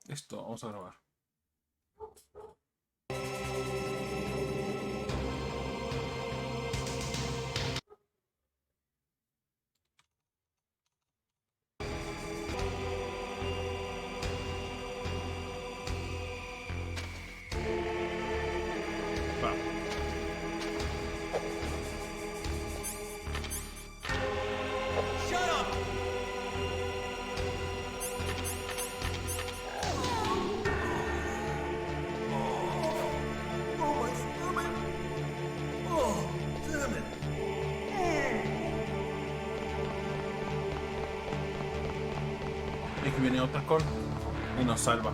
Listo, vamos a grabar. Va. Shut up! Oh, my stomach! Oh, damn it! Y que viene otra call y nos salva.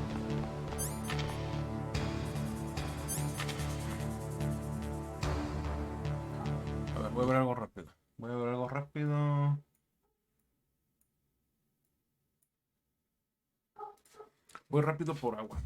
A ver, voy a ver algo rápido. Voy a ver algo rápido. Voy rápido por agua.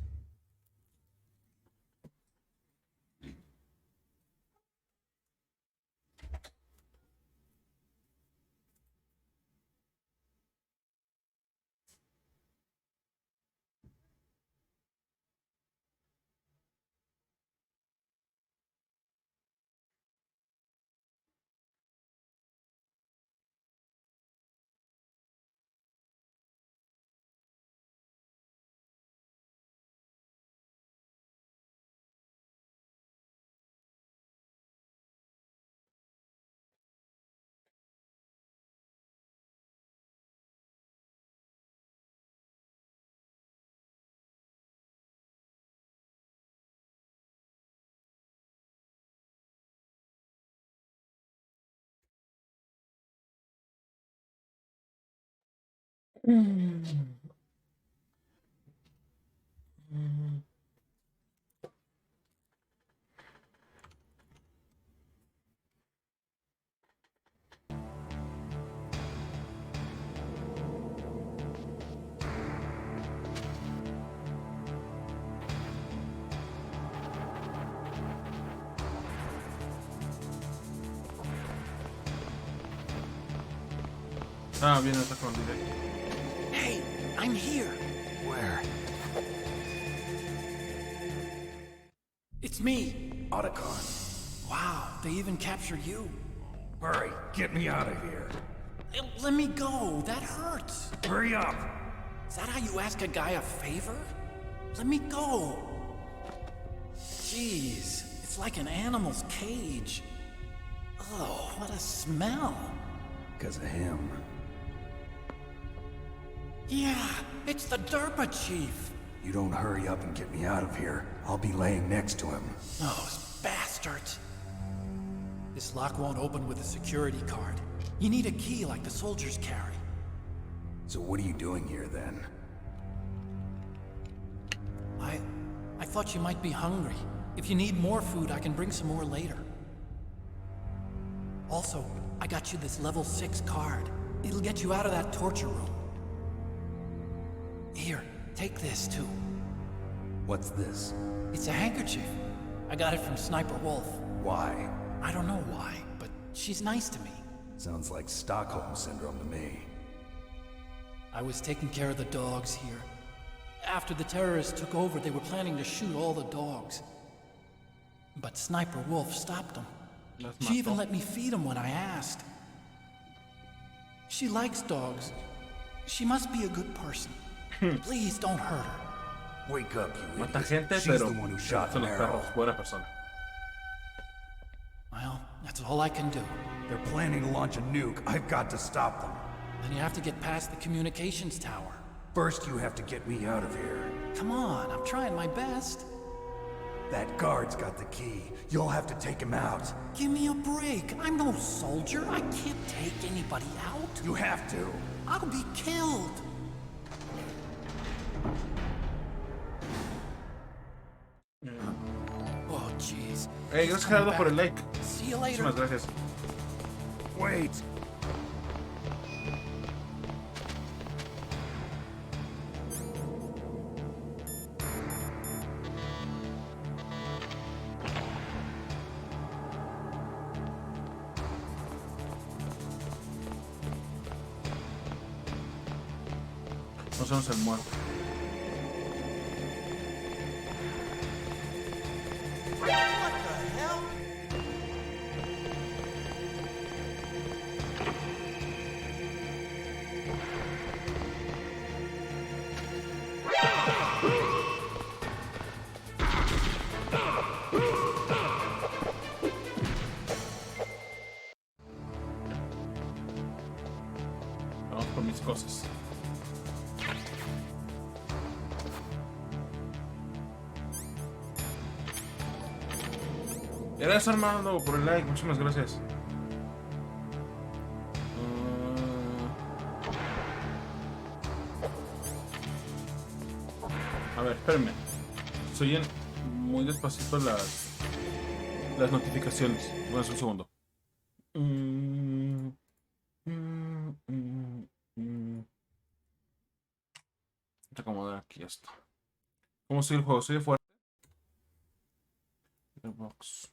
Ah, viene otra con directo. Hey, I'm here. Where? It's me. Otacon. Wow, they even captured you. Hurry, get me out of here. Let me go. That hurts. Hurry up! Is that how you ask a guy a favor? Let me go. Jeez, it's like an animal's cage. Oh, what a smell. Because of him. Yeah, it's the Derpa chief. You don't hurry up and get me out of here, I'll be laying next to him. Those bastards. This lock won't open with a security card. You need a key like the soldiers carry. So what are you doing here then? I thought you might be hungry. If you need more food, I can bring some more later. Also, I got you this level 6 card. It'll get you out of that torture room. Here, take this too. What's this? It's a handkerchief. I got it from Sniper Wolf. Why? I don't know why, but she's nice to me. Sounds like Stockholm Syndrome to me. I was taking care of the dogs here. After the terrorists took over, they were planning to shoot all the dogs. But Sniper Wolf stopped them. She even let me feed them when I asked. She likes dogs. She must be a good person. Please don't hurt her. Wake up, you Mata idiot. gente, She's pero the one who shot son los Merrill. perros. Buena persona. Well, that's all I can do. They're planning to launch a nuke. I've got to stop them. Then you have to get past the communications tower. First, you have to get me out of here. Come on, I'm trying my best. That guard's got the key. You'll have to take him out. Give me a break. I'm no soldier. I can't take anybody out. You have to. I'll be killed. Oh, jeez. Hey, gracias Gerardo por el like. See you later. Muchísimas gracias. Wait. No somos el muerto. Gracias, Armando, por el like. Muchísimas gracias. A ver, espérenme. Se oyen muy despacito las notificaciones. Bueno, es un segundo. Voy a acomodar aquí esto. ¿Cómo sigue el juego? ¿Sigue fuerte? Box.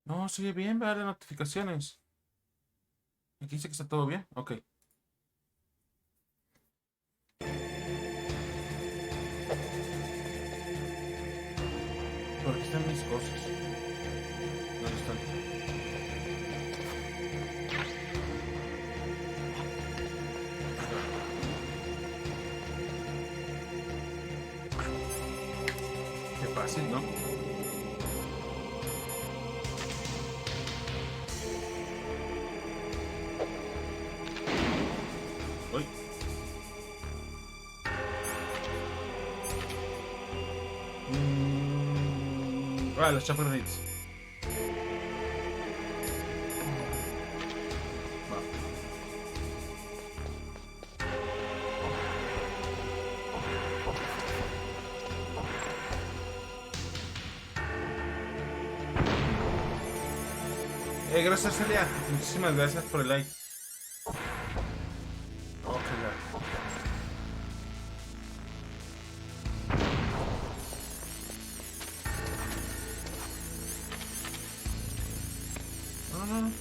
No, sigue bien, vea las notificaciones. Aquí dice que está todo bien. Ok. Por aquí están mis cosas. ¿Dónde están? Qué fácil, ¿no? Uy. Las chopper grenades. Gracias, Celia. Muchísimas gracias por el like. Ok, ya. No.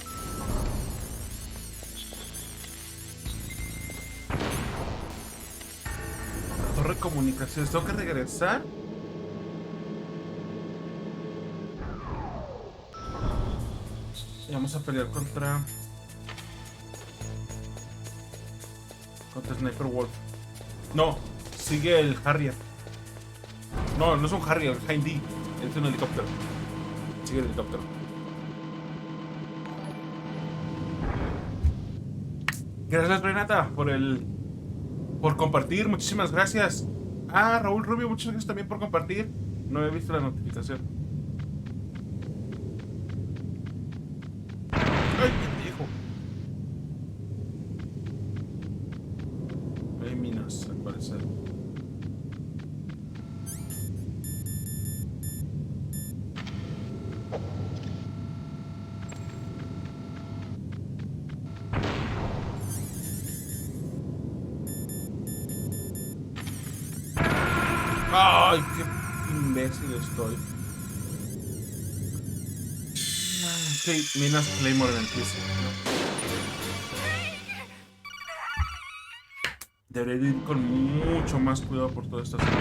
Torre de comunicaciones. Tengo que regresar. Y vamos a pelear contra Sniper Wolf. No, sigue el Harrier. No, no es un Harrier, es Hindy. Es un helicóptero. Sigue el helicóptero. Gracias, Renata, por compartir. Muchísimas gracias. Raúl Rubio, muchas gracias también por compartir. No he visto la notificación. Ay, viejo. Hay minas, al parecer. Ay, qué imbécil estoy. Sí, minas Claymore en el piso. Debería ir con mucho más cuidado por toda esta zona.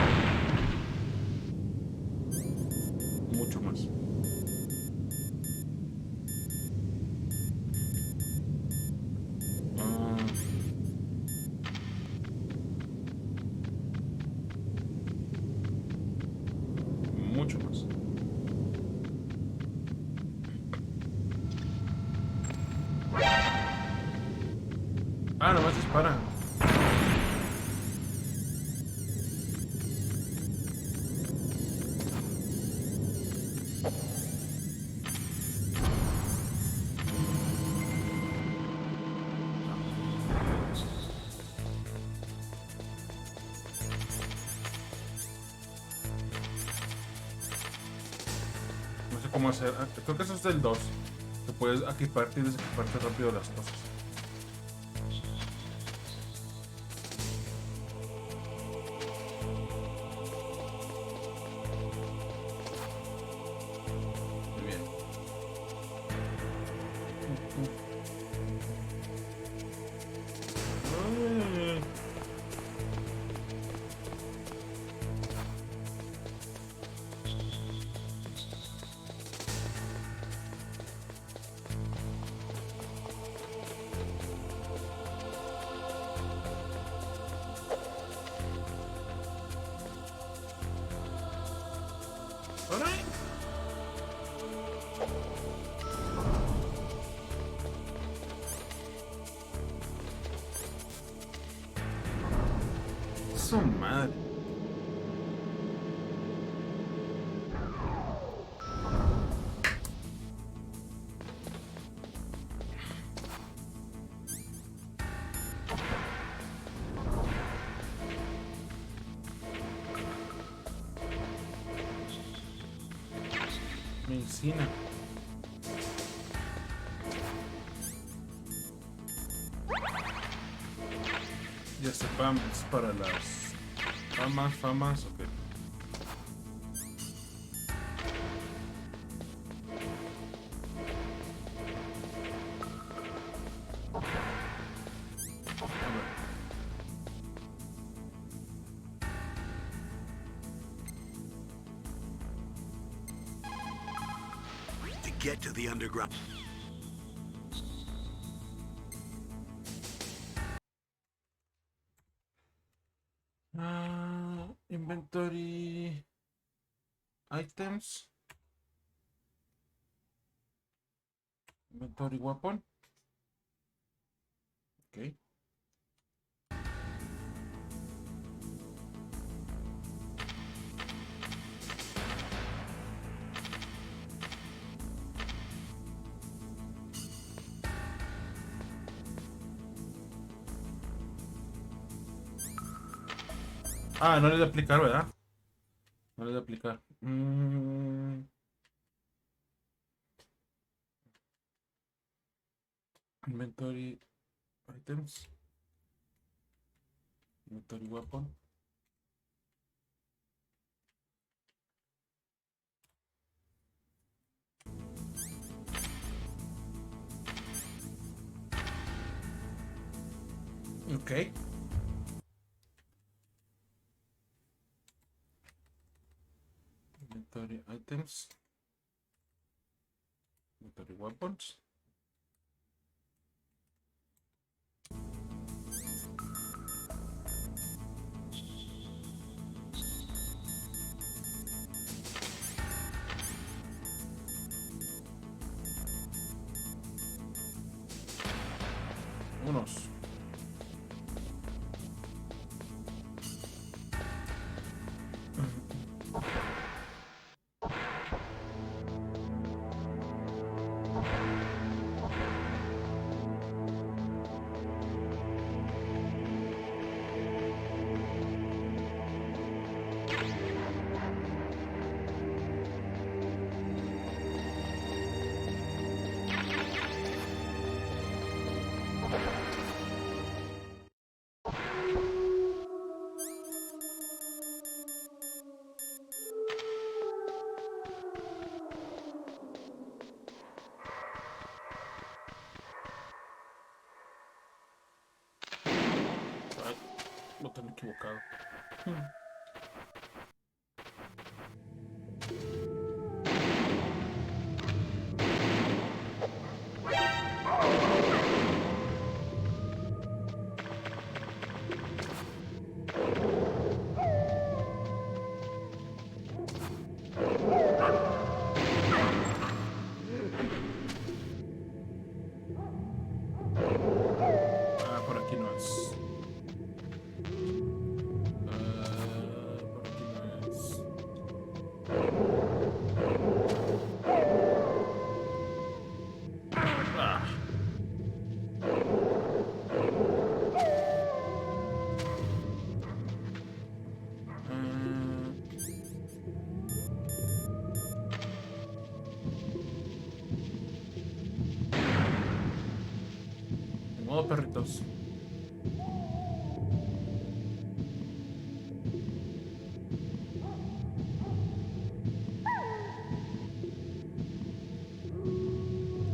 Mucho más. Mucho más. Nomás dispara. No sé cómo hacer. Creo que eso es del 2. Que puedes equiparte y desequiparte rápido las cosas. Muy bien. Alright. Su madre. Medicina. Ya sepan, es para las famas, ok. To get to the underground. Inventory items. Inventory weapon. Ok. Ah, no le de aplicar, ¿verdad? No le de aplicar. Inventory items. Inventory weapon. Ok. Inventory items. Inventory weapons. Unos. Ay, botón equivocado. Ah, por aquí no es. Por aquí no es. Ah. Ni modo, perritos.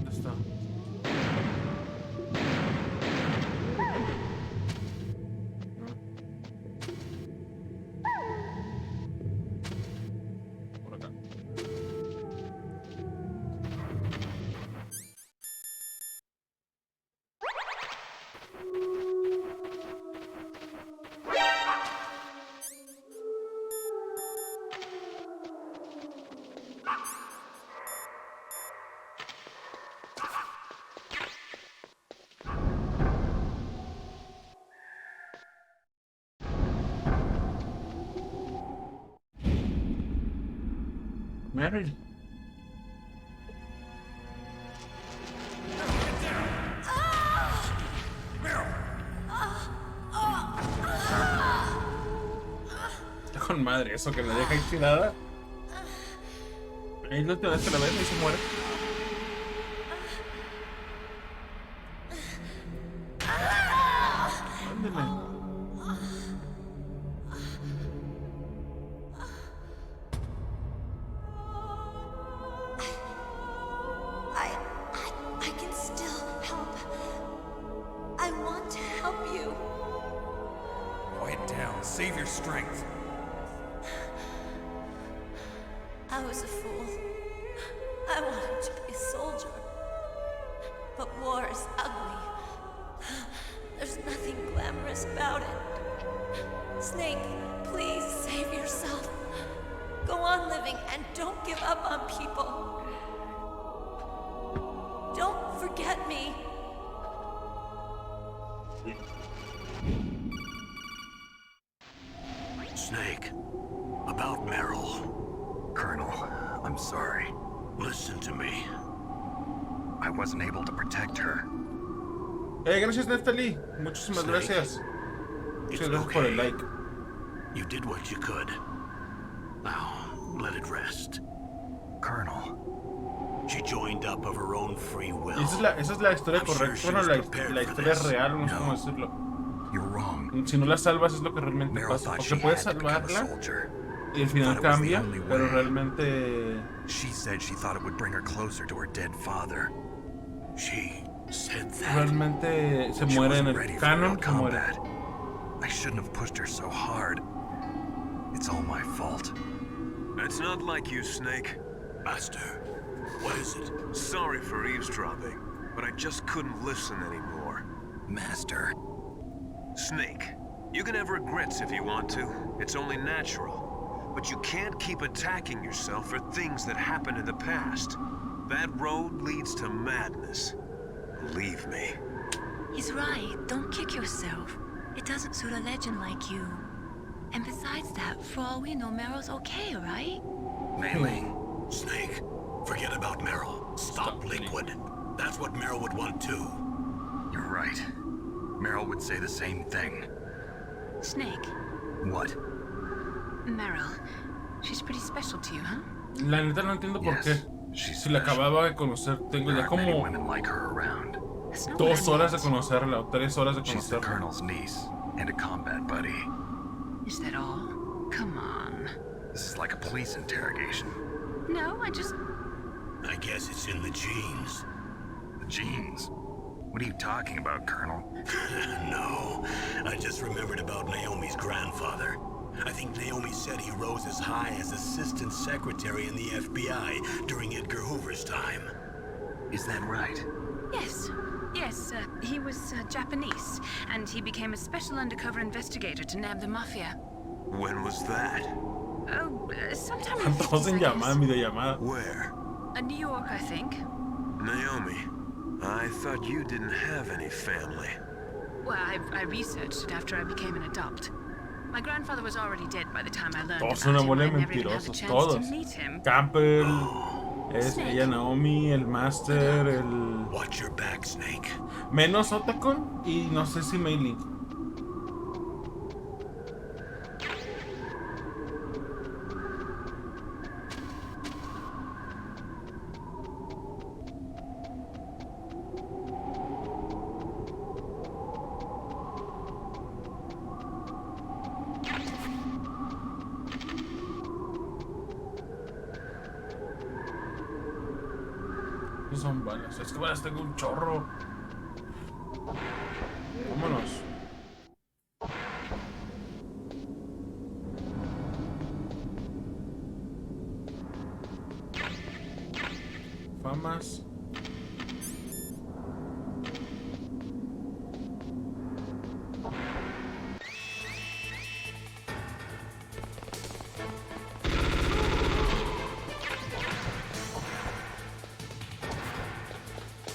¿Dónde está? Por acá. Meryl. Está con madre eso que me deja ahí tirada. Ahí no te das que la ven y se muere. Ándale. I can still help. I want to help you. Quiet down. Save your strength. I was a fool. I wanted to be a soldier. But war is ugly. There's nothing glamorous about it. Snake, please save yourself. Go on living and don't give up on people. Don't forget me. Snake, about Meryl. Colonel, I'm sorry. Listen to me. I wasn't able to protect her. Gracias, Neftali. Muchísimas gracias. Muchas gracias por el like. You did what you could. Now, let it rest. Colonel. She joined up of her own free will. Esa es la historia I'm correcta. sure Bueno, she la was prepared historia for this. real, no sé No. cómo decirlo. You're wrong. Si no la salvas es lo que realmente Meryl pasa. thought O she que puedes had to become a salvarla soldier. y el final Thought it was the cambia, only pero way. realmente She said she thought it would bring her closer to her dead father. She said that. realmente se She muere en wasn't ready el for real canon, se muere. combat. I shouldn't have pushed her so hard. It's all my fault. It's not like you, Snake. Master, what is it? Sorry for eavesdropping, but I just couldn't listen anymore. Master. Snake, you can have regrets if you want to. It's only natural. But you can't keep attacking yourself for things that happened in the past. That road leads to madness. Believe me. He's right. Don't kick yourself. It doesn't suit a legend like you. And besides that, for all we know, Meryl's okay, right? Mei Ling. Snake, forget about Meryl. Stop Liquid. That's what Meryl would want too. You're right. Meryl would say the same thing. Snake, What? Meryl. She's pretty special to you, huh? La neta no entiendo por qué. She's Si la special. acababa de conocer, tengo There ya aren't many como women like her around. That's not 2 what I horas de meant. conocerla o 3 horas de She's the conocerla. Colonel's niece and a combat buddy. Is that all? Come on. This is like a police interrogation. No, I just... I guess it's in the genes. The genes. What are you talking about, Colonel? No, I just remembered about Naomi's grandfather. I think Naomi said he rose as high as assistant secretary in the FBI during Edgar Hoover's time. Is that right? Yes. Yes, he was Japanese, and he became a special undercover investigator to nab the mafia. When was that? Oh, sometime in the Todos en 50s, I llamada, guess. videollamada. Where? New York, I think. Naomi, I thought you didn't have any family. Well, I researched it after I became an adopt. My grandfather was already dead by the time I learned Todos about son una him. bola I de never even had the mentirosos, chance todos. to meet him. Campbell, es Snake. ella Naomi, el Master, el... Watch your back, Snake. Menos Otacon y no sé si Mei Ling. ¿Qué son balas? Es que balas tengo un chorro. Vámonos. Famas.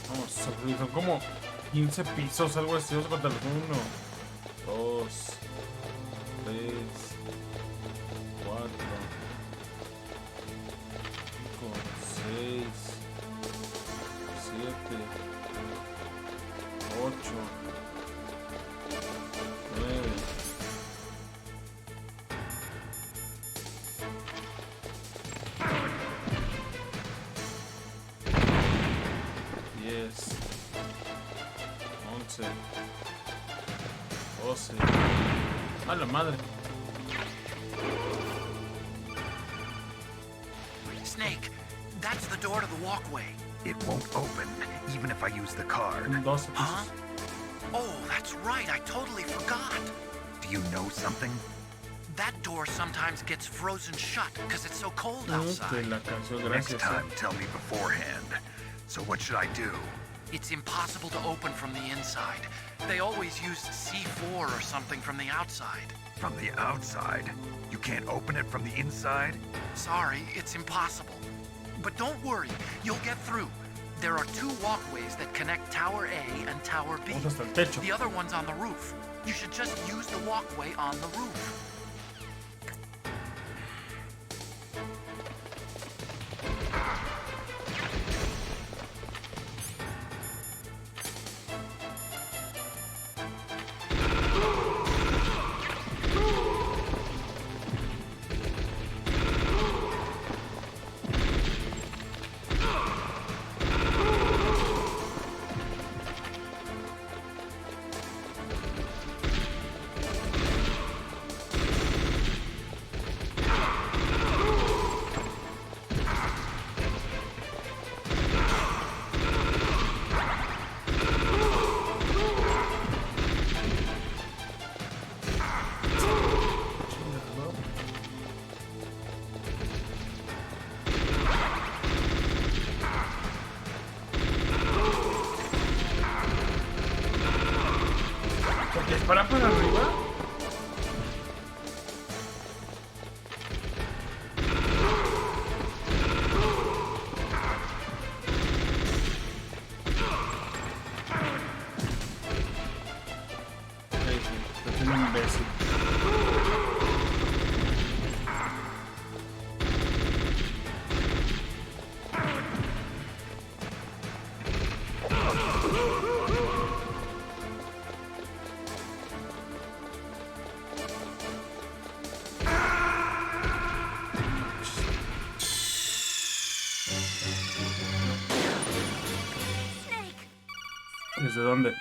Vamos, son como 15 pisos, algo así. Vamos a contar 1, 2, 3, 4, 5, 6, 7, 8, 9. 10, 11, 12. A la madre. Snake, that's the door to the walkway. It won't open, even if I use the card. 12 Huh? pisos. Oh, that's right, I totally forgot. Do you know something? That door sometimes gets frozen shut because it's so cold Que outside. la canción, Next gracias. time, tell me beforehand. So what should I do? It's impossible to open from the inside. They always use C4 or something from the outside. From the outside? You can't open it from the inside? Sorry, it's impossible. But don't worry, you'll get through. There are 2 walkways that connect Tower A and Tower B. Vamos hasta el techo. The other one's on the roof. You should just use the walkway on the roof. Porque es para arriba. Es un imbécil. Snake! ¿Desde dónde?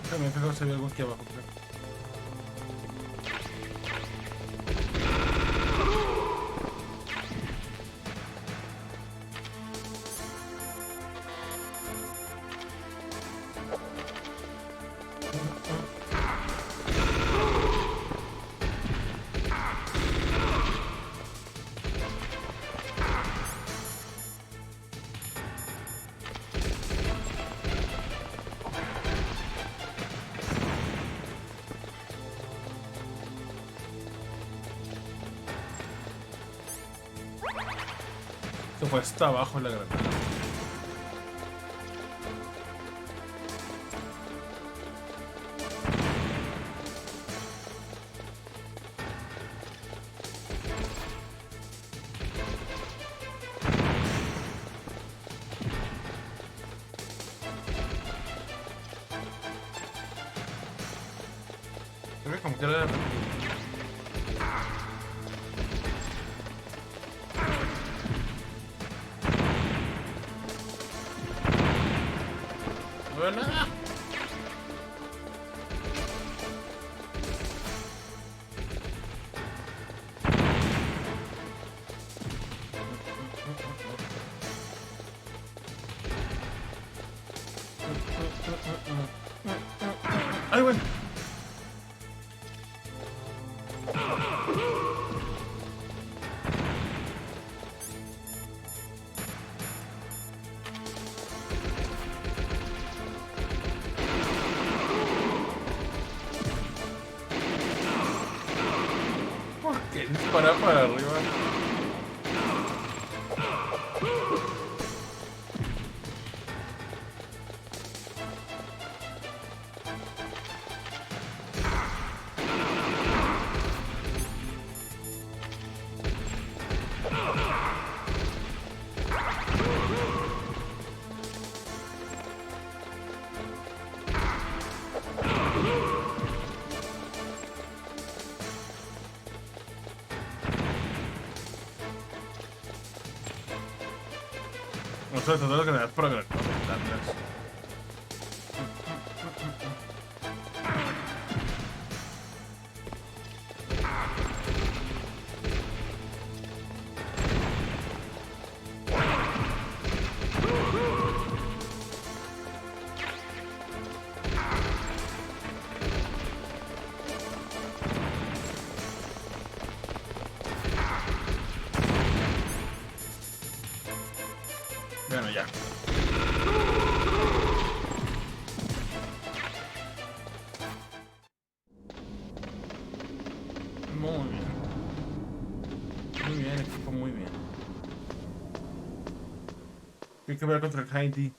Déjame fijar si hay algo aquí abajo. Creo. Esto fue hasta abajo la granada. Se ve como que era no veo nada. Ay, güey. ¿Por qué dispara para arriba? Nosotros tratamos de generar para conectarlas. Bueno, ya. Muy bien. Muy bien, equipo, muy bien. Hay que ver contra el Heidi.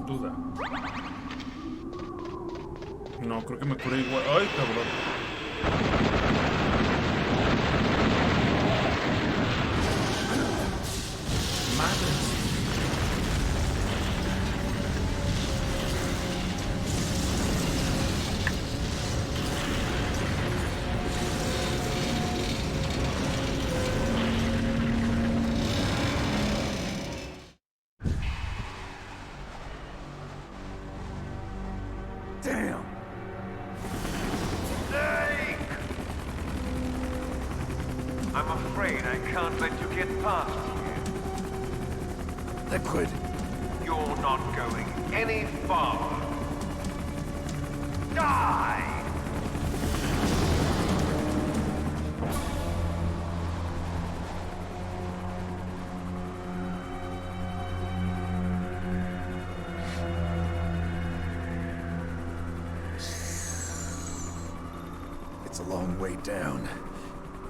Duda. No, creo que me cura igual. ¡Ay, cabrón! Madre. Damn! I'm afraid I can't let you get past here. Liquid. You're not going any farther. Die! It's a long way down.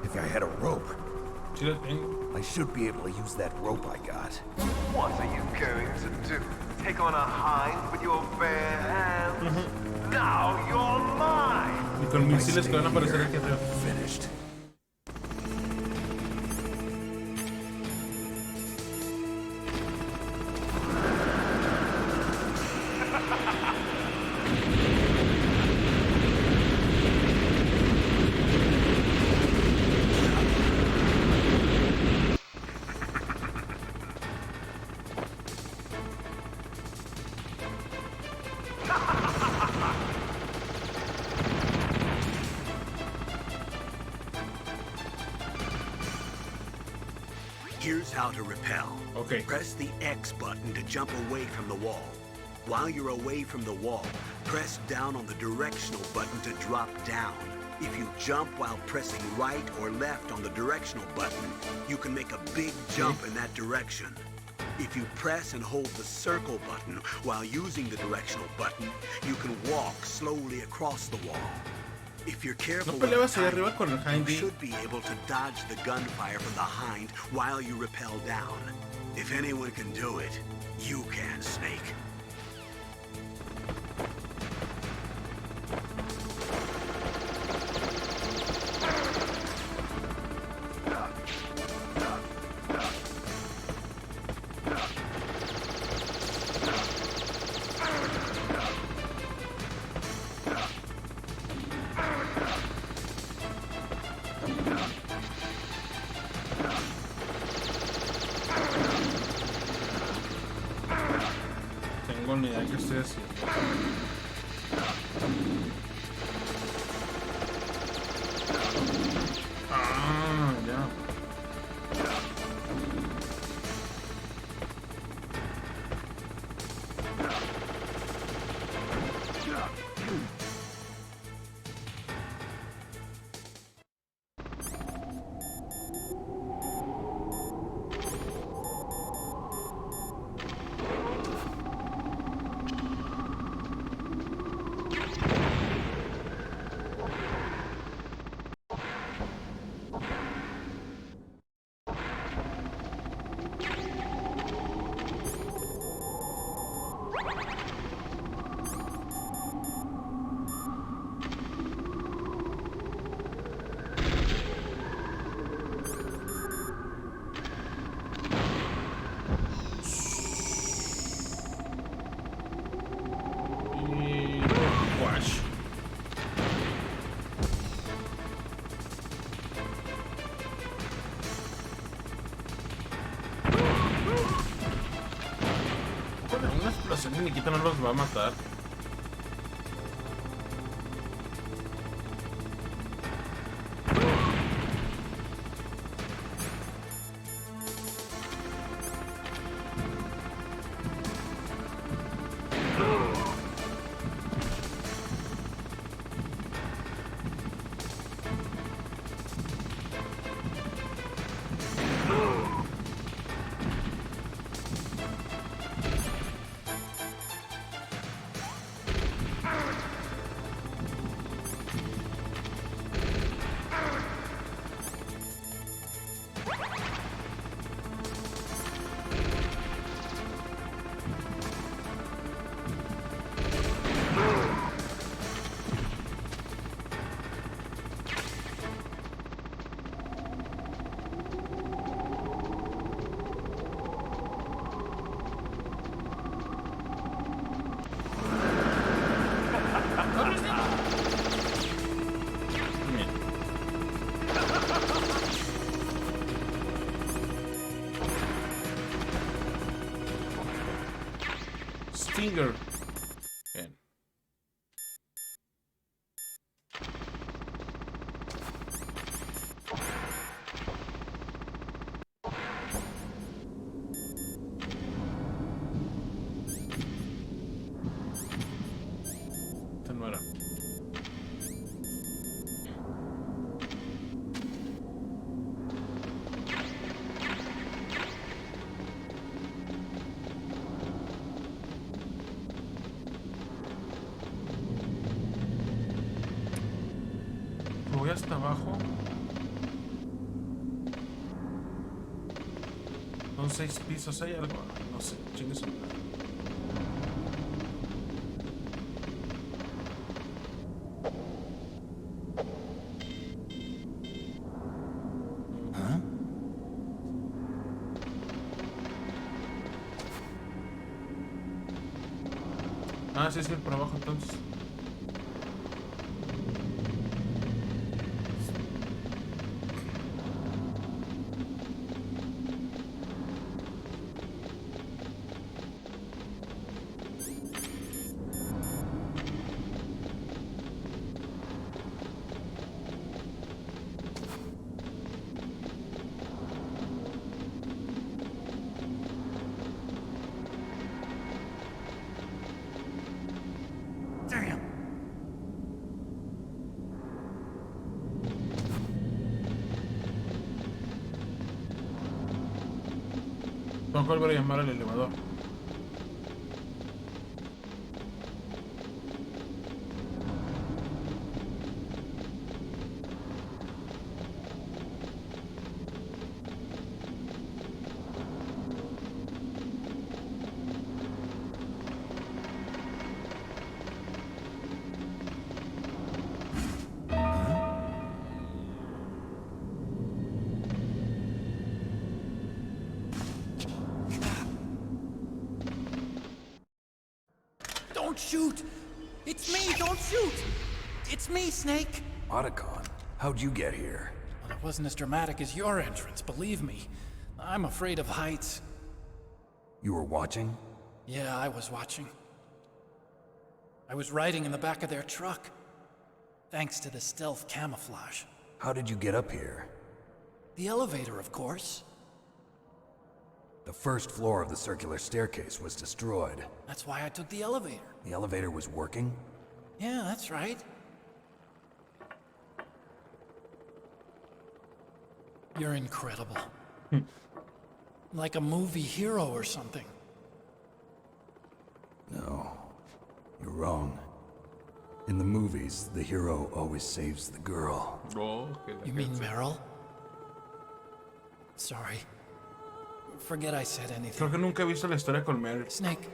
If I had a rope, Sí lo tengo. I should be able to use that rope I got. What are you going to do? Take on a hind with your bare hands? Now you're mine! Y con misiles que van a aparecer aquí arriba. Finished. Here's how to rappel. Okay. Press the X button to jump away from the wall. While you're away from the wall, press down on the directional button to drop down. If you jump while pressing right or left on the directional button, you can make a big jump in that direction. If you press and hold the circle button while using the directional button, you can walk slowly across the wall. If you're careful, ¿No peleabas ahí arriba con el you Hindy? should be able to dodge the gunfire from the hind while you rappel down. If anyone can do it, you can, Snake. Tengo ni idea qué estoy haciendo. Ah, ya. una explosión de Nikita no los va a matar. Stinger. Bien. Esta no era. Voy hasta abajo. Son 6 pisos, hay algo. No sé, chingue su madre. Ah, sí, es ir por abajo entonces. Damn. Tengo que volver a llamar al elevador. Don't shoot! It's me, don't shoot! It's me, Snake! Otacon, how'd you get here? Well, it wasn't as dramatic as your entrance, believe me. I'm afraid of heights. You were watching? Yeah, I was watching. I was riding in the back of their truck. Thanks to the stealth camouflage. How did you get up here? The elevator, of course. The first floor of the circular staircase was destroyed. That's why I took the elevator. The elevator was working? Yeah, that's right. You're incredible. Like a movie hero or something. No, you're wrong. In the movies, the hero always saves the girl. Oh, You mean Meryl? Sorry. Forget I said anything. creo que nunca he visto la historia con Meryl. Snake,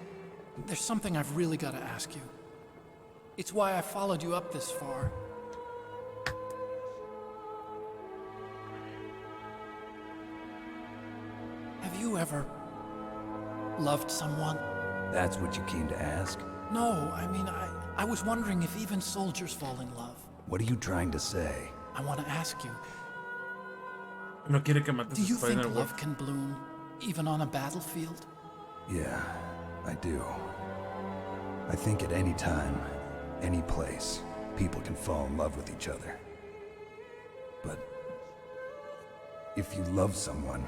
there's something I've really got to ask you. It's why I followed you up this far. Have you ever loved someone? That's what you came to ask? No, I mean, I was wondering if even soldiers fall in love. What are you trying to say? I want to ask you, No quiere que mates do a you think Spider-Man. love can bloom even on a battlefield? Yeah, I do. I think at any time, any place, people can fall in love with each other. But if you love someone,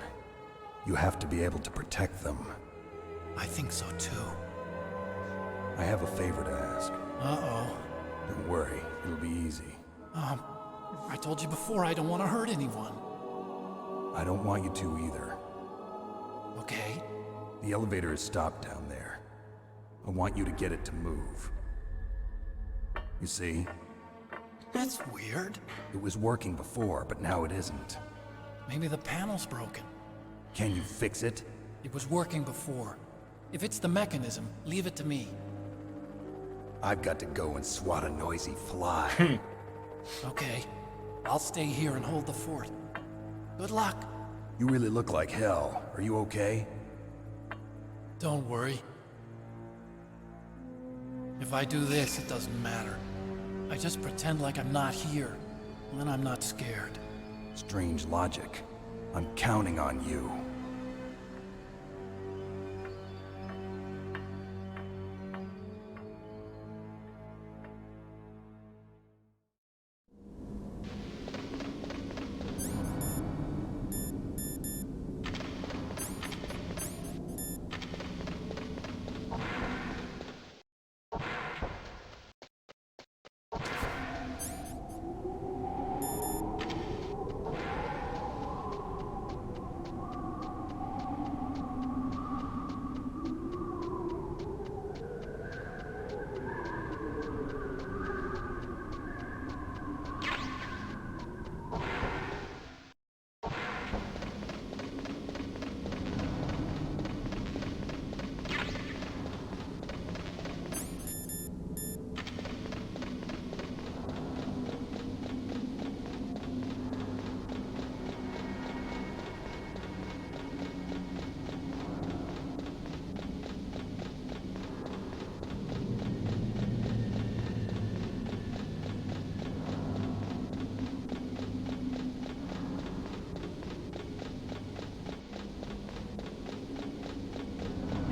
you have to be able to protect them. I think so too. I have a favor to ask. Uh-oh. Don't worry, it'll be easy. I told you before I don't want to hurt anyone. I don't want you to either. Okay. The elevator is stopped down there. I want you to get it to move. You see? That's weird. It was working before, but now it isn't. Maybe the panel's broken. Can you fix it? It was working before. If it's the mechanism, leave it to me. I've got to go and swat a noisy fly. Okay. I'll stay here and hold the fort. Good luck. You really look like hell. Are you okay? Don't worry. If I do this, it doesn't matter. I just pretend like I'm not here, and then I'm not scared. Strange logic. I'm counting on you.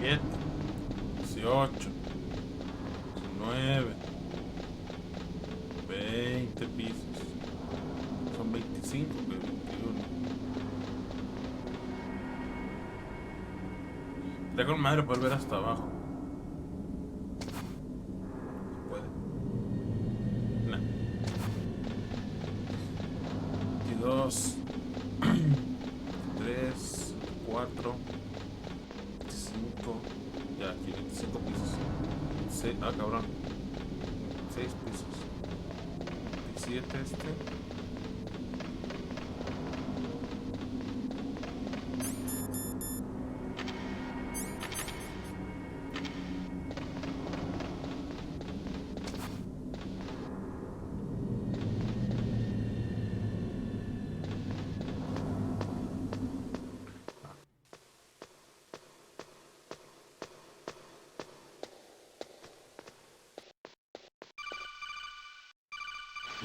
Siete, 18, 19, 20 pisos. Son 25, 21. Está con madre poder ver hasta abajo. ¿Se puede? No. 22, 3, 4, 5, ya aquí 25 pisos. Ah, cabrón. 6 pisos. 17 este.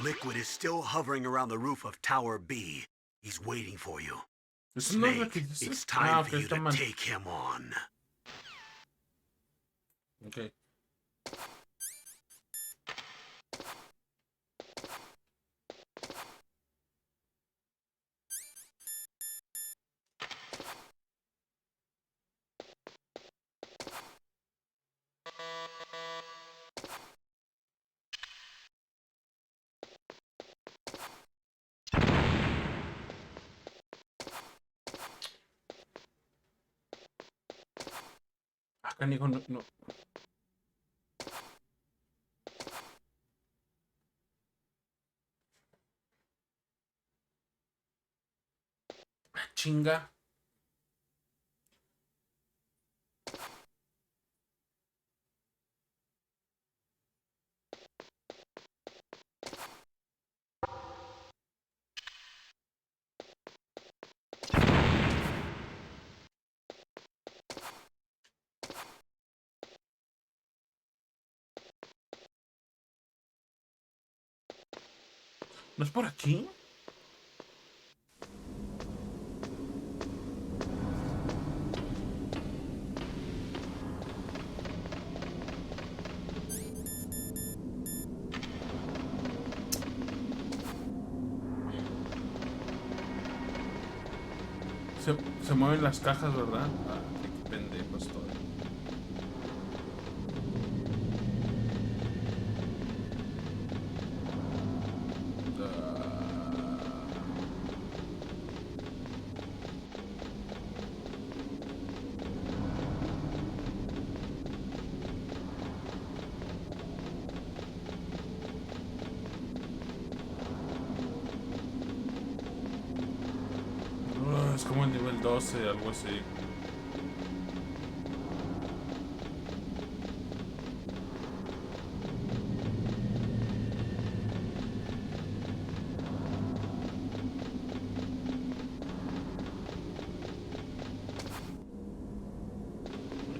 Liquid is still hovering around the roof of Tower B. He's waiting for you. Eso no es lo Snake, que dice. it's time for ok, you está to mal. take him on. Ok. Acá ni no, no. Ah, chinga. ¿No es por aquí? Se mueven las cajas, ¿verdad? Ah, qué pendejo estoy. Es como el nivel 12, algo así. Ahí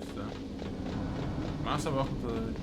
está. Más abajo todavía.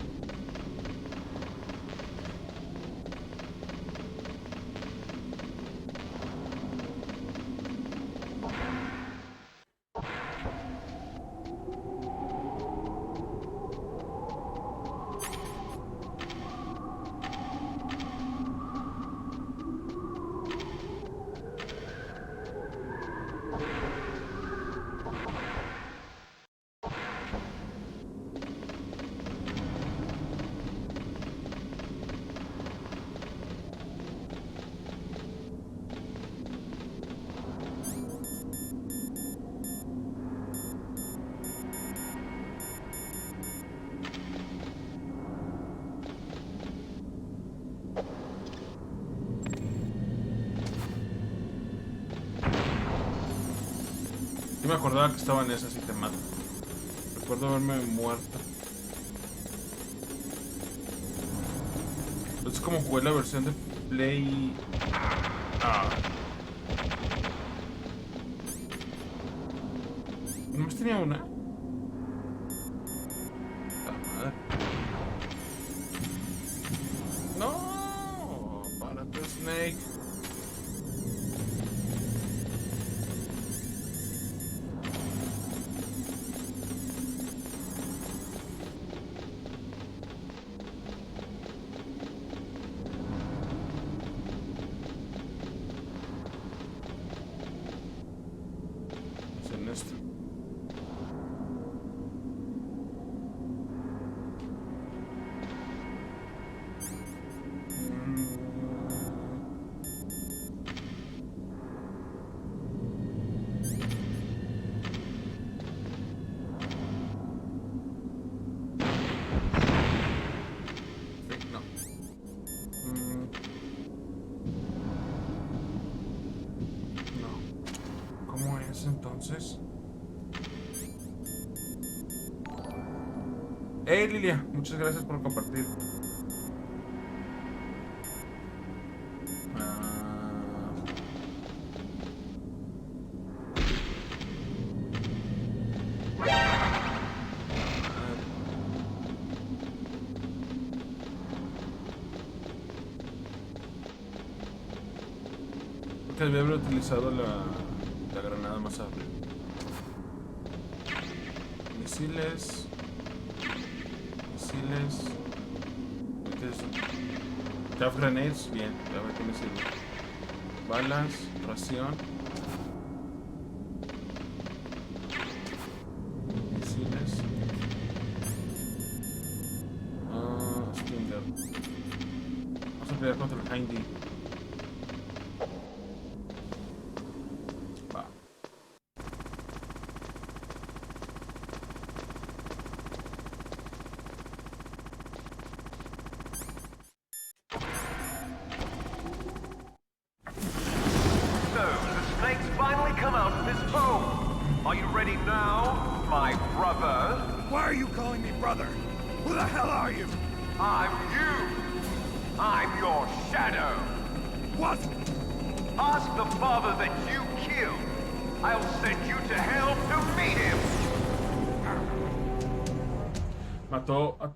Yo me acordaba que estaba en esas y te mato. Recuerdo haberme muerto. Es como jugué la versión de Play. Ah. ¿Nomás tenía una? La madre. No, párate, Snake. Esto. No. No. ¿Cómo es entonces? Hey Lilia, muchas gracias por compartir. Porque debía haber utilizado la granada más rápido. Misiles. ¿Qué es eso? Craft grenades, bien, a ver qué me sirve. Balas, ración. Misiles. Stinger. Vamos a pelear contra el Hindy.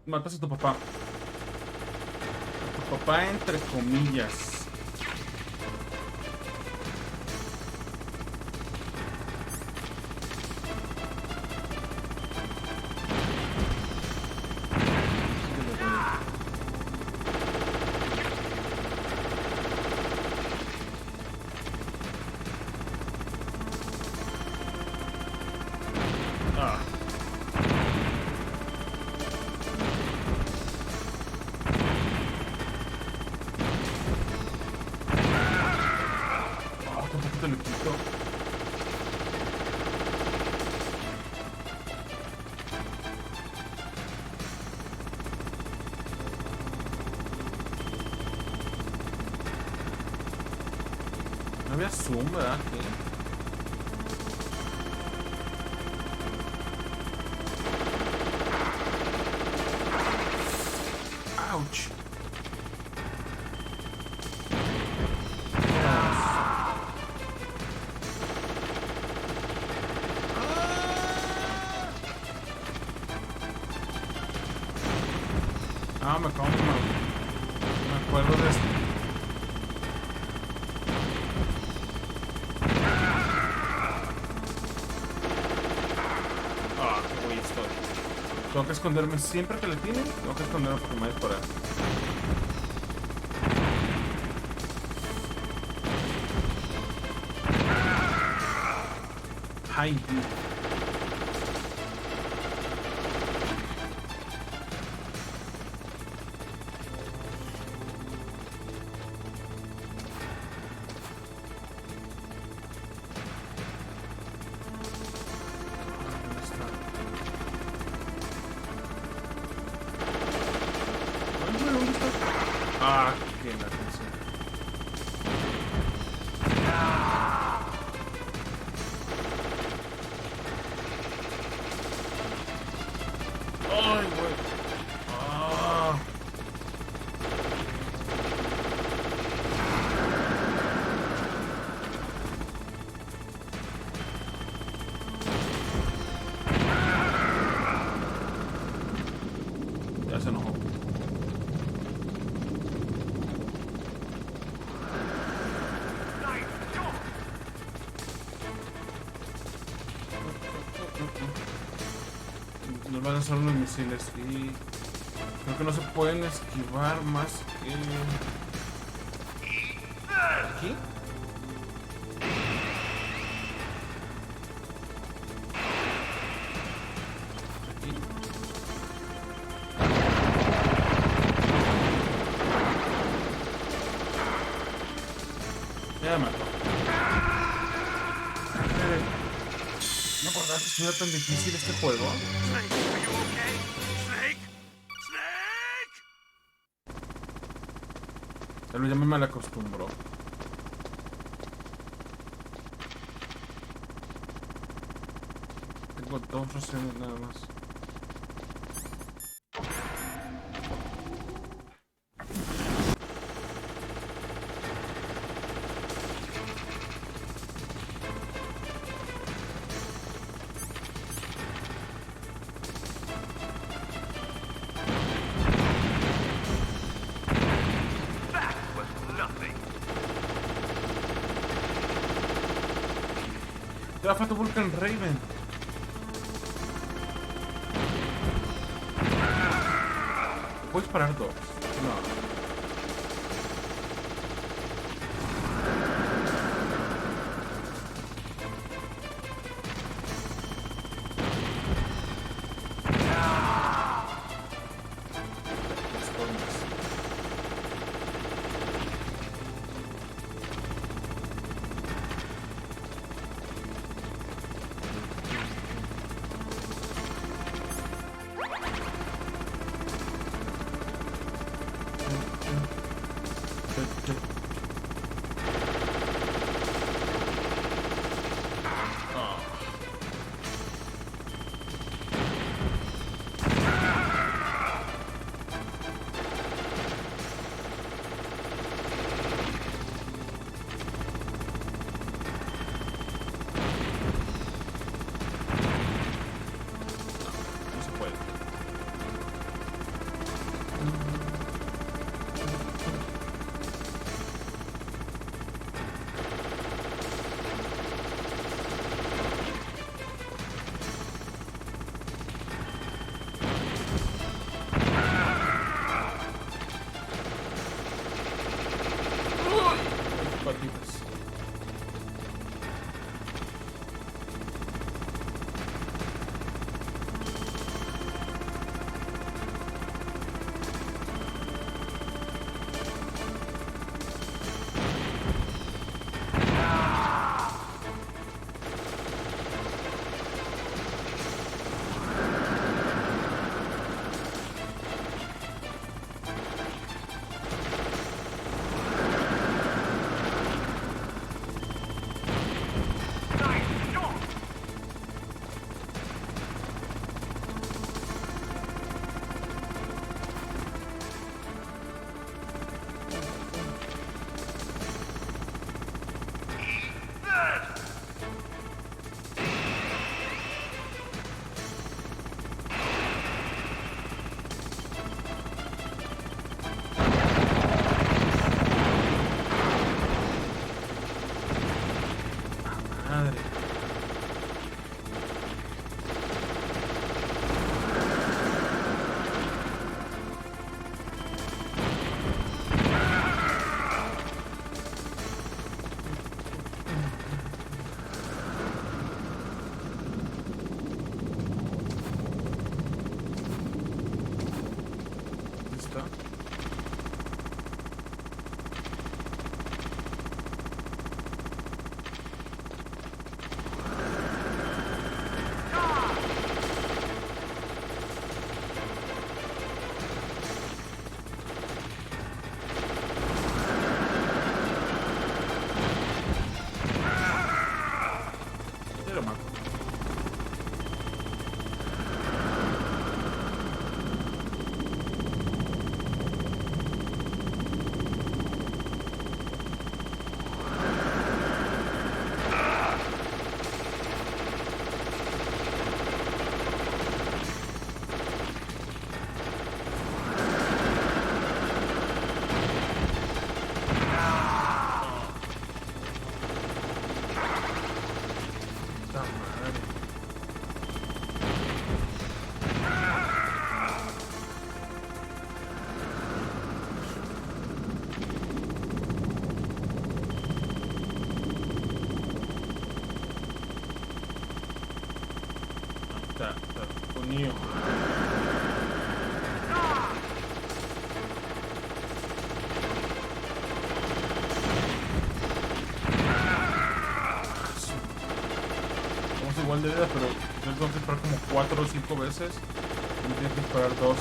Matas a tu papá. A tu papá entre comillas. había zoom, ¿verdad? ¿Qué? Ouch. Ah, me acuerdo de esto. Ah, qué güey estoy. Tengo que esconderme siempre que le tienen. Tengo que esconderme porque me va a disparar. Ay, ah, qué la canción. Ay, güey. Ah. Ya se enojó. Nos van a lanzar unos misiles y creo que no se pueden esquivar más que aquí. Aquí. Ya me mató. No acordaba que era tan difícil este juego. Snake, are you okay? Snake? Snake! Tal vez ya me malacostumbró. Tengo 2 raciones nada más. That was nothing. Te da falta Vulcan Raven. ¿Puedes parar 2? No. está. Ya lo mato. Puta madre. Está unido. Somos igual de vida, pero yo tengo que disparar como 4 o 5 veces. Y tienes que disparar 2.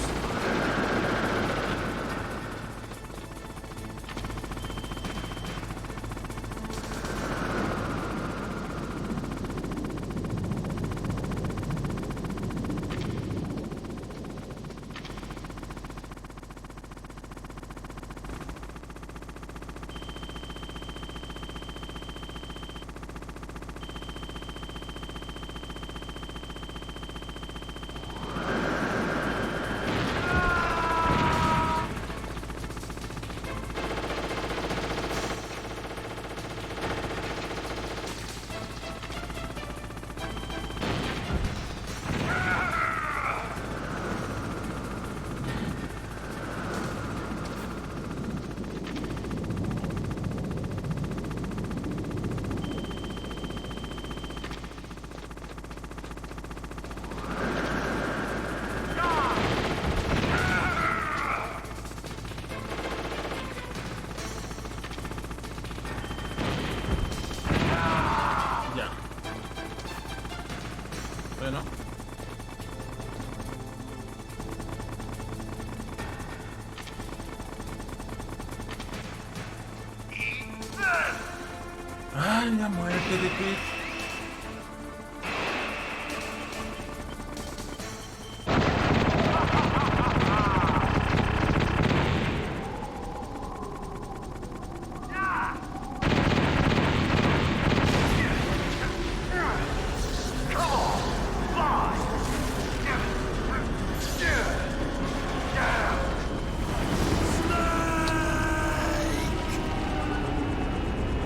Ya. Bueno. Ay, la muerte de Pete.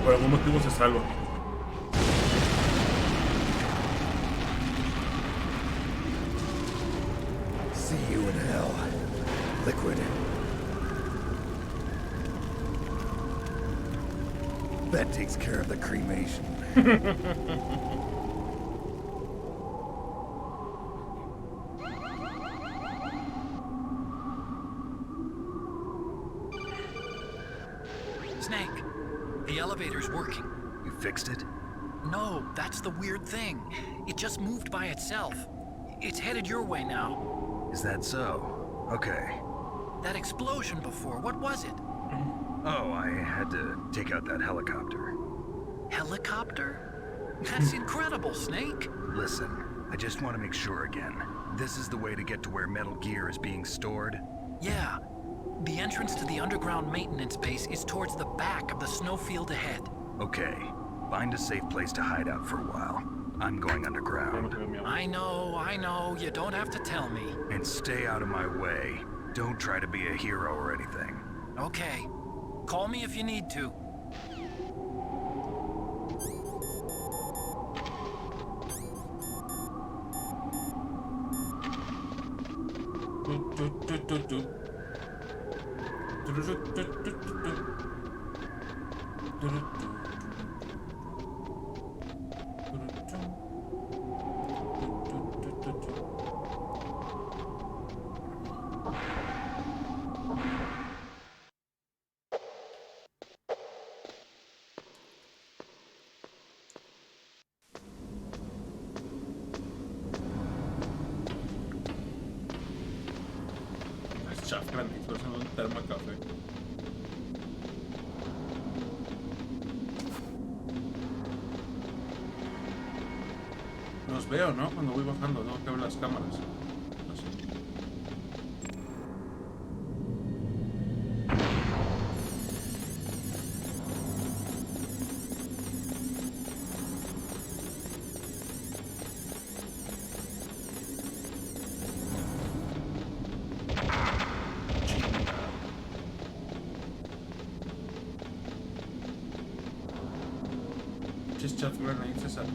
Por algún motivo se salva. See you in hell, Liquid. That takes care of the cremation. Snake, the elevator's working. You fixed it? No, that's the weird thing. It just moved by itself. It's headed your way now. Is that so? Okay. That explosion before, what was it? Oh, I had to take out that helicopter. Helicopter? That's incredible, Snake. Listen, I just want to make sure again. This is the way to get to where Metal Gear is being stored? Yeah. The entrance to the underground maintenance base is towards the back of the snowfield ahead. Okay. Find a safe place to hide out for a while. I'm going underground. I know. You don't have to tell me. And stay out of my way. Don't try to be a hero or anything. Okay. Call me if you need to. Shaft grandes, pero son un termo de café. Los veo, ¿no? Cuando voy bajando, tengo que ver las cámaras. No sé. Chat granades esas.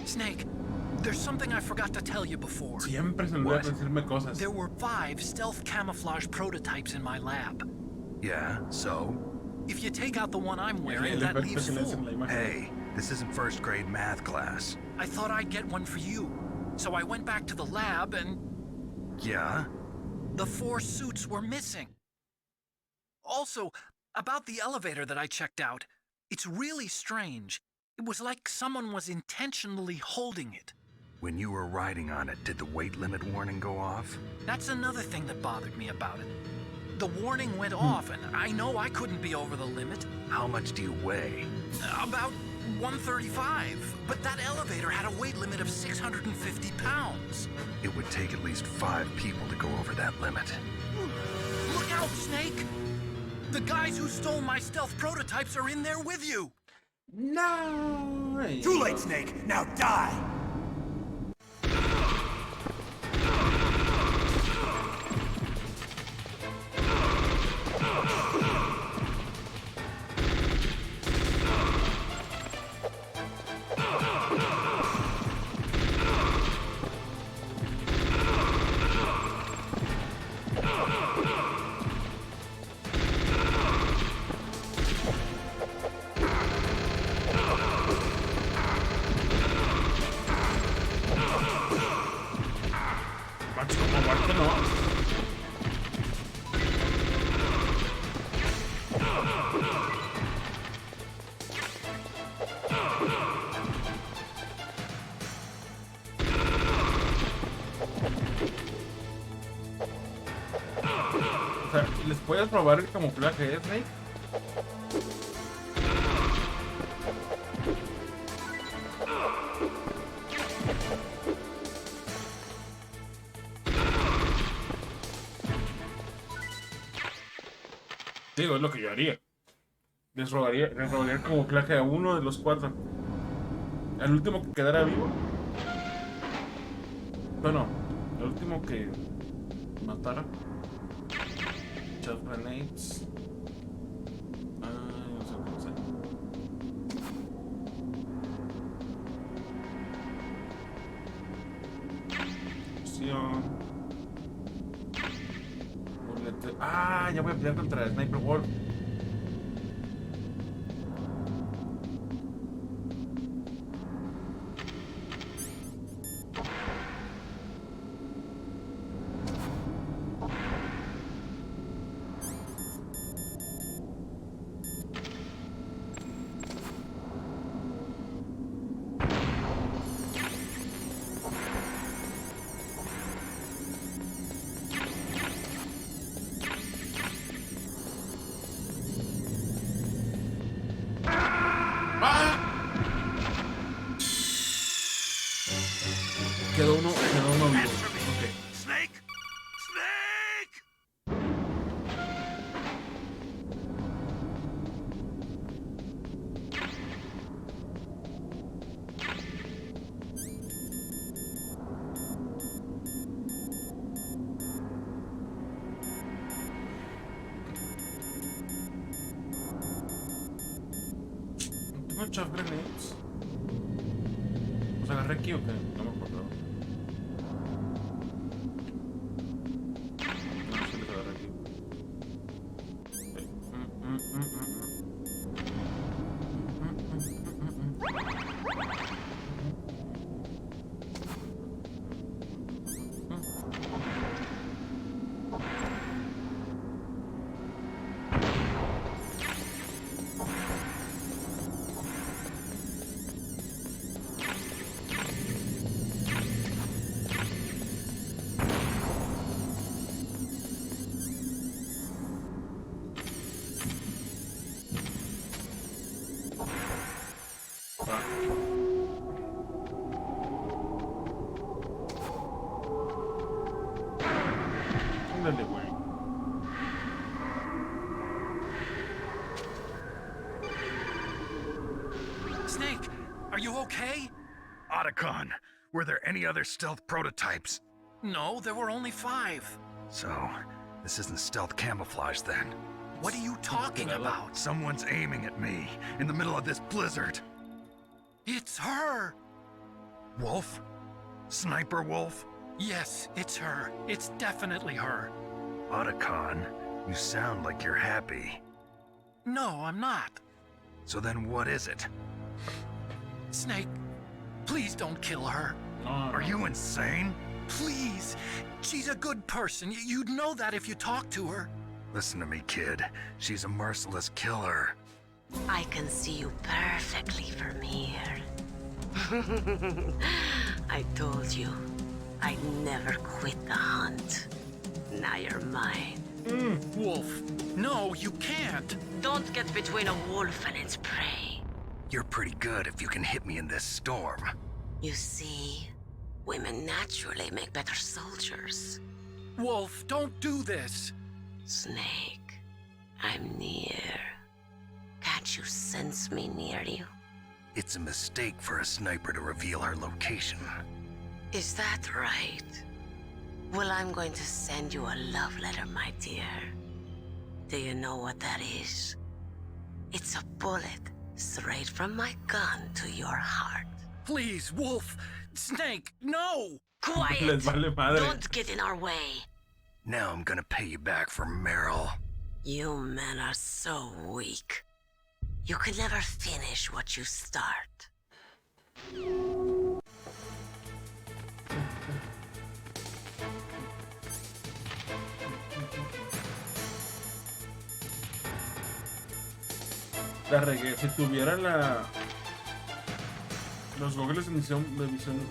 Snake, there's something I forgot to tell you before. Siempre se me olvida decirme cosas. There were 5 stealth camouflage prototypes in my lab. Yeah, so? If you take out the one I'm wearing, that leaves 4. Hey, this isn't first grade math class. I thought I'd get one for you. So I went back to the lab and... Yeah? The 4 suits were missing. Also, about the elevator that I checked out, it's really strange. It was like someone was intentionally holding it. When you were riding on it, did the weight limit warning go off? That's another thing that bothered me about it. The warning went off, and I know I couldn't be over the limit. How much do you weigh? About 135, but that elevator had a weight limit of 650 pounds. It would take at least 5 people to go over that limit. Look out, Snake! The guys who stole my stealth prototypes are in there with you! No! Too late, Snake! Now die! O sea, ¿les puedes probar el camuflaje, Snake? Digo, es lo que yo haría. Les robaría el camuflaje a uno de los 4. Al último que quedara vivo. Bueno, el último que matara. Shot grenades. No sé cómo se. Opción. Ah, ya voy a pelear contra el Sniper Wolf. Quedó uno vivo. Ok. Snake! Snake! ¿Tengo chaff grenades? ¿Los agarré aquí o qué? No me acuerdo. No, sí los agarré aquí. Ándale, güey. Snake, are you okay? Otacon, were there any other stealth prototypes? No, there were only 5. So, this isn't stealth camouflage then. What are you talking about? Someone's aiming at me in the middle of this blizzard. It's her! Wolf? Sniper Wolf? Yes, it's her. It's definitely her. Otacon, you sound like you're happy. No, I'm not. So then what is it? Snake, please don't kill her. Are you insane? Please. She's a good person. You'd know that if you talked to her. Listen to me, kid. She's a merciless killer. I can see you perfectly from here. I told you, I'd never quit the hunt. Now you're mine. Wolf, no, you can't. Don't get between a wolf and its prey. You're pretty good if you can hit me in this storm. You see, women naturally make better soldiers. Wolf, don't do this. Snake, I'm near. Can't you sense me near you? It's a mistake for a sniper to reveal her location. Is that right? Well, I'm going to send you a love letter, my dear. Do you know what that is? It's a bullet straight from my gun to your heart. Please, Wolf. Snake, no! Quiet! Les vale madre. Don't get in our way. Now I'm gonna pay you back for Meryl. You men are so weak. You could never finish what you start. La regué. Si tuviera los goggles de visión,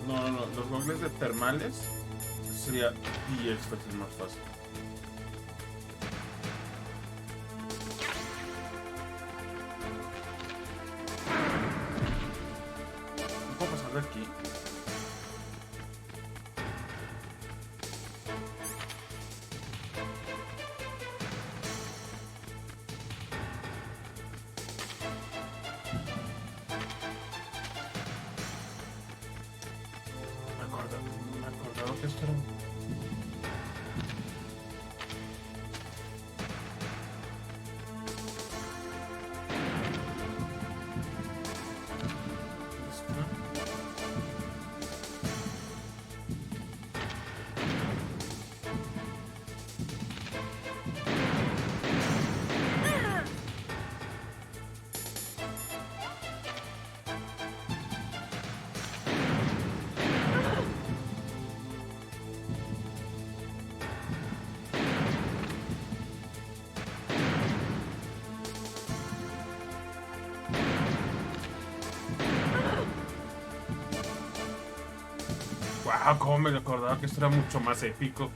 no, los goggles de termales, sería 10 veces más fácil. ¿No puedo pasar de aquí? Me acordaba que esto era wow, cómo me acordaba que esto era mucho más épico.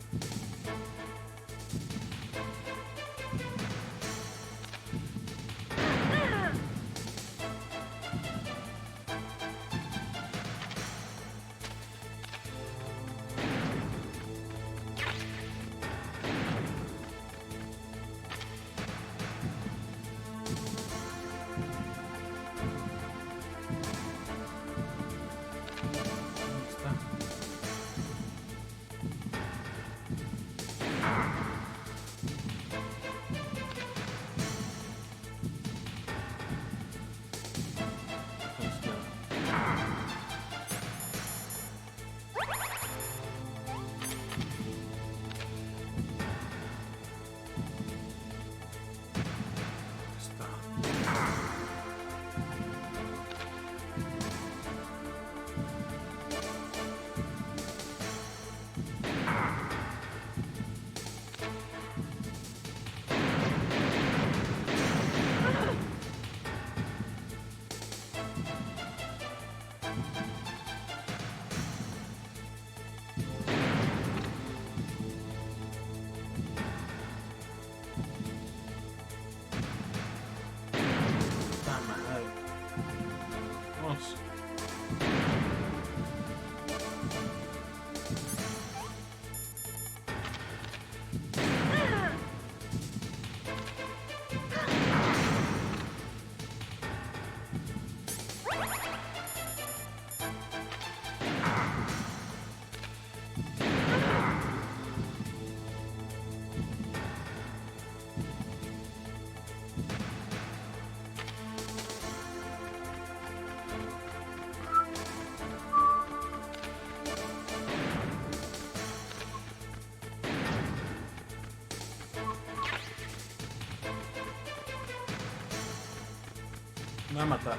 Me va a matar.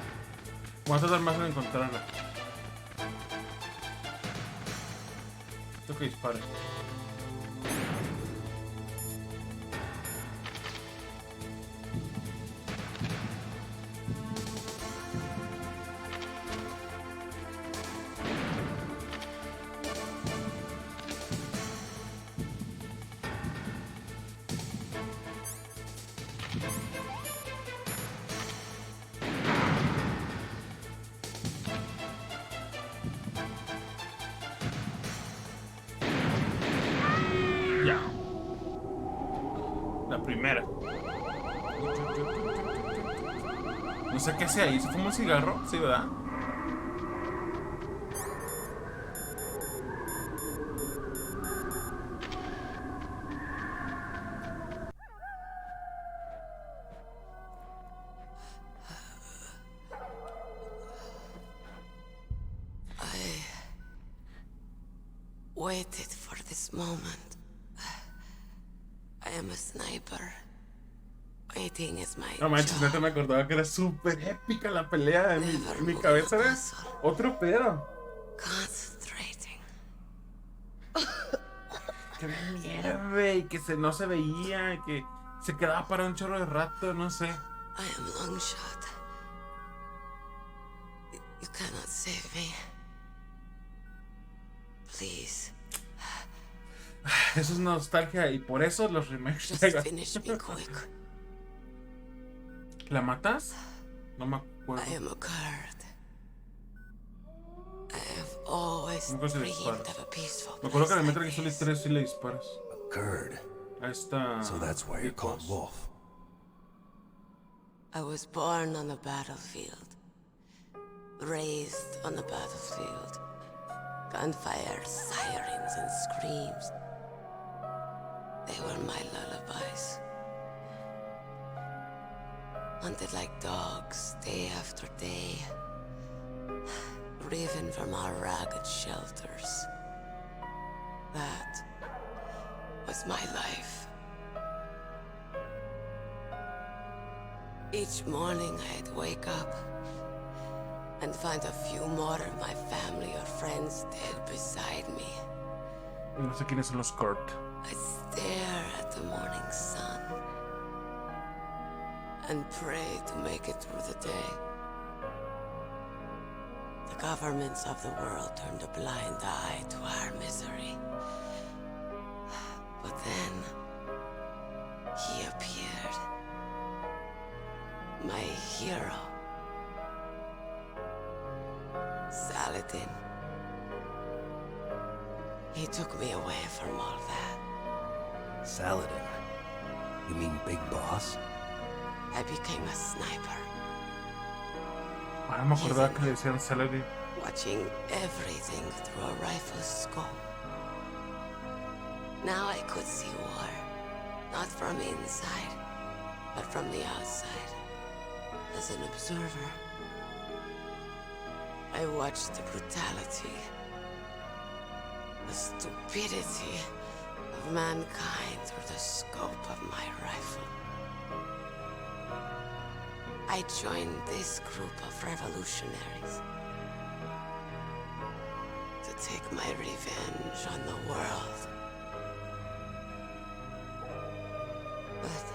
Voy a tardar más en encontrarla. Tengo que disparar. Ya. La primera. No sé qué sea ahí. ¿Se fuma un cigarro? Sí, ¿verdad? Waited for this moment. I am a sniper. Waiting is my No manches, job. neta me acordaba que era súper épica la pelea. En mi cabeza era otro pedo. Concentrating. Que nieve y que no se veía y que se quedaba para un chorro de rato, no sé. I am long shot. You cannot save me. Please. Eso es nostalgia y por eso los remakes Just pegan. finish me quick. ¿La matas? No me acuerdo. I am a Kurd. I have always Nunca se dreamed disparas. of a peaceful Me acuerdo que place en el like Metal Gear this. Solid 3 sí le disparas. A Kurd. A esta... So that's why you're called Dijo. Wolf. I was born on the battlefield. Raised on the battlefield. Gunfire, sirens, and screams. They were my lullabies. Hunted like dogs, day after day. Driven from our ragged shelters. That was my life. Each morning I'd wake up and find a few more of my family or friends dead beside me. Y no sé quiénes son los Kurt. I stare at the morning sun and pray to make it through the day. The governments of the world turned a blind eye to our misery. But then, he appeared. My hero. Saladin. He took me away from all that. Saladin? You mean Big Boss? I became a sniper, Ahora me acordaba que le decían Salary. watching everything through a rifle's scope. Now I could see war, not from inside, but from the outside, as an observer. I watched the brutality, the stupidity of mankind through the scope of my rifle. I joined this group of revolutionaries to take my revenge on the world. But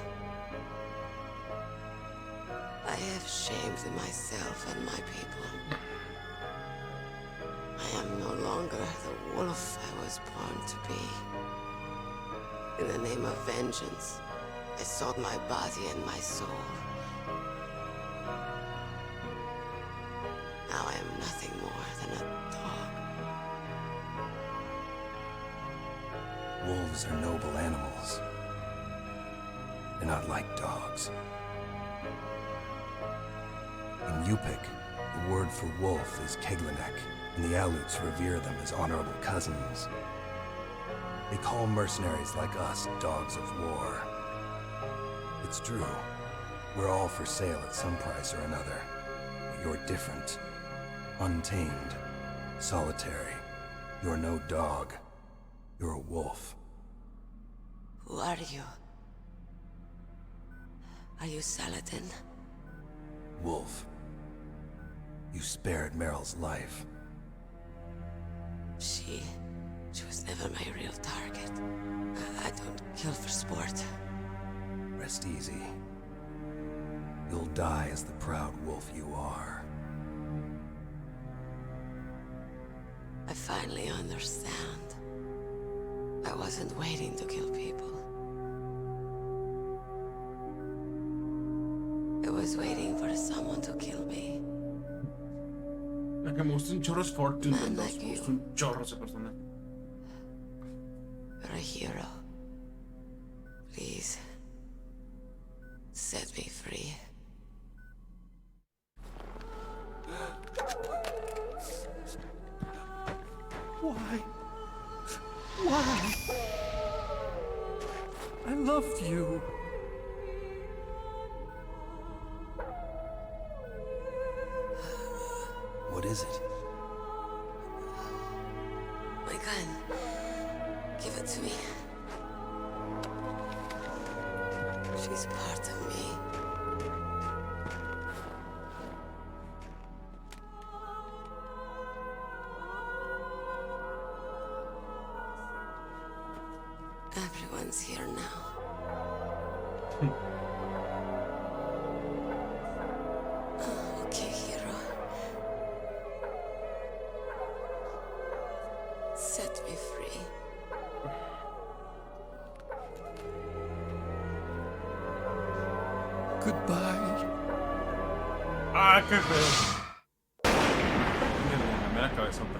I have shamed myself and my people. I am no longer the wolf I was born to be. In the name of vengeance, I sold my body and my soul. Now I am nothing more than a dog. Wolves are noble animals. They're not like dogs. In Yupik, the word for wolf is Keglanek, and the Aleuts revere them as honorable cousins. They call mercenaries like us dogs of war. It's true. We're all for sale at some price or another. But you're different. Untamed. Solitary. You're no dog. You're a wolf. Who are you? Are you Saladin? Wolf. You spared Meryl's life. She was never my real target. I don't kill for sport. Rest easy. You'll die as the proud wolf you are. I finally understand. I wasn't waiting to kill people. I was waiting for someone to kill me. La que me gusta un chorro es Fortune. Man Me like gusta you. un chorro ese personaje. You're a hero. Please, set me free. Why? Why? I loved you. What is it? My gun. Give it to me. She's part of me. Everyone's here now. Okay, hero. Set me free. Goodbye. ¡Ah, qué feo! Mira la cabezota.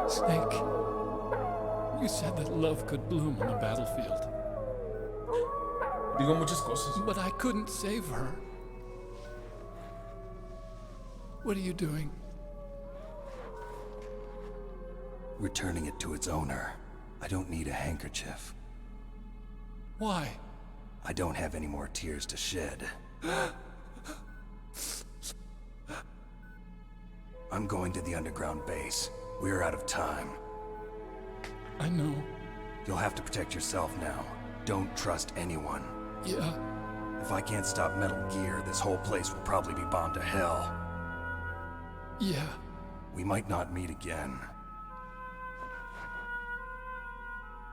Snake, you said that love could bloom on the battlefield. Digo muchas cosas. But I couldn't save her. What are you doing? Returning it to its owner. I don't need a handkerchief. Why? I don't have any more tears to shed. I'm going to the underground base. We're out of time. I know. You'll have to protect yourself now. Don't trust anyone. Yeah. If I can't stop Metal Gear, this whole place will probably be bombed to hell. Yeah. We might not meet again.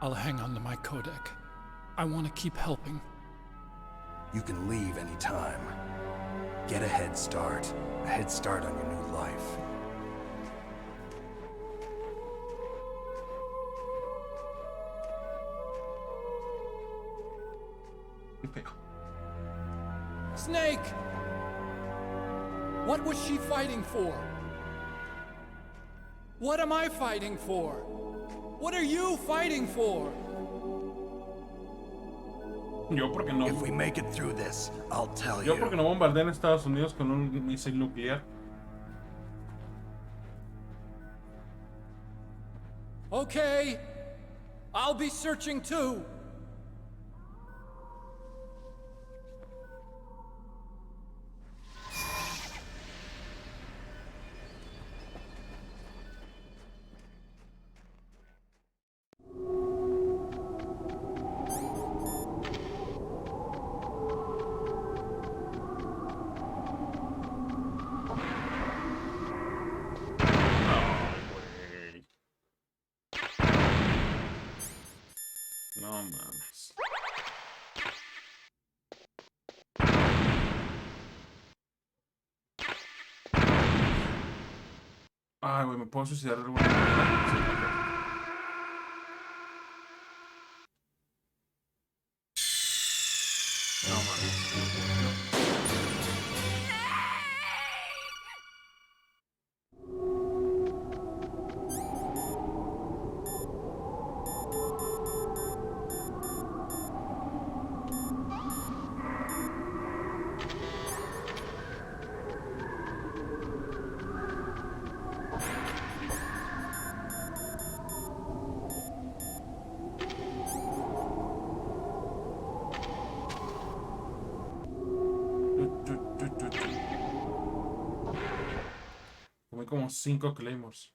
I'll hang on to my codec. I want to keep helping. You can leave anytime. Get a head start. A head start on your new life. Snake! What was she fighting for? What am I fighting for? What are you fighting for? Yo porque no. If we make it through this, I'll tell Yo you. porque no bombardean Estados Unidos con un misil nuclear. Okay. I'll be searching too. No mames. Ay, güey, ¿me puedo suicidar de alguna manera? Sí, ok. No mames. Tomé como 5 claymores.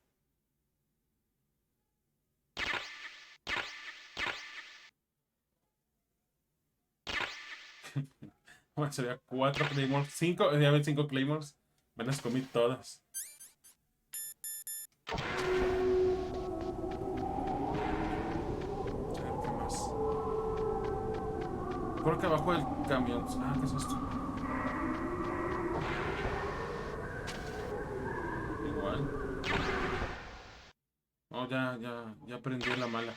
Bueno, sería 4 Claymores. 5, ya ven 5 Claymores. Me las comí todas. A ver, ¿qué más? Creo que abajo del camión. Ah, ¿qué es esto? Igual. Oh, ya aprendí la mala.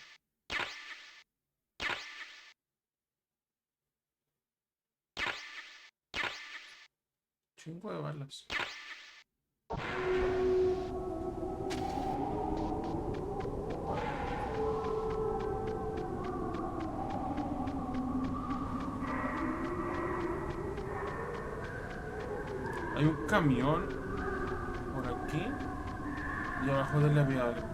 Chingo de balas. Hay un camión por aquí y abajo de él había algo.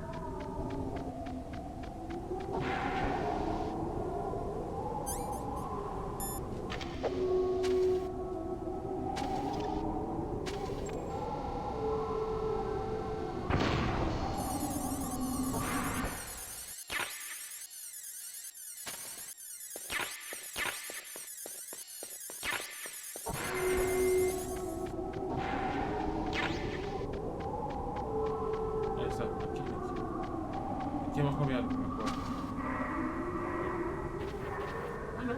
Ahí está, aquí. Aquí abajo había algo, me acuerdo. Ah, no.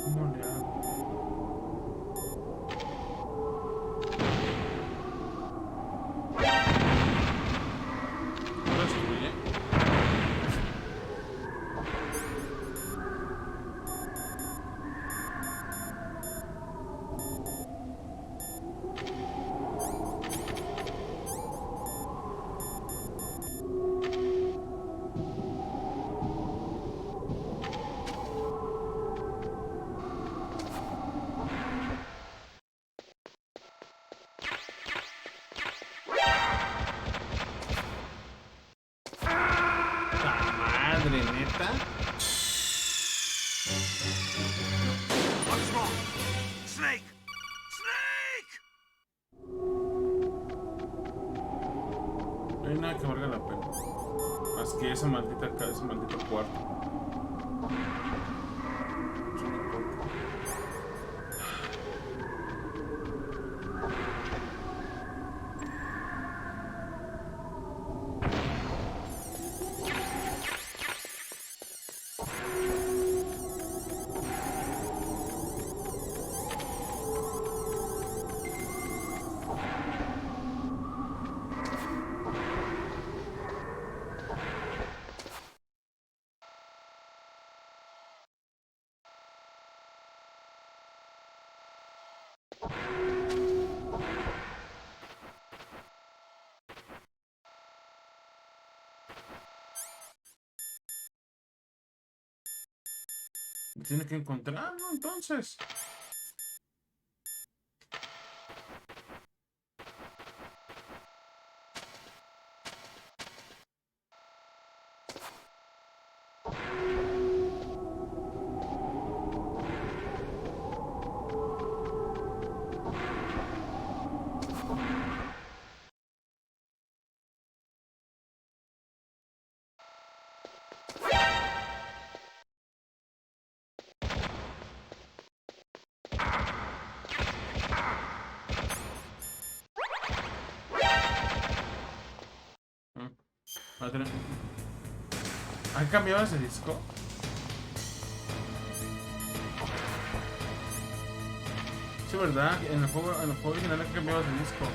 ¿Cómo le hago? ¿Lo destruye? ¡Ta madre, neta! What's wrong? Snake! Snake! No hay nada que valga la pena. Más que ese maldito cuarto. Eso no importa. Tiene que encontrarlo entonces. Madre. ¿Han cambiado ese disco? Sí, ¿verdad? En el juego original han cambiado ese disco.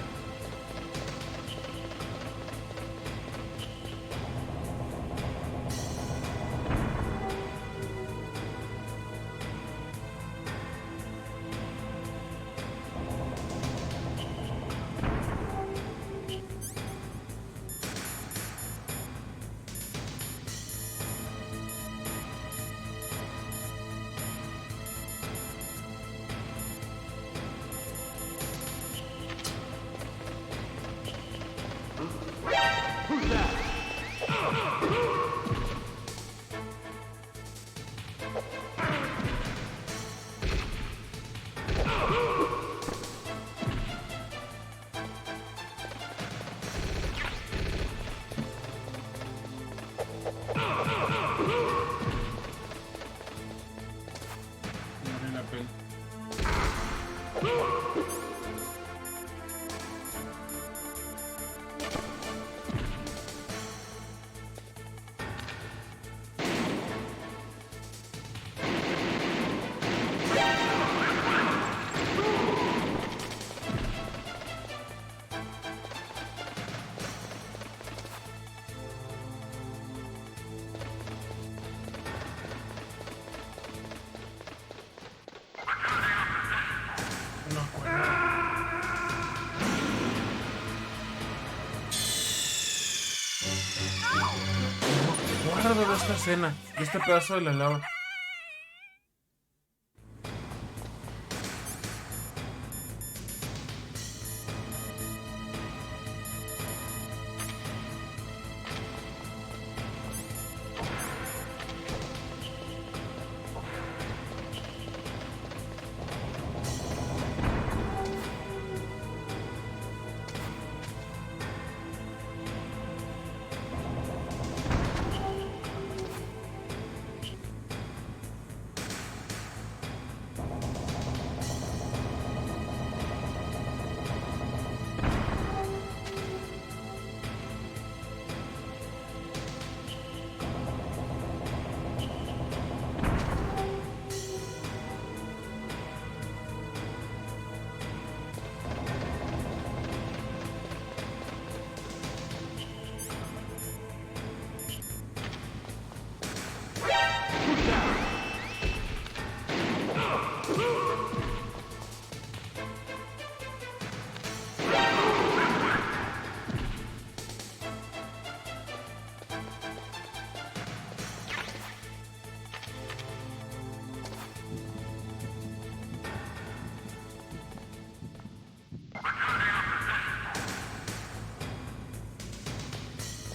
acuerdo de esta escena, de este pedazo de la lava.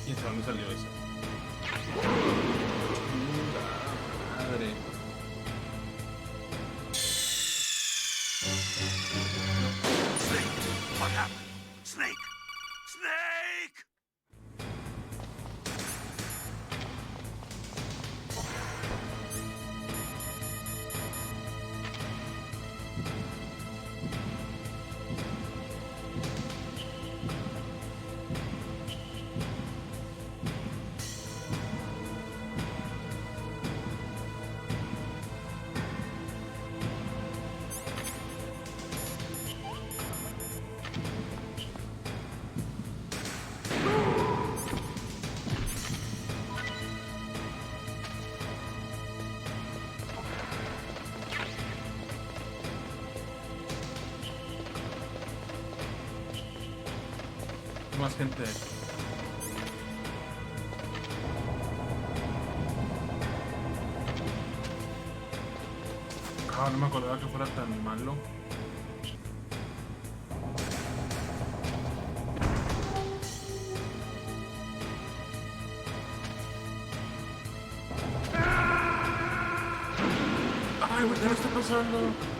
¿Quién sabe dónde salió eso? Madre. Snake! What happened? Snake! Snake! Más gente. Ah, no me acordaba que fuera tan malo. Ay, ¿qué está pasando?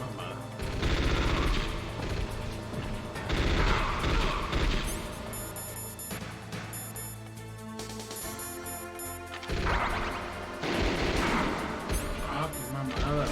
mamada. Ah, qué mamada.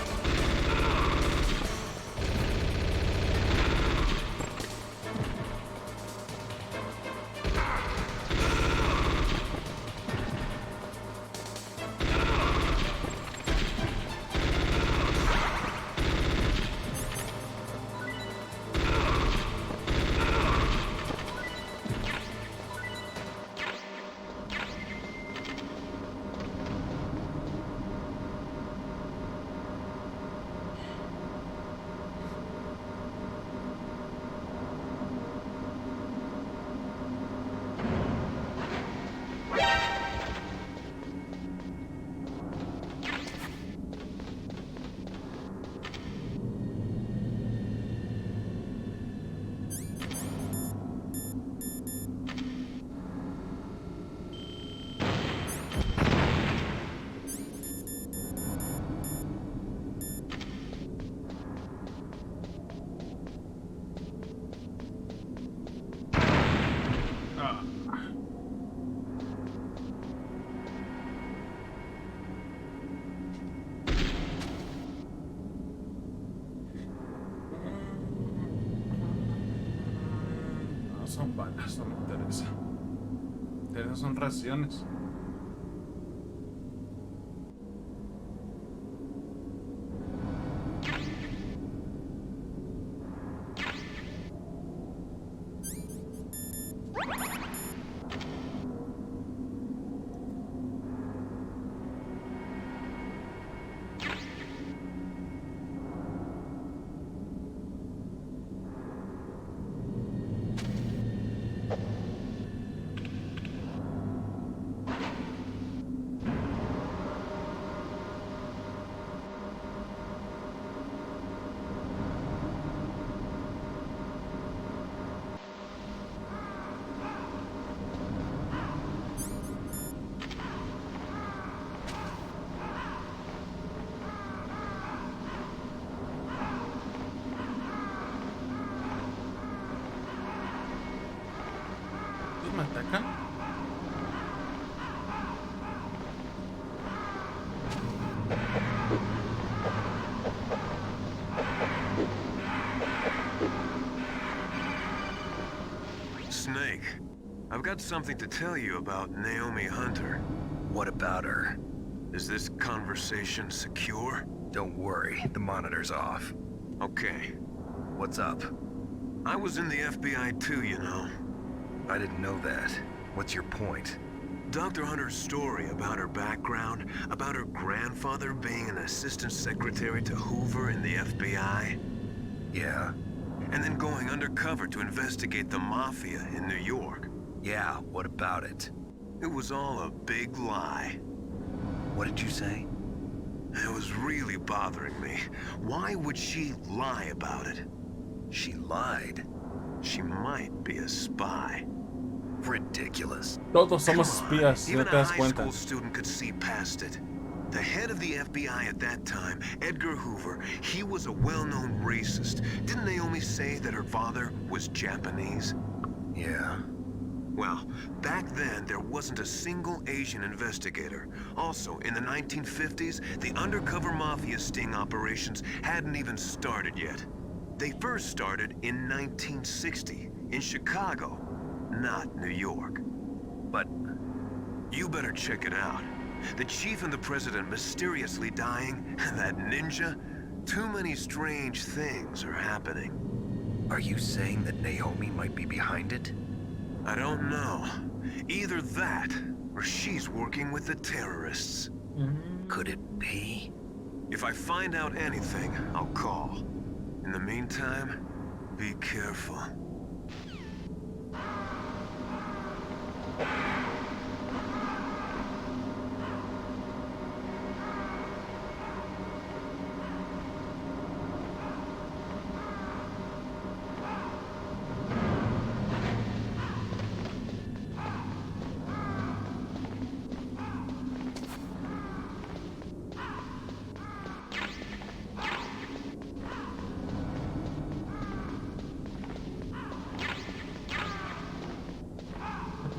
No son balas, no me interesa. Esas son raciones. ¿Me atacan? Snake, I've got something to tell you about Naomi Hunter. What about her? Is this conversation secure? Don't worry, the monitor's off. Okay. What's up? I was in the FBI too, you know. I didn't know that. What's your point? Dr. Hunter's story about her background, about her grandfather being an assistant secretary to Hoover in the FBI. Yeah? And then going undercover to investigate the Mafia in New York. Yeah, what about it? It was all a big lie. What did you say? It was really bothering me. Why would she lie about it? She lied? She might be a spy. Ridiculous. Todos somos espías, no Even te a das high cuenta. school student could see past it. The head of the FBI at that time, Edgar Hoover, he was a well-known racist. Didn't Naomi say that her father was Japanese? Yeah. Well, back then, there wasn't a single Asian investigator. Also, in the 1950s, the undercover mafia sting operations hadn't even started yet. They first started in 1960, in Chicago, not New York. But you better check it out. The chief and the president mysteriously dying, that ninja, too many strange things are happening. are you saying that Naomi might be behind it? I don't know. Either that, or she's working with the terrorists. Could it be? If I find out anything, I'll call. In the meantime, be careful.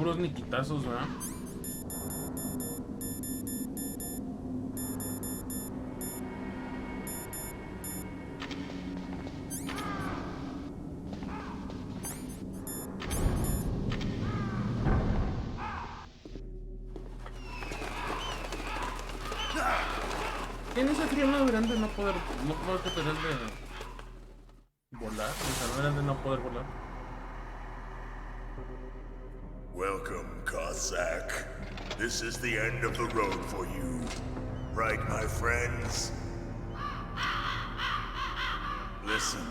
puros niquitazos, ¿verdad? ¿Quién ese frío no deberían de no poder tener de volar? O sea, no deberían de no poder volar. Welcome, Cossack. This is the end of the road for you. Right, my friends? Listen,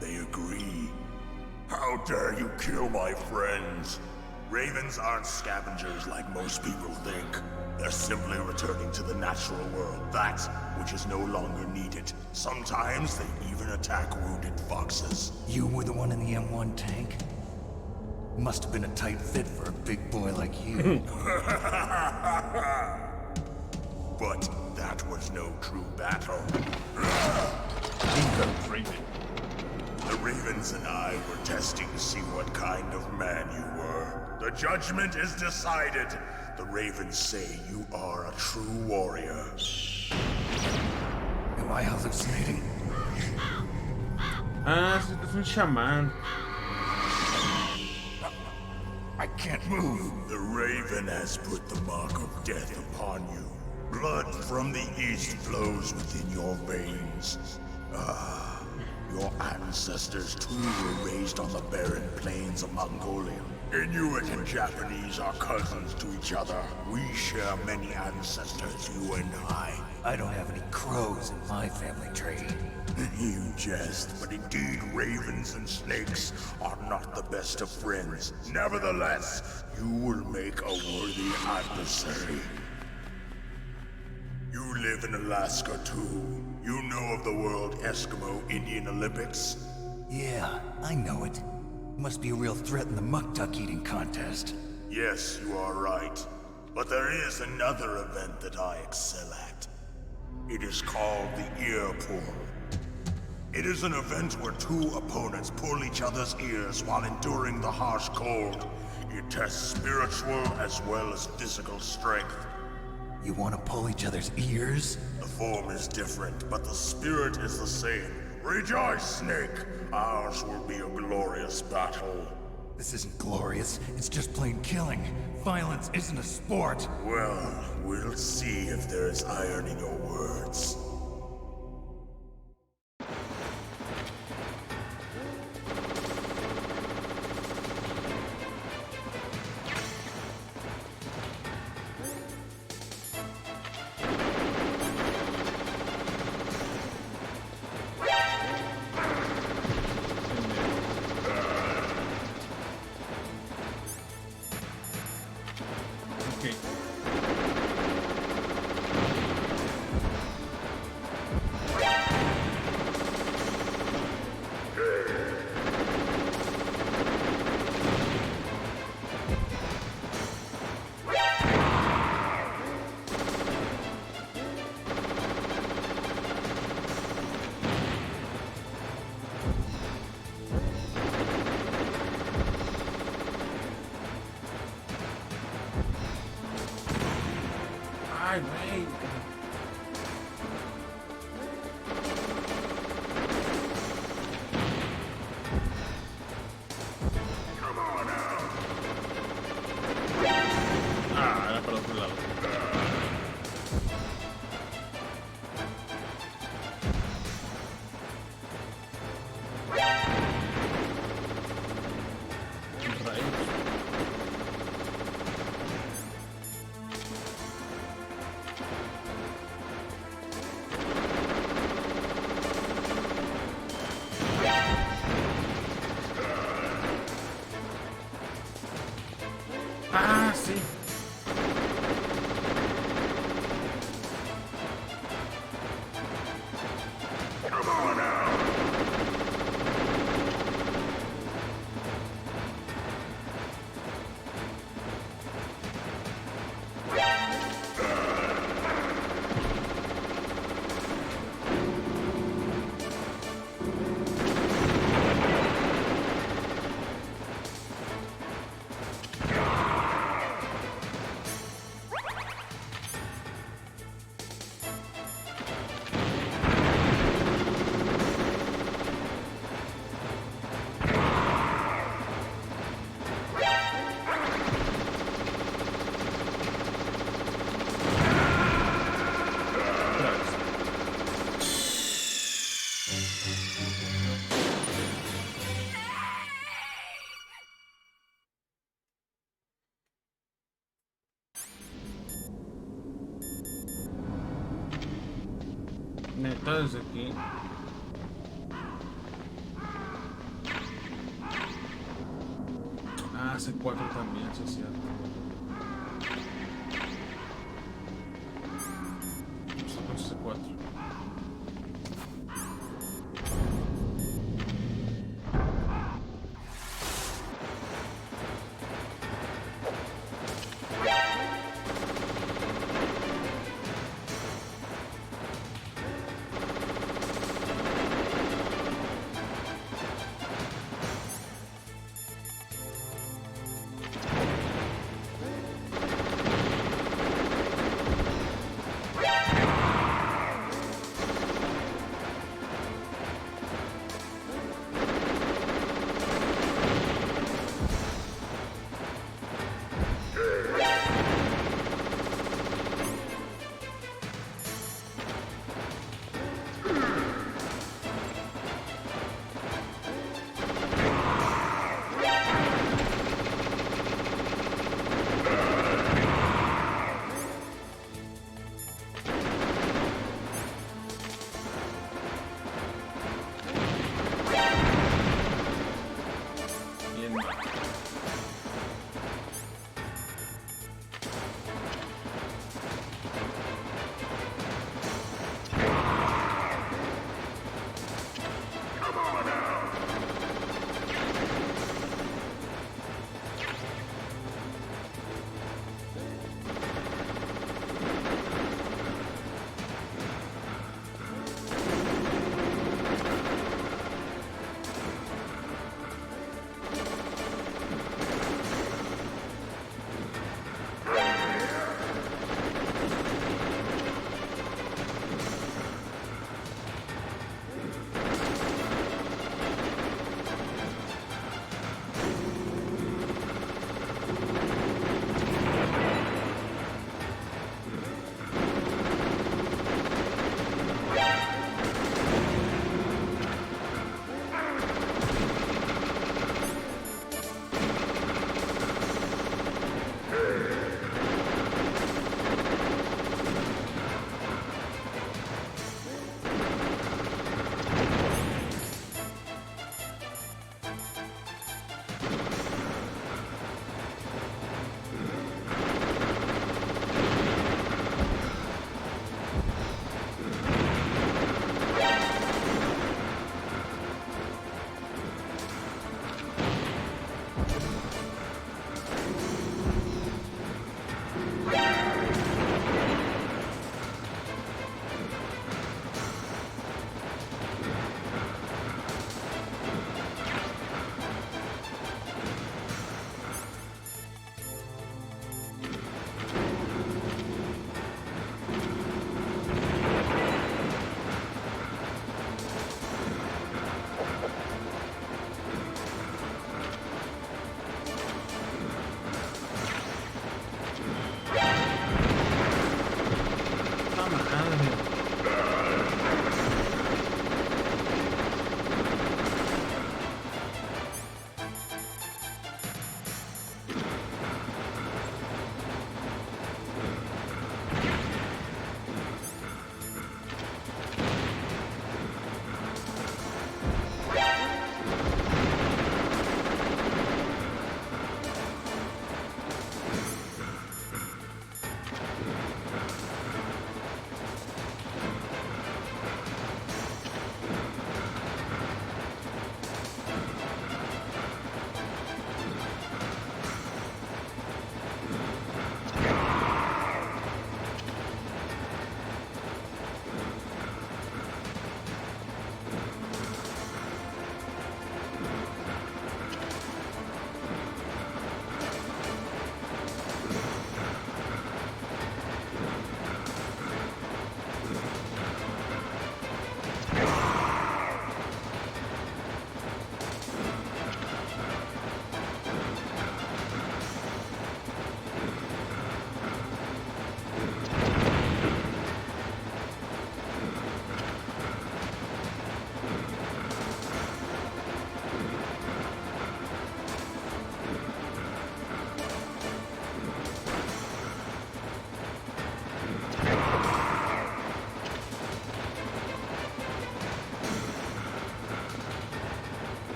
they agree. How dare you kill my friends? Ravens aren't scavengers like most people think. They're simply returning to the natural world, that which is no longer needed. Sometimes they even attack wounded foxes. You were the one in the M1 tank? Must have been a tight fit for a big boy like you. But that was no true battle. The Ravens and I were testing to see what kind of man you were. The judgment is decided. The Ravens say you are a true warrior. Am I hallucinating? Ah, es un chamán. I can't move. The Raven has put the mark of death upon you. Blood from the east flows within your veins. Ah, your ancestors too were raised on the barren plains of Mongolia. Inuit and Japanese are cousins to each other. We share many ancestors, you and I. I don't have any crows in my family tree. You jest, but indeed ravens and snakes are not the best of friends. Nevertheless, you will make a worthy adversary. You live in Alaska too. You know of the World Eskimo Indian Olympics? Yeah, I know it. Must be a real threat in the muck duck eating contest. Yes, you are right. But there is another event that I excel at. It is called the ear pull. It is an event where two opponents pull each other's ears while enduring the harsh cold. It tests spiritual as well as physical strength. You want to pull each other's ears? The form is different, but the spirit is the same. Rejoice, Snake! Ours will be a glorious battle. This isn't glorious, it's just plain killing. Violence isn't a sport. Well, we'll see if there's iron in your words. Ay, güey. Ah, era para otro lado. Rayos. desde aquí. Ah, C4 también, sí es cierto. C4.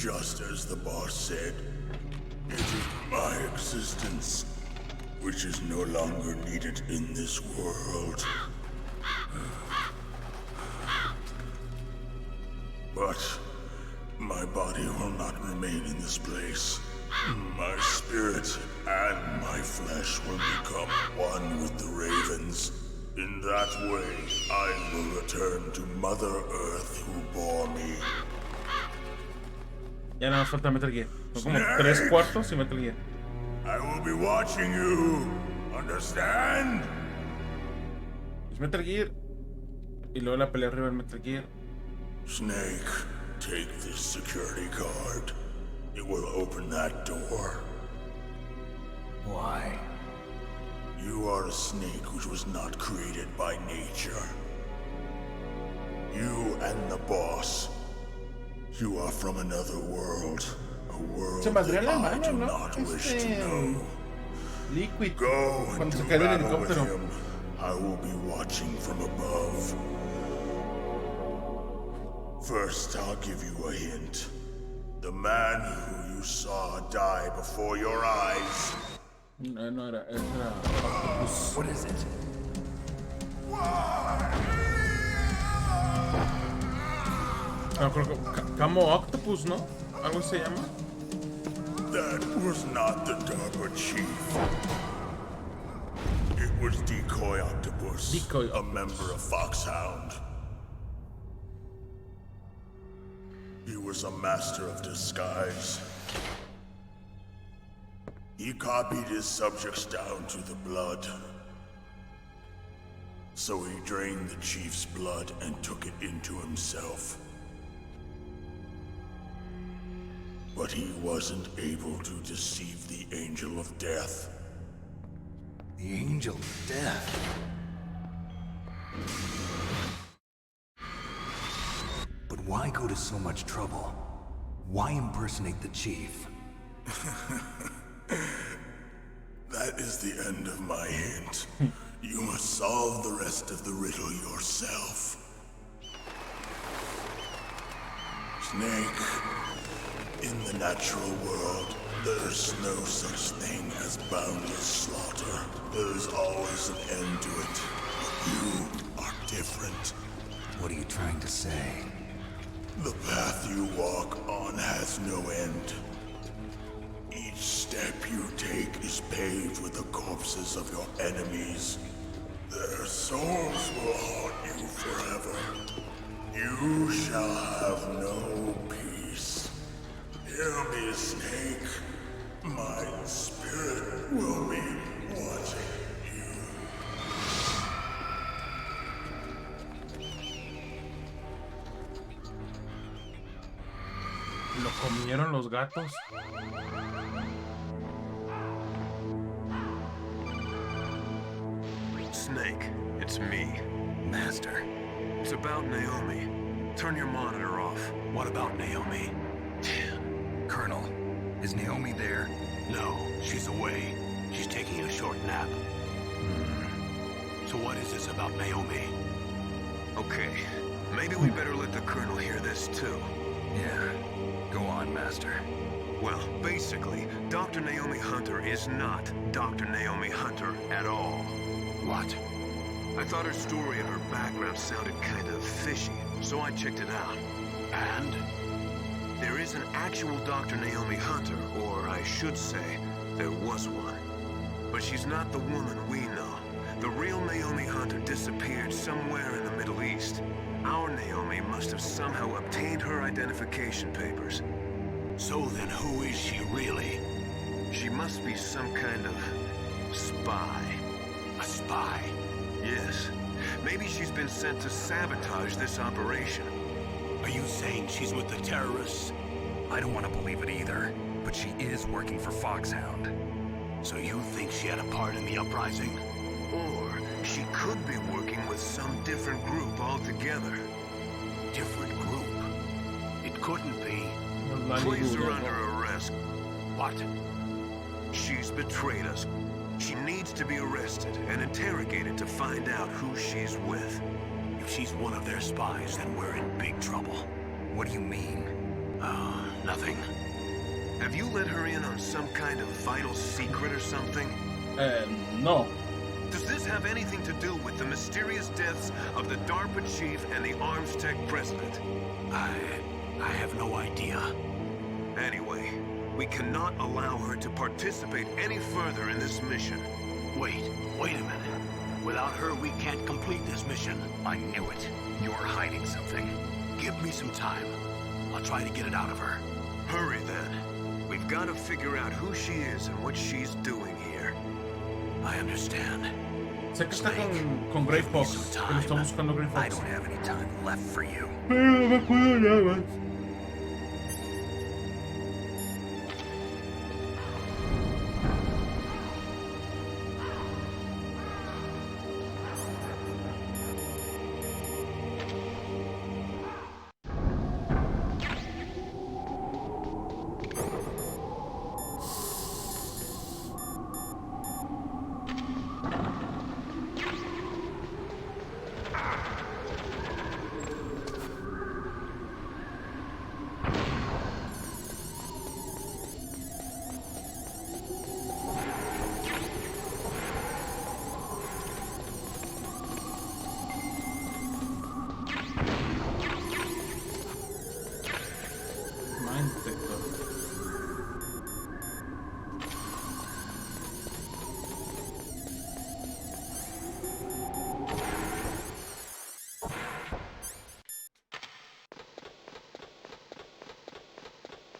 Just as the boss said, it is my existence which is no longer needed in this world. But my body will not remain in this place. My spirit and my flesh will become one with the ravens. In that way, I will return to Mother Earth who bore me. Ya nada más falta Metal Gear. Son como 3/4 y Metal Gear. I will be watching you. Understand? Es Metal Gear. Y luego la pelea arriba del Metal Gear. Snake, take this security card. It will open that door. Why? You are a snake which was not created by nature. You and the boss. You are from another world. A world Se madrió that la I mano, do ¿no? not wish to know. Liquid. Go Cuando and se do cae del battle with helicóptero. him. I will be watching from above. First, I'll give you a hint. The man who you saw die before your eyes. No era. What is it? No, creo que Camo Octopus, ¿no? Algo se llama. That was not the DARPA chief. It was Decoy Octopus, Decoy a member of Foxhound. He was a master of disguise. He copied his subjects down to the blood. So he drained the chief's blood and took it into himself. But he wasn't able to deceive the Angel of Death. The Angel of Death. But why go to so much trouble? Why impersonate the chief? That is the end of my hint. You must solve the rest of the riddle yourself. Snake, in the natural world, there's no such thing as boundless slaughter. There's always an end to it. But you are different. What are you trying to say? The path you walk on has no end. Each step you take is paved with the corpses of your enemies. Their souls will haunt you forever. You shall have no peace. Hear me, Snake. My spirit will be watching you. Lo comieron los gatos. Snake, it's me. Master. It's about Naomi. Turn your monitor off. What about Naomi? Colonel, is Naomi there? No, she's away. She's taking a short nap. So what is this about Naomi? Okay, maybe we better let the Colonel hear this too. Yeah. Go on, Master. Well, basically, Dr. Naomi Hunter is not Dr. Naomi Hunter at all. What? I thought her story and her background sounded kind of fishy, so I checked it out. And? There is an actual Dr. Naomi Hunter, or I should say, there was one. But she's not the woman we know. The real Naomi Hunter disappeared somewhere in the Middle East. Our Naomi must have somehow obtained her identification papers. So then who is she really? She must be some kind of spy. A spy? Yes. Maybe she's been sent to sabotage this operation. Are you saying she's with the terrorists? I don't want to believe it either, but she is working for Foxhound. So you think she had a part in the uprising? Or she could be working with some different group altogether. Different group? It couldn't be. Place her under arrest. What? She's betrayed us. She needs to be arrested and interrogated to find out who she's with. If she's one of their spies, then we're in big trouble. What do you mean? Nothing. Have you let her in on some kind of vital secret or something? No. Does this have anything to do with the mysterious deaths of the DARPA chief and the Arms Tech president? I have no idea. Anyway, we cannot allow her to participate any further in this mission. Wait a minute. Without her, we can't complete this mission. I knew it. You're hiding something. Give me some time. I'll try to get it out of her. Hurry then. We've got to figure out who she is and what she's doing here. I understand. Sé que está con Grey Fox. Que lo está buscando Grey Fox. I don't have any time left for you. Pero no me puedo nada más.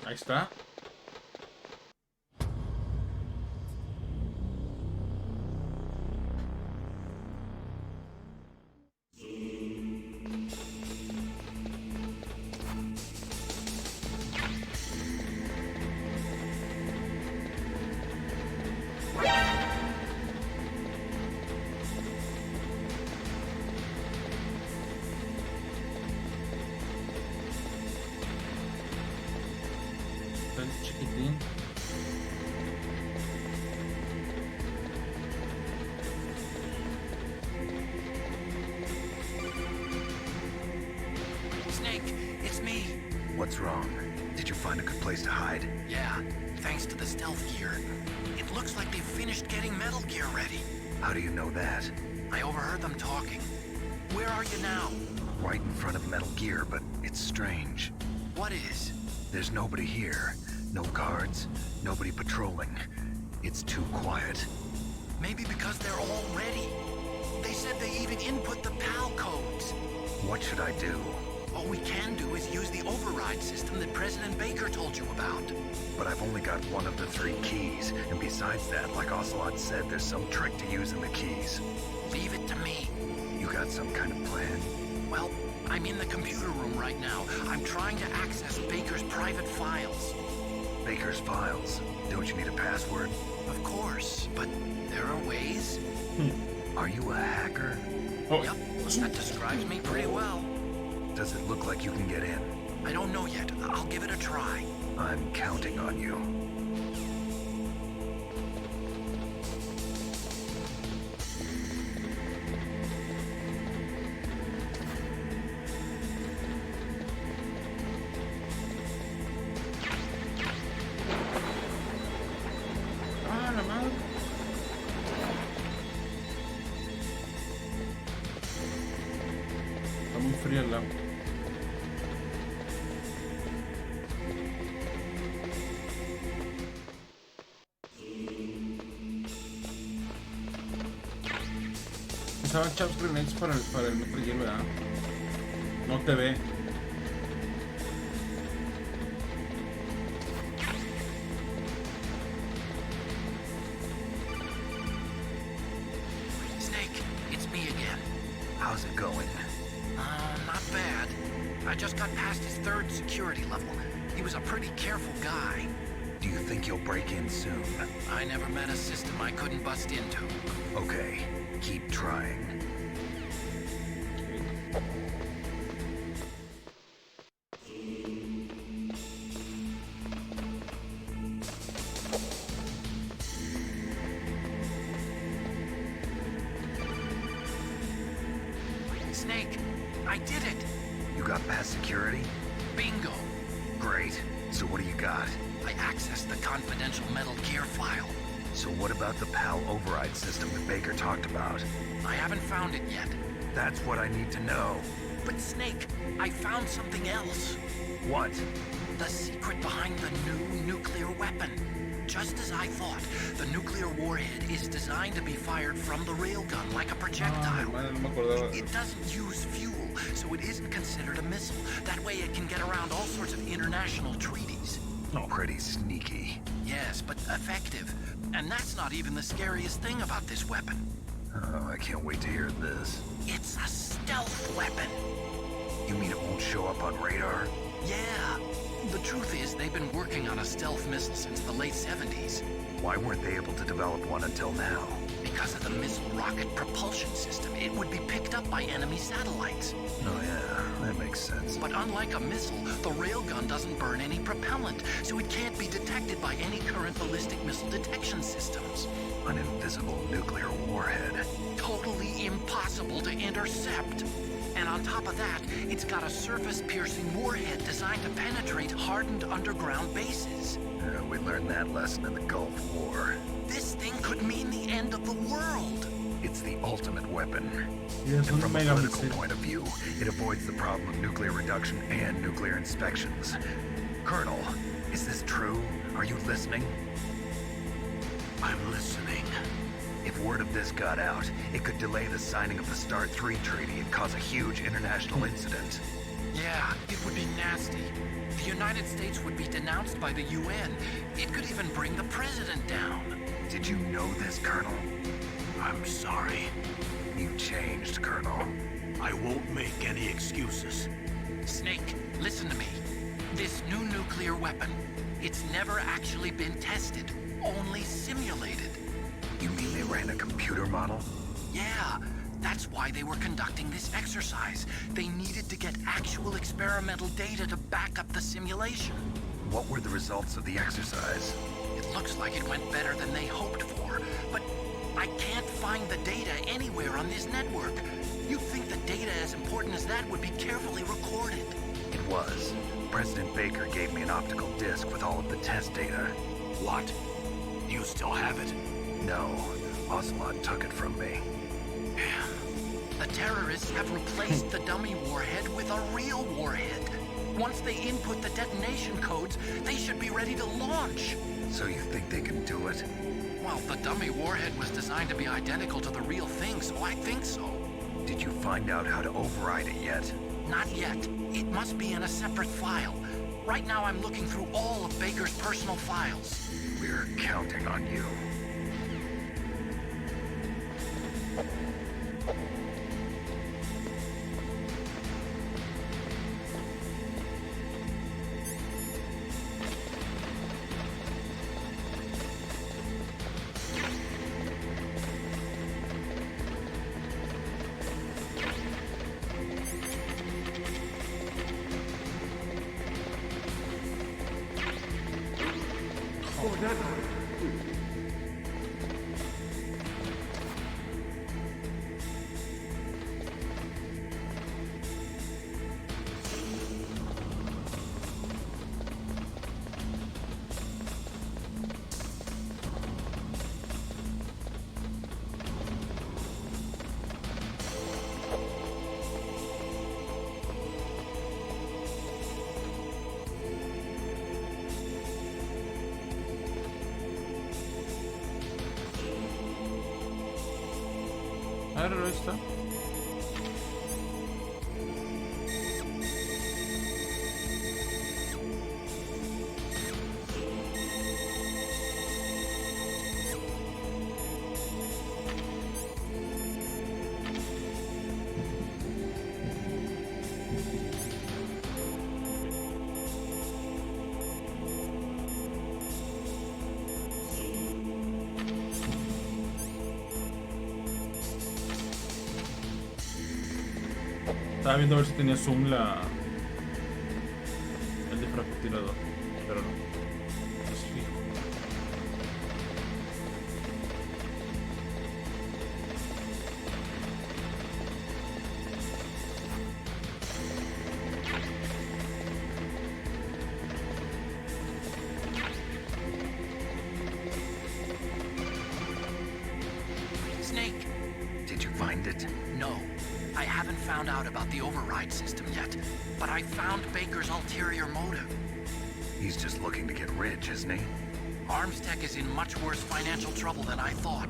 Ahí está. Chiquitín. Snake, it's me. What's wrong? Did you find a good place to hide? Yeah, thanks to the stealth gear. It looks like they've finished getting Metal Gear ready. How do you know that? I overheard them talking. Where are you now? Right in front of Metal Gear, but it's strange. What is? There's nobody here. No guards, nobody patrolling. It's too quiet. Maybe because they're all ready. They said they even input the PAL codes. What should I do? All we can do is use the override system that President Baker told you about. But I've only got one of the 3 keys, and besides that, like Ocelot said, there's some trick to using the keys. Leave it to me. You got some kind of plan? Well, I'm in the computer room right now. I'm trying to access Baker's private files. Baker's files? Don't you need a password? Of course, but there are ways. Are you a hacker? Oh. Yep, that describes me pretty well. Does it look like you can get in? I don't know yet. I'll give it a try. I'm counting on you. Ah, la madre. Está muy fría el agua. Usaban chaps grenades para el Metal Gear, ¿verdad? No te ve. Snake, it's me again. How's it going? Not bad. I just got past his 3rd security level. He was a pretty careful guy. Do you think you'll break in soon? I never met a system I couldn't bust into. Okay, keep trying. Snake, I did it! You got past security? Bingo! Great. So what do you got? I accessed the confidential Metal Gear file. So what about the PAL override system that Baker talked about? I haven't found it yet. That's what I need to know. But Snake, I found something else. What? The secret behind the new nuclear weapon. Just as I thought, the nuclear warhead is designed to be fired from the railgun like a projectile. It doesn't use fuel, so it isn't considered a missile. That way it can get around all sorts of international treaties. Oh, pretty sneaky. Yes, but effective. And that's not even the scariest thing about this weapon. Oh, I can't wait to hear this. It's a stealth weapon. You mean it won't show up on radar? Yeah. The truth is, they've been working on a stealth missile since the late 70s. Why weren't they able to develop one until now? Because of the missile rocket propulsion system, it would be picked up by enemy satellites. Oh yeah, that makes sense. But unlike a missile, the railgun doesn't burn any propellant, so it can't be detected by any current ballistic missile detection systems. An invisible nuclear warhead. Totally impossible to intercept. And on top of that, it's got a surface-piercing warhead designed to penetrate hardened underground bases. We learned that lesson in the Gulf War. This thing could mean the end of the world. It's the ultimate weapon. Yes, And from a political point of view, it avoids the problem of nuclear reduction and nuclear inspections. Colonel, is this true? Are you listening? I'm listening. If word of this got out, it could delay the signing of the START 3 treaty and cause a huge international incident. Yeah, it would be nasty. The United States would be denounced by the UN. It could even bring the president down. Did you know this, Colonel? I'm sorry. You changed, Colonel. I won't make any excuses. Snake, listen to me. This new nuclear weapon, it's never actually been tested, only simulated. You mean they ran a computer model? Yeah, that's why they were conducting this exercise. They needed to get actual experimental data to back up the simulation. What were the results of the exercise? It looks like it went better than they hoped for, but I can't find the data anywhere on this network. You'd think the data as important as that would be carefully recorded. It was. President Baker gave me an optical disc with all of the test data. What? You still have it? No, Ocelot took it from me. The terrorists have replaced the dummy warhead with a real warhead. Once they input the detonation codes, they should be ready to launch. So you think they can do it? Well, the dummy warhead was designed to be identical to the real thing, so I think so. Did you find out how to override it yet? Not yet. It must be in a separate file. Right now I'm looking through all of Baker's personal files. We're counting on you. A ver, ahí está. Estaba viendo a ver si tenía zoom el de francotirador, pero no. Es fijo. haven't found out about the override system yet, but I found Baker's ulterior motive. He's just looking to get rich, isn't he? Armstech is in much worse financial trouble than I thought.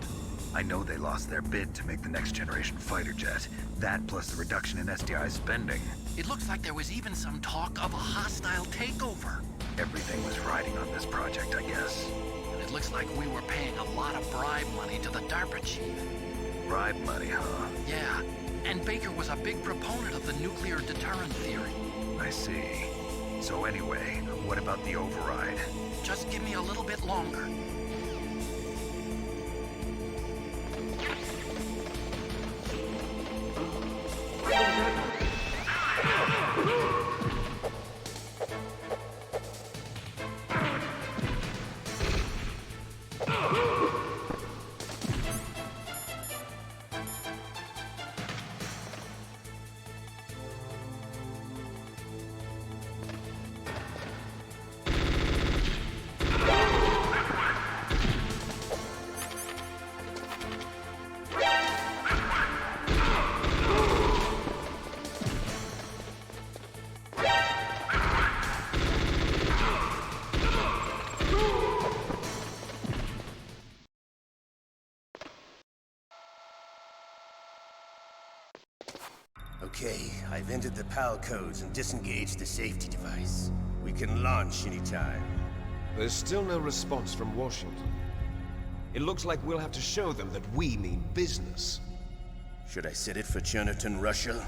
I know they lost their bid to make the next generation fighter jet. That plus the reduction in SDI spending. It looks like there was even some talk of a hostile takeover. Everything was riding on this project, I guess. And it looks like we were paying a lot of bribe money to the DARPA chief. Bribe money, huh? Yeah, and Baker was a big proponent of the nuclear deterrent theory. I see. So anyway, what about the override? Just give me a little bit longer. Okay, I've entered the PAL codes and disengaged the safety device. We can launch anytime. There's still no response from Washington. It looks like we'll have to show them that we mean business. Should I set it for Chernobyl, Russia?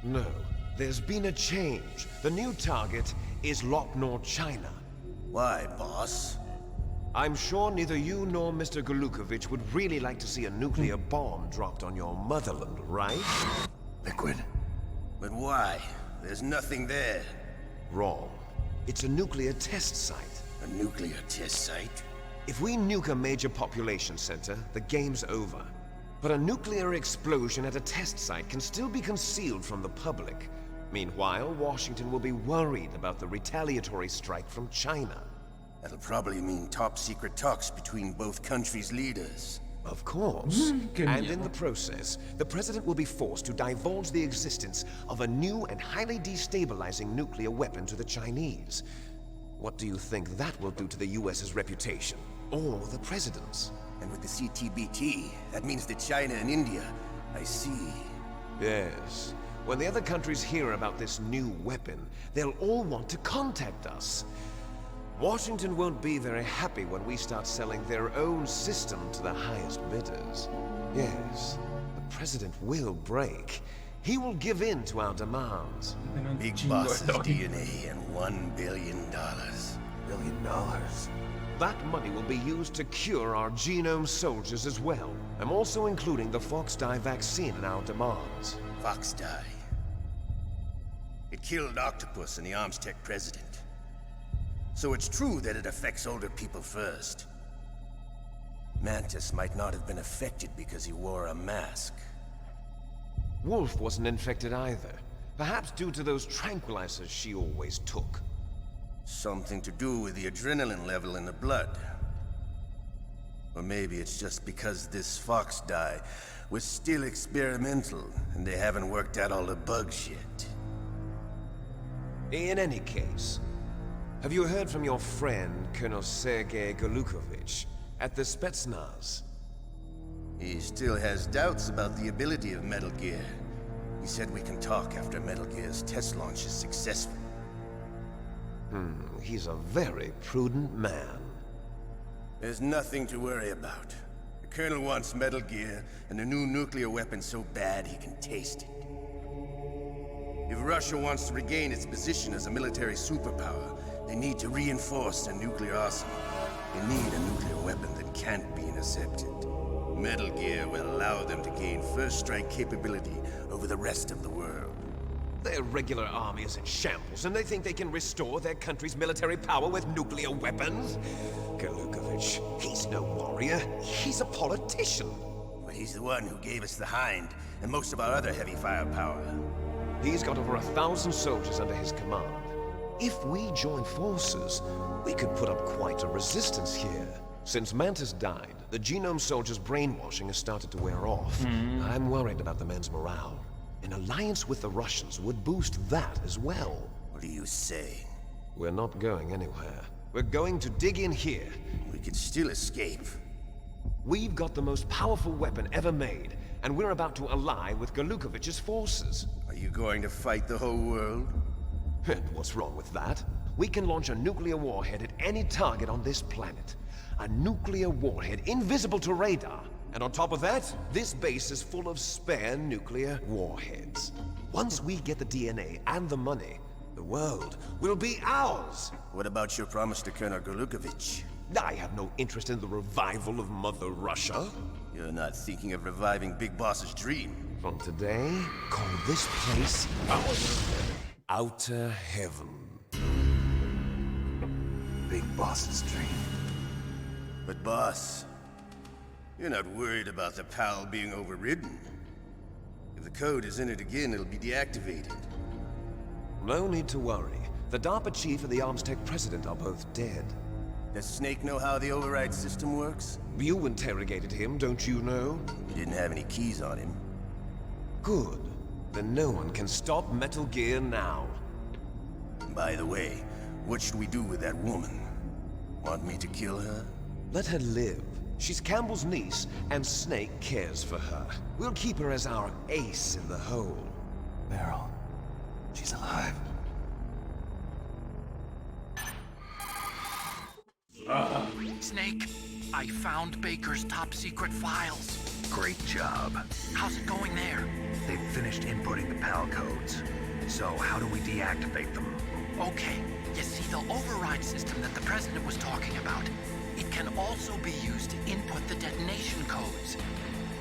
No, there's been a change. The new target is Lopnor, China. Why, boss? I'm sure neither you nor Mr. Golukovich would really like to see a nuclear bomb dropped on your motherland, right? Liquid. But why? There's nothing there. Wrong. It's a nuclear test site. A nuclear test site? If we nuke a major population center, the game's over. But a nuclear explosion at a test site can still be concealed from the public. Meanwhile, Washington will be worried about the retaliatory strike from China. That'll probably mean top-secret talks between both countries' leaders. Of course. And in the process, the president will be forced to divulge the existence of a new and highly destabilizing nuclear weapon to the Chinese. What do you think that will do to the US's reputation? Or the president's? And with the CTBT, that means that China and India. I see. Yes. When the other countries hear about this new weapon, they'll all want to contact us. Washington won't be very happy when we start selling their own system to the highest bidders. Yes, the president will break. He will give in to our demands. Big boss's DNA and $1 billion. $1 billion? That money will be used to cure our genome soldiers as well. I'm also including the Fox-Die vaccine in our demands. Fox-Die? It killed Octopus and the Armstech president. So it's true that it affects older people first. Mantis might not have been affected because he wore a mask. Wolf wasn't infected either. Perhaps due to those tranquilizers she always took. Something to do with the adrenaline level in the blood. Or maybe it's just because this Fox-Die was still experimental and they haven't worked out all the bugs yet. In any case, have you heard from your friend, Colonel Sergei Golukovich, at the Spetsnaz? He still has doubts about the ability of Metal Gear. He said we can talk after Metal Gear's test launch is successful. He's a very prudent man. There's nothing to worry about. The Colonel wants Metal Gear and a new nuclear weapon so bad he can taste it. If Russia wants to regain its position as a military superpower, they need to reinforce their nuclear arsenal. They need a nuclear weapon that can't be intercepted. Metal Gear will allow them to gain first strike capability over the rest of the world. Their regular army is in shambles, and they think they can restore their country's military power with nuclear weapons? Golukovich, he's no warrior. He's a politician. But he's the one who gave us the Hind and most of our other heavy firepower. He's got over 1,000 soldiers under his command. If we join forces, we could put up quite a resistance here. Since Mantis died, The genome soldier's brainwashing has started to wear off. I'm worried about the men's morale. An alliance with the Russians would boost that as well. What are you saying? We're not going anywhere. We're going to dig in here. We could still escape. We've got the most powerful weapon ever made, and we're about to ally with Galukovich's forces. Are you going to fight the whole world? And what's wrong with that? We can launch a nuclear warhead at any target on this planet. A nuclear warhead invisible to radar. And on top of that, this base is full of spare nuclear warheads. Once we get the DNA and the money, the world will be ours. What about your promise to Colonel Galukovich? I have no interest in the revival of Mother Russia. You're not thinking of reviving Big Boss's dream. From today, call this place Outer Heaven. Big Boss's dream. But boss, you're not worried about the PAL being overridden. If the code is in it again, it'll be deactivated. No need to worry. The DARPA chief and the Arms Tech president are both dead. Does Snake know how the override system works? You interrogated him, don't you know? He didn't have any keys on him. Good. Then no one can stop Metal Gear now. By the way, what should we do with that woman? Want me to kill her? Let her live. She's Campbell's niece, and Snake cares for her. We'll keep her as our ace in the hole. Meryl, she's alive. Snake, I found Baker's top-secret files. Great job. How's it going there? They've finished inputting the PAL codes. So how do we deactivate them? Okay, you see the override system that the President was talking about? It can also be used to input the detonation codes.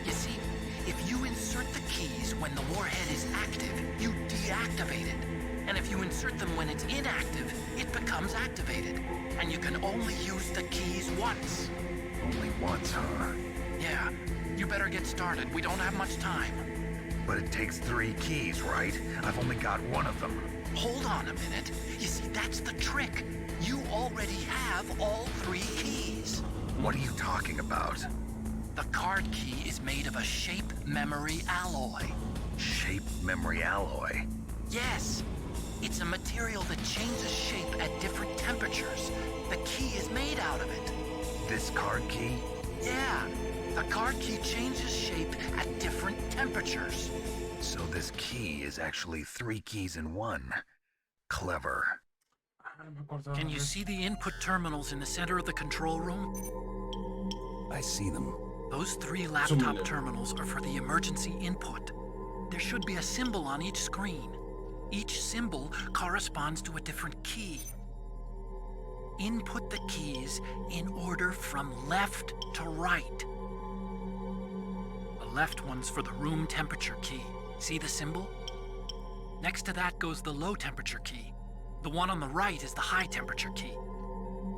You see, if you insert the keys when the warhead is active, you deactivate it. And if you insert them when it's inactive, it becomes activated. And you can only use the keys once. Only once, huh? Yeah, you better get started. We don't have much time. But it takes 3 keys, right? I've only got one of them. Hold on a minute. You see, that's the trick. You already have all 3 keys. What are you talking about? The card key is made of a shape memory alloy. Shape memory alloy? Yes. It's a material that changes shape at different temperatures. The key is made out of it. This card key? Yeah. The card key changes shape at different temperatures. So this key is actually 3 keys in one. Clever. Can you see the input terminals in the center of the control room? I see them. Those 3 laptop terminals are for the emergency input. There should be a symbol on each screen. Each symbol corresponds to a different key. Input the keys in order from left to right. The left one's for the room temperature key. See the symbol? Next to that goes the low temperature key. The one on the right is the high temperature key.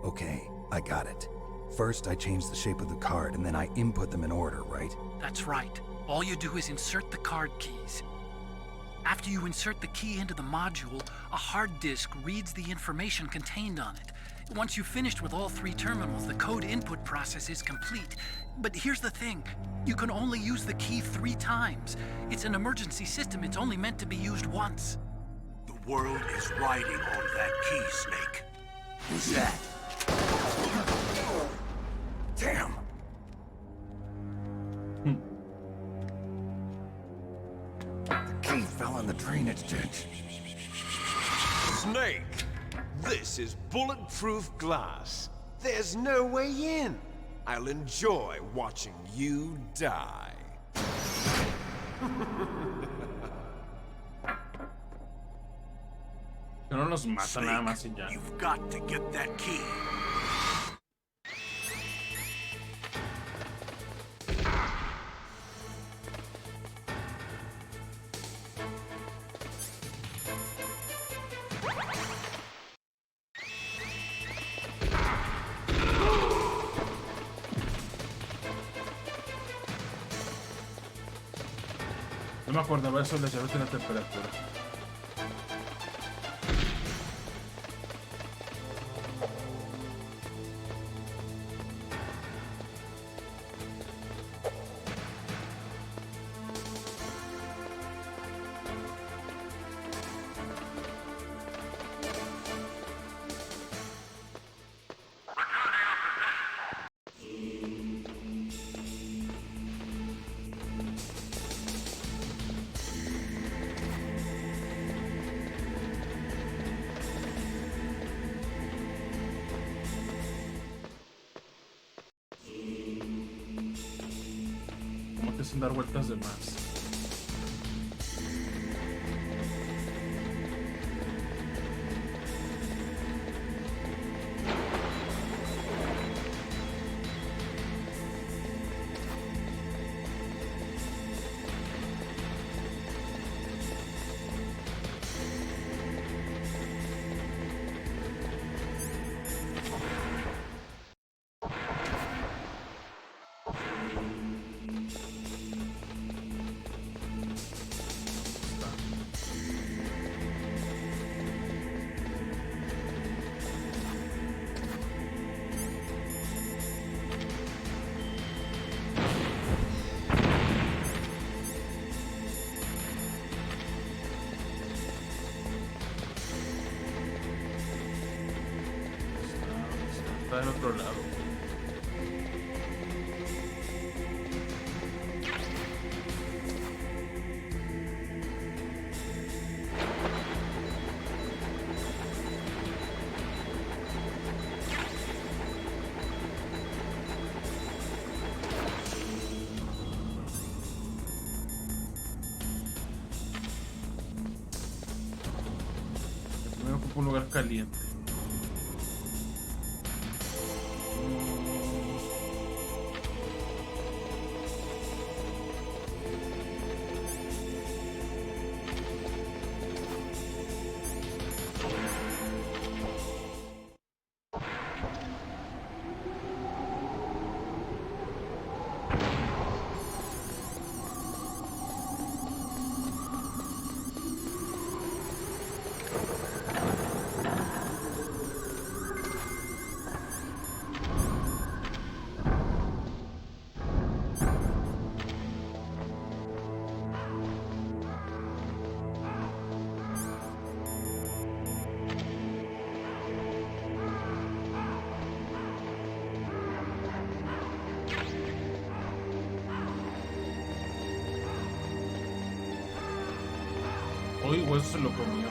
Okay, I got it. First, I change the shape of the card, and then I input them in order, right? That's right. All you do is insert the card keys. After you insert the key into the module, a hard disk reads the information contained on it. Once you've finished with all 3 terminals, the code input process is complete. But here's the thing. You can only use the key 3 times. It's an emergency system. It's only meant to be used once. The world is riding on that key, Snake. Who's that? Damn! The key fell in the drainage ditch. Snake! This is bulletproof glass. There's no way in. I'll enjoy watching you die. Que no nos mata nada más y ya. You've got to get that key. No me acordaba eso de las llaves de la temperatura. sin dar vueltas de más. Está del otro lado. Primero ocupo un lugar caliente. Uy, o eso se lo comió.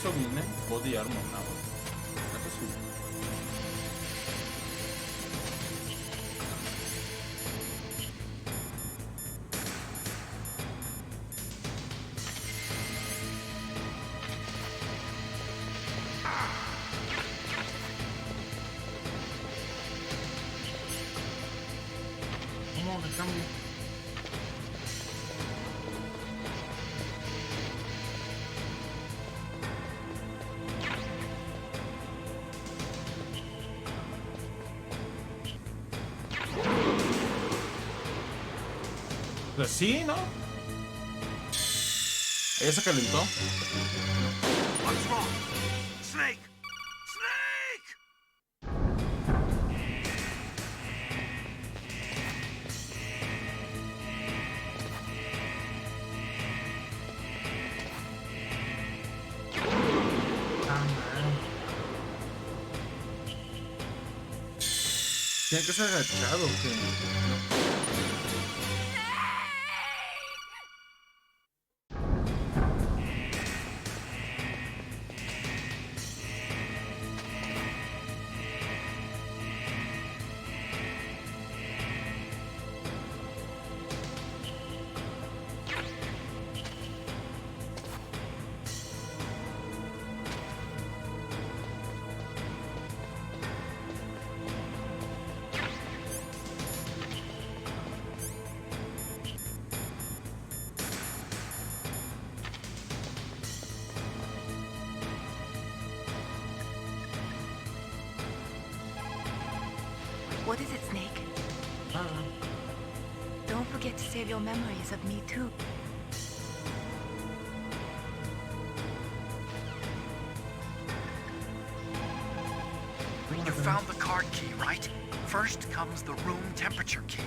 eso vine. Body armor, no. Eso sí. ¿Cómo me cambio? Pues sí, ¿no? Ella se calentó. What's wrong? Snake! Snake! Tiene que ser agachado, ¿o qué? What is it, Snake? Don't forget to save your memories of me, too. You found the card key, right? First comes the room temperature key.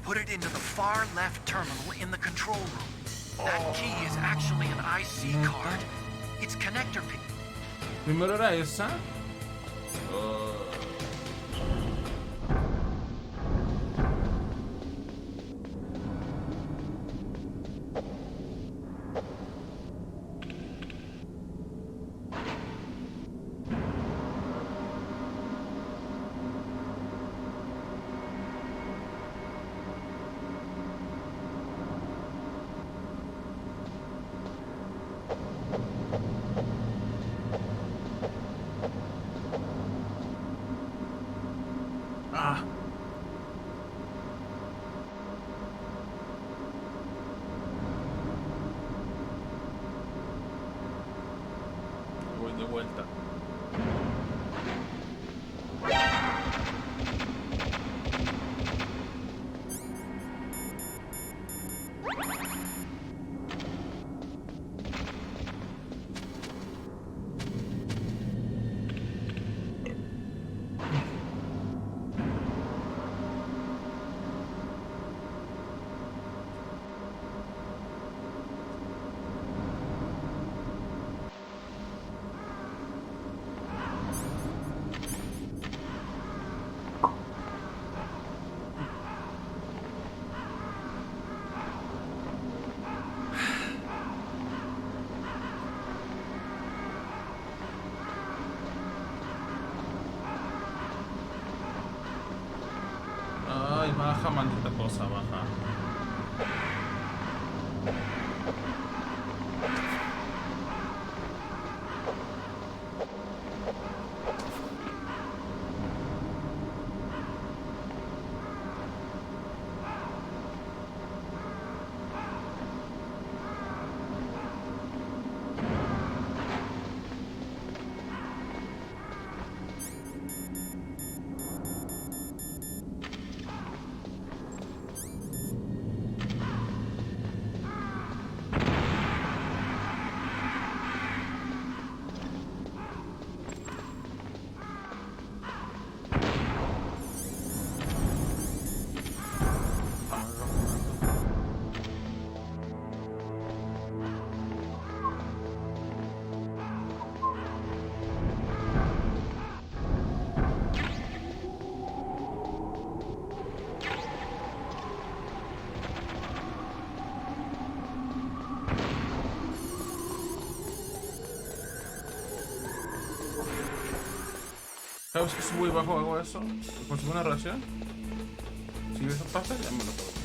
Put it into the far left terminal in the control room. That key is actually an IC card. It's connector pin. Primero era esa. Voy de vuelta. Ay, baja, maldita cosa, baja. Cada vez que subo y bajo hago eso. Consigo una ración. Si eso pasa, ya me lo puedo.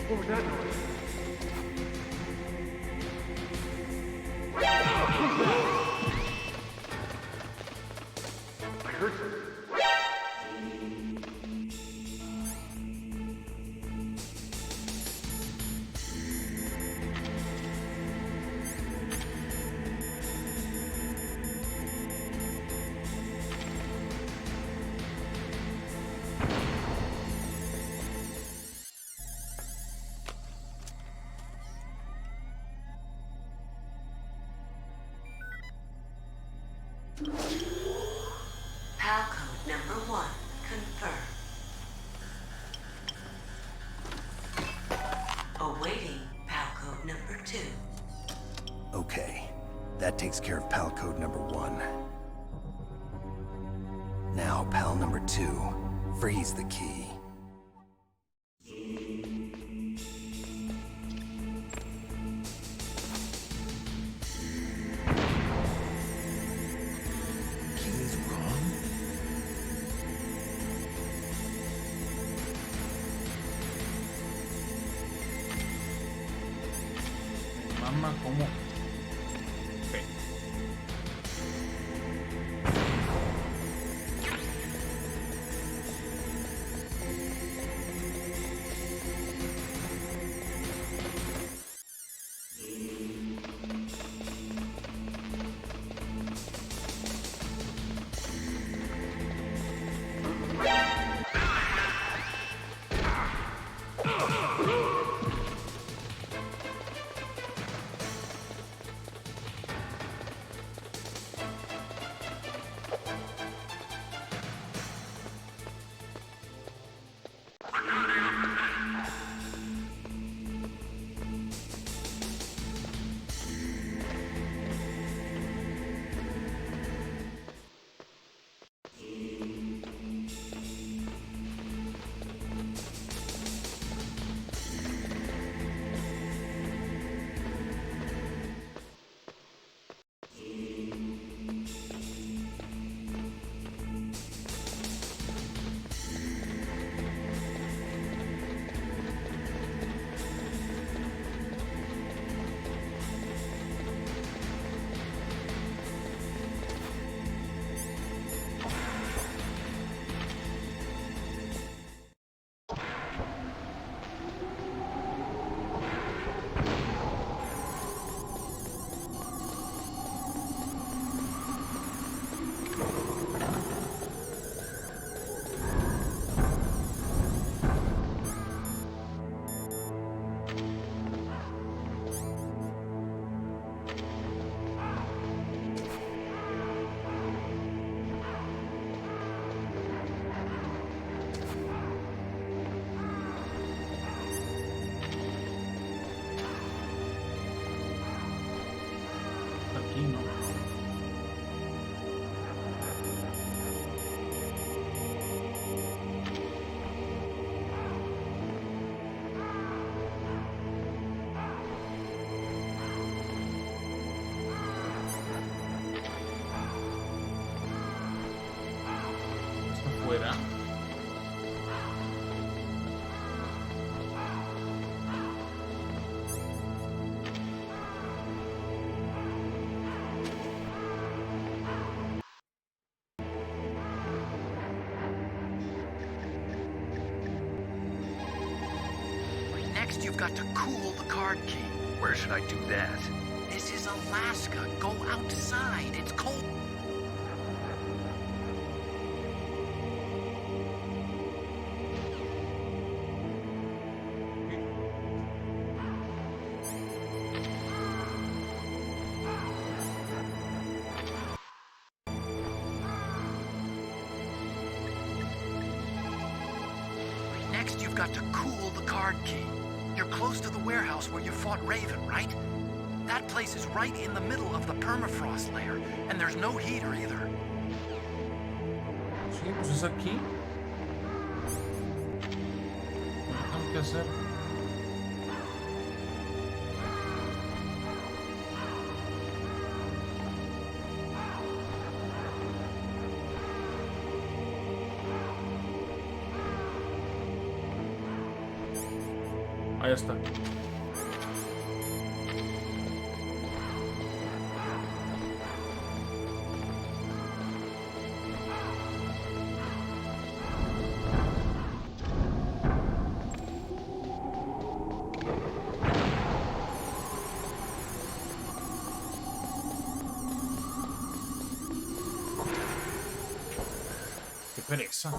What was that noise? I heard something. PAL code number 1 confirmed. Awaiting PAL code number 2. Okay, that takes care of PAL code number 1. Now, PAL number 2, freeze the key. Mamá, ¿cómo? Ok. Next, you've got to cool the card key. Where should I do that? This is Alaska. Go outside. It's cold. Next, you've got to cool the card key. You're close to the warehouse where you fought Raven, right? That place is right in the middle of the permafrost layer, and there's no heater either. Sí, pues es aquí. No tengo que hacer. Ahí está. Qué pereza.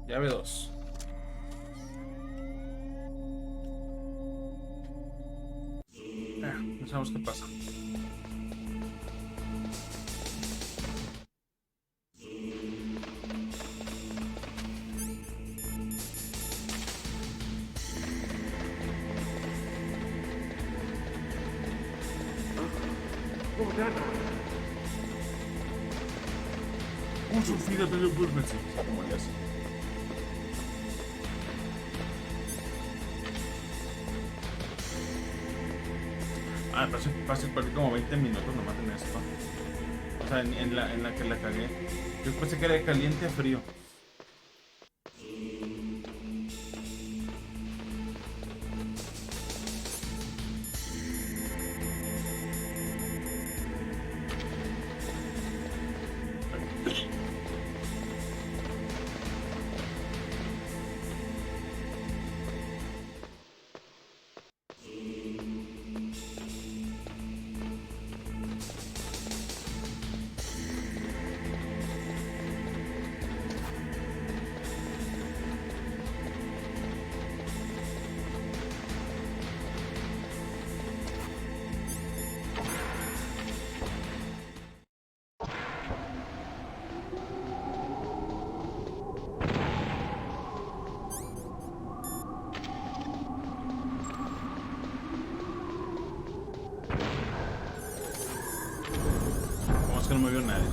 Llave 2. No sabemos qué pasa. Mucho fila de burbujas. Como ya sé. Ah, fácil, perdí como 20 minutos nomás en esto. O sea, en la que la cagué. Yo pensé que era de caliente a frío. No me vio nadie.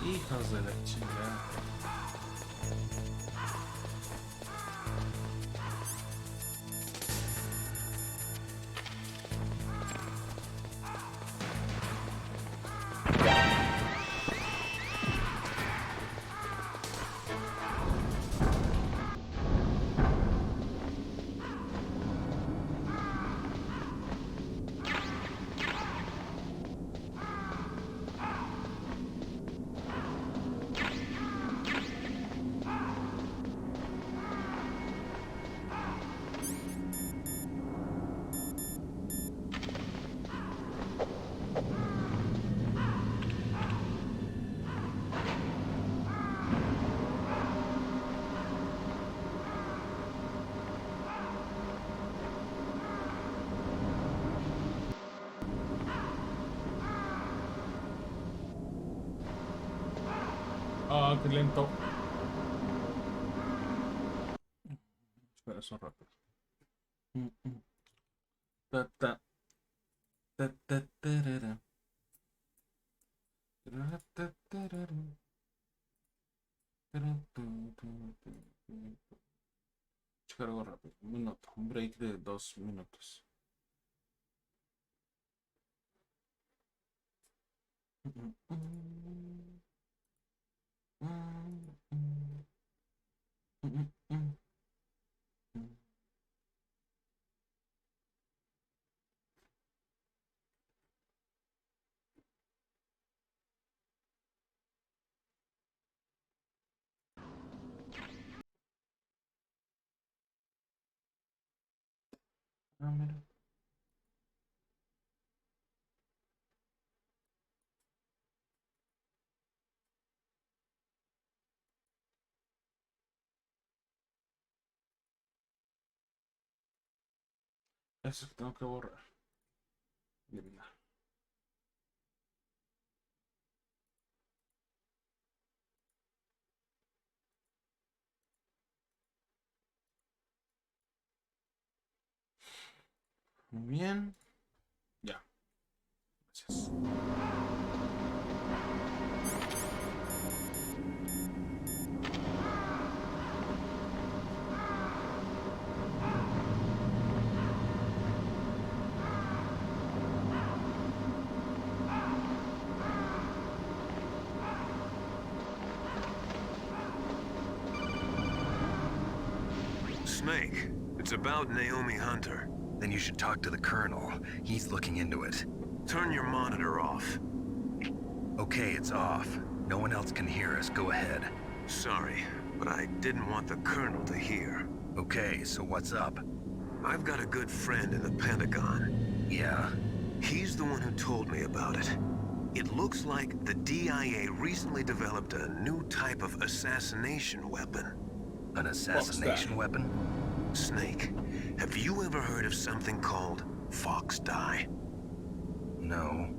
Hijos de la chingada. Ah, qué lento. Espera, eso rápido. Ta, ta, ta, ta, tarara. Tarara, ta, tarara. Tarara, tu, tu, tu, tu. Checar algo rápido. Un minuto. Un break de 2 minutos. Ah, mira. Eso que tengo que borrar. Eliminar. Muy bien. Ya. Gracias. Snake, it's about Naomi Hunter. Then you should talk to the Colonel. He's looking into it. Turn your monitor off. Okay, it's off. No one else can hear us. Go ahead. Sorry, but I didn't want the Colonel to hear. Okay, so what's up? I've got a good friend in the Pentagon. Yeah? He's the one who told me about it. It looks like the DIA recently developed a new type of assassination weapon. An assassination weapon? Snake, have you ever heard of something called Fox Dye? No.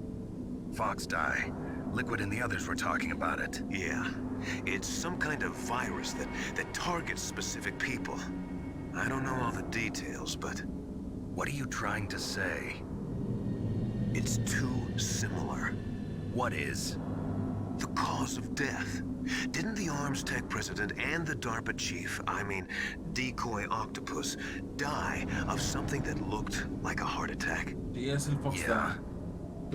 Fox Dye. Liquid and the others were talking about it. Yeah. It's some kind of virus that targets specific people. I don't know all the details, but... What are you trying to say? It's too similar. What is? The cause of death. Didn't the Arms Tech president and the DARPA chief, I mean, Decoy Octopus, die of something that looked like a heart attack? Yeah.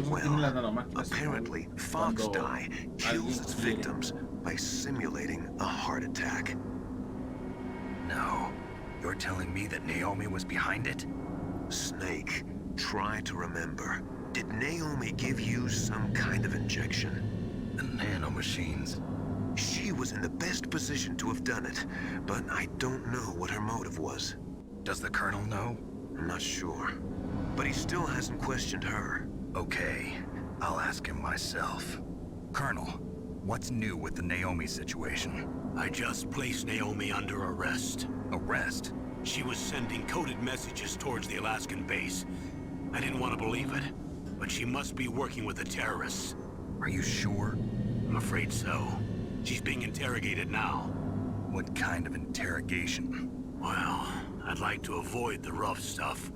Well, apparently, Fox Dye kills its victims by simulating a heart attack. No. You're telling me that Naomi was behind it? Snake, try to remember. Did Naomi give you some kind of injection? The nanomachines. She was in the best position to have done it, but I don't know what her motive was. Does the Colonel know? I'm not sure. But he still hasn't questioned her. Okay, I'll ask him myself. Colonel, what's new with the Naomi situation? I just placed Naomi under arrest. Arrest? She was sending coded messages towards the Alaskan base. I didn't want to believe it, but she must be working with the terrorists. Are you sure? I'm afraid so. She's being interrogated now. What kind of interrogation? Well, I'd like to avoid the rough stuff,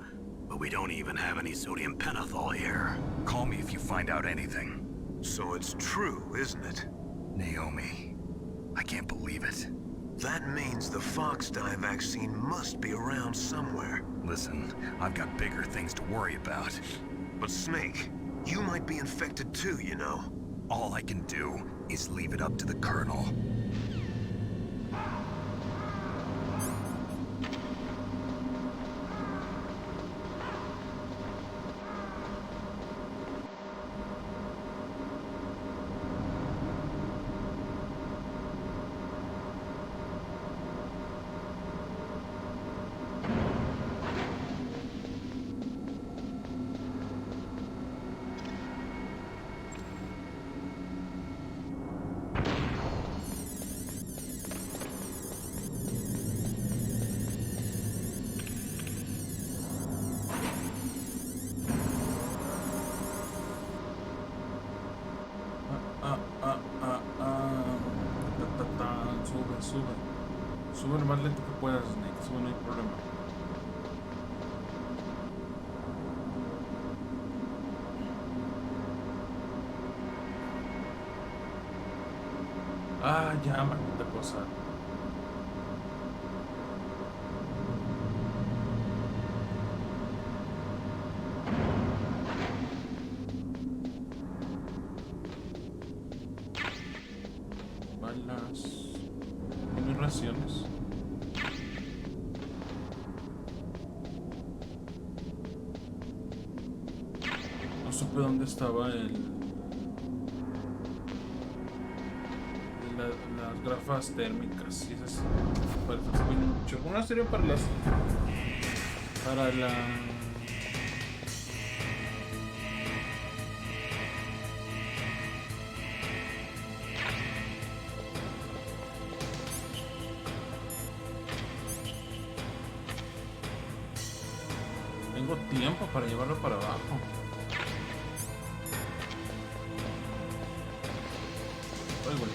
but we don't even have any sodium pentothal here. Call me if you find out anything. So it's true, isn't it? Naomi, I can't believe it. That means the Fox Dye vaccine must be around somewhere. Listen, I've got bigger things to worry about. But Snake, you might be infected too, you know. All I can do is leave it up to the Colonel. Sube lo más lento que puedas, Snake. Sube, no hay problema. Ah, ya, maldita cosa. Balas. ¿Tienes raciones? No supe dónde estaba las gafas térmicas. Y esas parecen mucho. Algunas sirven para la tengo tiempo para llevarlo para abajo. Ay, güey.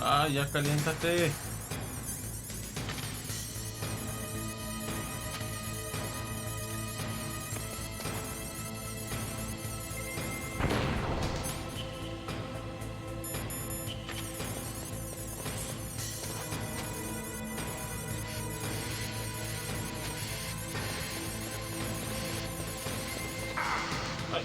Ah, ya caliéntate. Ay.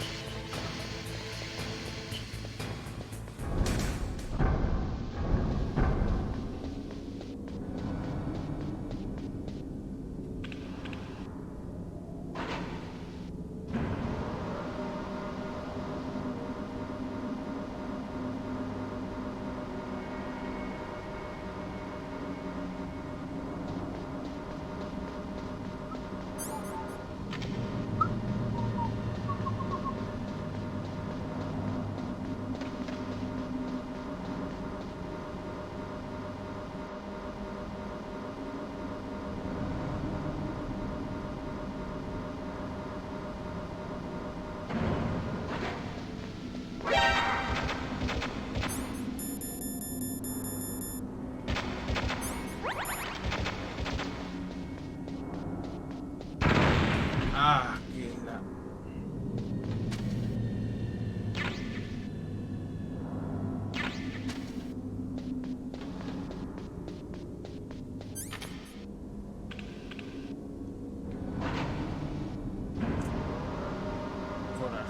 Ah, que la... Coraje.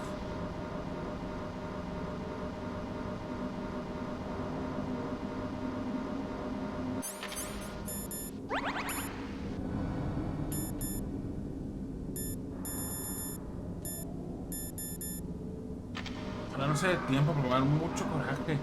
Ojalá no sea de tiempo, pero me va a dar mucho coraje.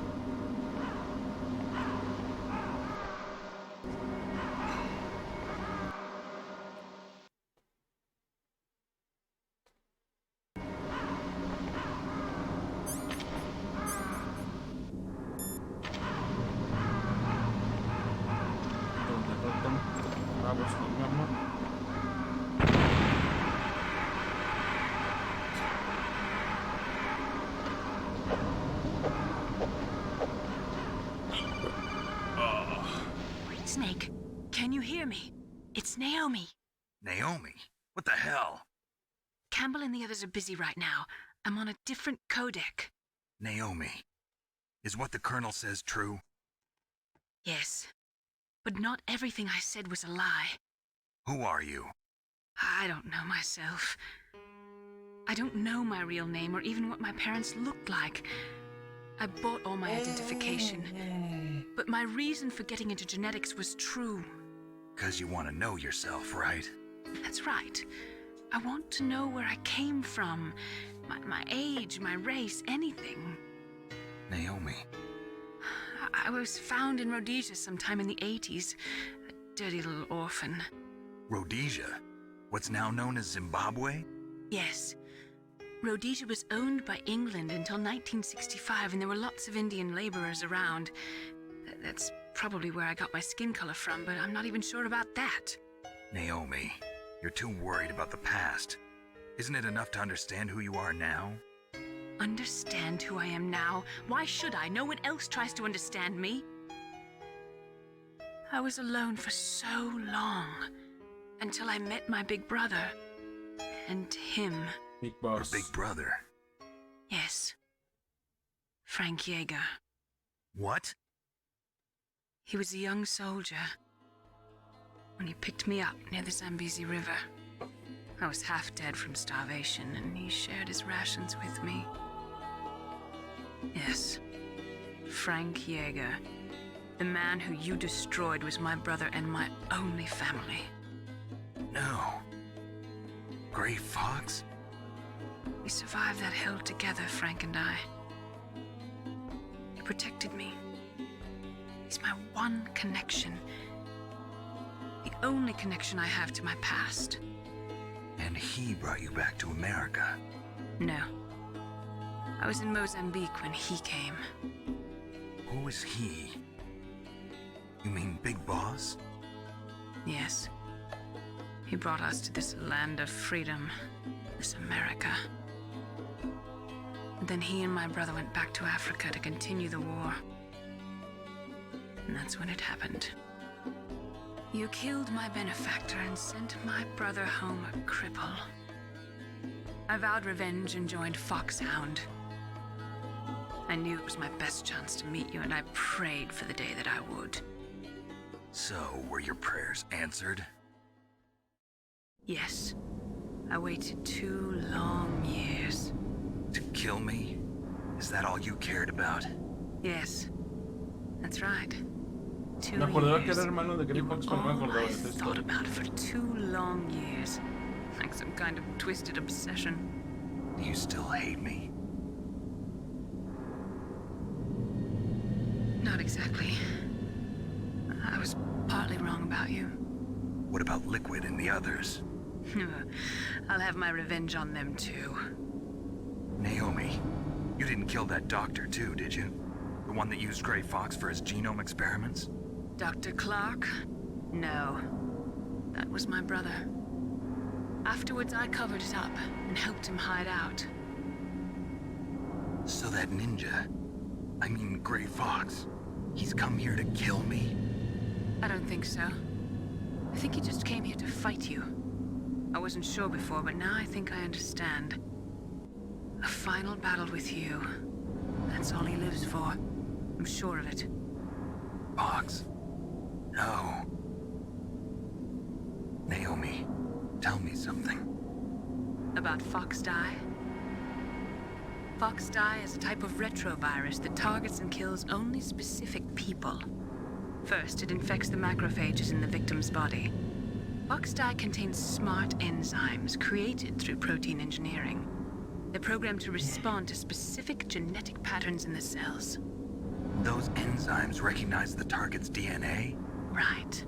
Donde rotan. Vamos con mi amor. Snake, can you hear me? It's Naomi. Naomi? What the hell? Campbell and the others are busy right now. I'm on a different codec. Naomi, is what the Colonel says true? Yes, but not everything I said was a lie. Who are you? I don't know myself. I don't know my real name or even what my parents looked like. I bought all my identification. But my reason for getting into genetics was true. 'Cause you want to know yourself, right? That's right. I want to know where I came from. My age, my race, anything. Naomi. I was found in Rhodesia sometime in the 80s. A dirty little orphan. Rhodesia? What's now known as Zimbabwe? Yes. Rhodesia was owned by England until 1965, and there were lots of Indian laborers around. That's probably where I got my skin color from, but I'm not even sure about that. Naomi, you're too worried about the past. Isn't it enough to understand who you are now? Understand who I am now? Why should I? No one else tries to understand me. I was alone for so long, until I met my big brother. And him. Big boss. Your big brother? Yes. Frank Yeager. What? He was a young soldier when he picked me up near the Zambezi River. I was half dead from starvation, and he shared his rations with me. Yes, Frank Yeager. The man who you destroyed was my brother and my only family. No. Gray Fox? We survived that hell together, Frank and I. He protected me. He's my one connection. The only connection I have to my past. And he brought you back to America? No. I was in Mozambique when he came. Who is he? You mean Big Boss? Yes. He brought us to this land of freedom, this America. And then he and my brother went back to Africa to continue the war. And that's when it happened. You killed my benefactor and sent my brother home a cripple. I vowed revenge and joined Foxhound. I knew it was my best chance to meet you, and I prayed for the day that I would. So, were your prayers answered? Yes. I waited 2 long years. To kill me? Is that all you cared about? Yes. That's right. 2 Me acordaba que years. era hermano de Gray Fox, pero no me All acordaba I de esta thought historia. about for 2 long years. Like some kind of twisted obsession. Do you still hate me? Not exactly. I was partly wrong about you. What about Liquid and the others? I'll have my revenge on them too. Naomi, you didn't kill that doctor too, did you? The one that used Gray Fox for his genome experiments? Dr. Clark? No. That was my brother. Afterwards, I covered it up and helped him hide out. So that ninja, I mean Gray Fox, he's come here to kill me? I don't think so. I think he just came here to fight you. I wasn't sure before, but now I think I understand. A final battle with you. That's all he lives for. I'm sure of it. Fox? No. Naomi, tell me something. About Fox Die? Fox Die is a type of retrovirus that targets and kills only specific people. First, it infects the macrophages in the victim's body. Fox Die contains smart enzymes created through protein engineering. They're programmed to respond to specific genetic patterns in the cells. Those enzymes recognize the target's DNA? Right.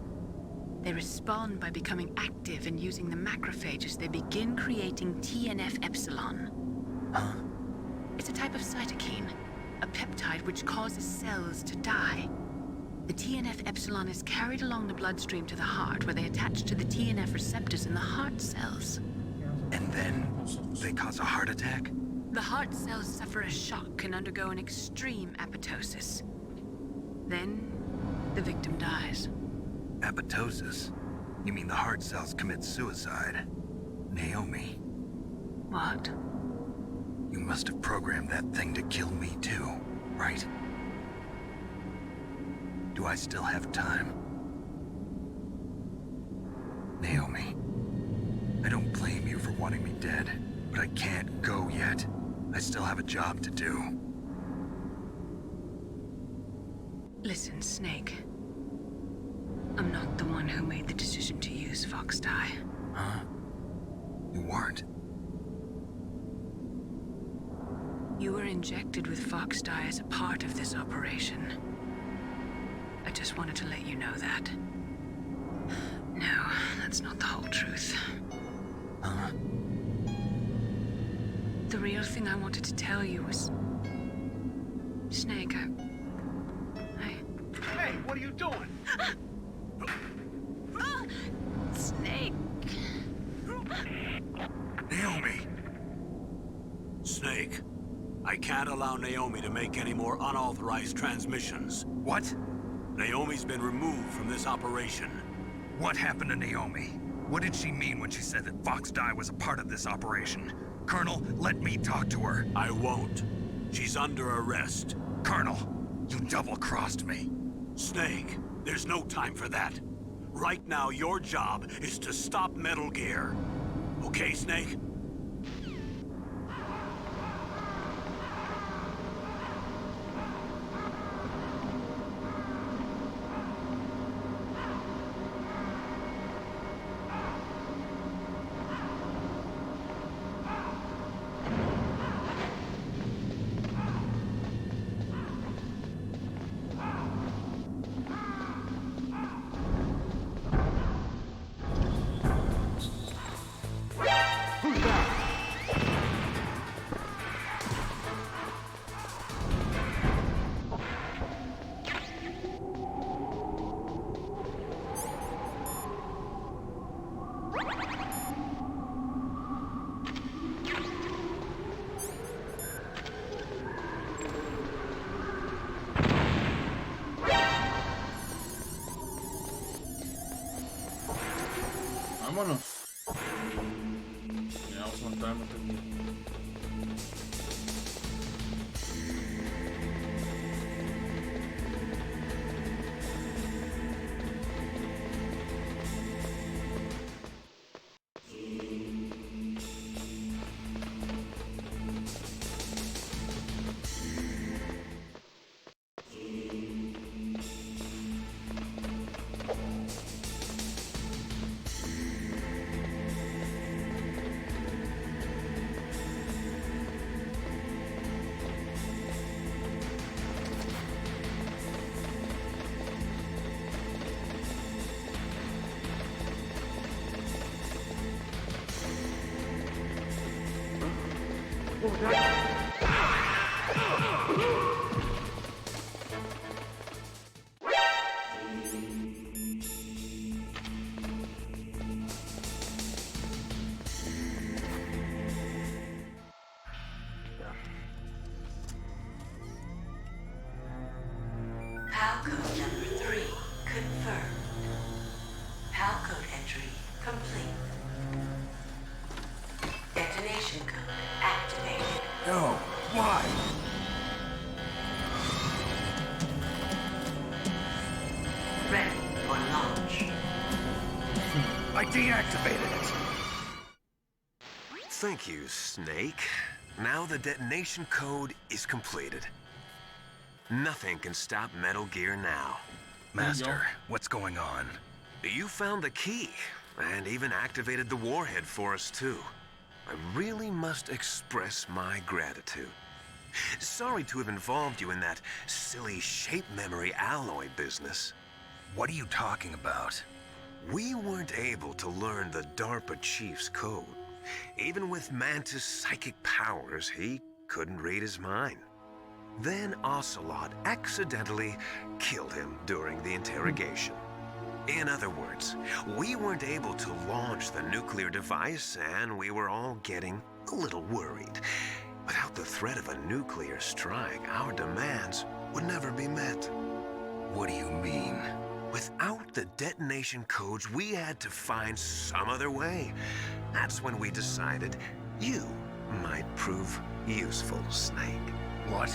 They respond by becoming active and using the macrophages. They begin creating TNF-epsilon. Huh? It's a type of cytokine, a peptide which causes cells to die. The TNF-epsilon is carried along the bloodstream to the heart, where they attach to the TNF receptors in the heart cells. And then they cause a heart attack? The heart cells suffer a shock and undergo an extreme apoptosis. Then, the victim dies. Apoptosis? You mean the heart cells commit suicide? Naomi. What? You must have programmed that thing to kill me too, right? Do I still have time? Naomi, I don't blame you for wanting me dead, but I can't go yet. I still have a job to do. Listen, Snake. I'm not the one who made the decision to use Fox Die. Huh? You weren't? You were injected with Fox Die as a part of this operation. I just wanted to let you know that. No, that's not the whole truth. Huh? The real thing I wanted to tell you was... Snake, Hey, what are you doing? Snake. Naomi! Snake, I can't allow Naomi to make any more unauthorized transmissions. What? Naomi's been removed from this operation. What happened to Naomi? What did she mean when she said that Fox Die was a part of this operation? Colonel, let me talk to her. I won't. She's under arrest. Colonel, you double-crossed me. Snake, there's no time for that. Right now, your job is to stop Metal Gear. Okay, Snake? Vámonos. Ya vamos a matar a Metal Gear. PAL code number 3 confirmed. PAL code entry complete. Detonation code activated. No, why? Ready for launch. I deactivated it. Thank you, Snake. Now the detonation code is completed. Nothing can stop Metal Gear now. Master, what's going on? You found the key, and even activated the warhead for us, too. I really must express my gratitude. Sorry to have involved you in that silly shape memory alloy business. What are you talking about? We weren't able to learn the DARPA chief's code. Even with Mantis' psychic powers, he couldn't read his mind. Then Ocelot accidentally killed him during the interrogation. In other words, we weren't able to launch the nuclear device, and we were all getting a little worried. Without the threat of a nuclear strike, our demands would never be met. What do you mean? Without the detonation codes, we had to find some other way. That's when we decided you might prove useful, Snake. What?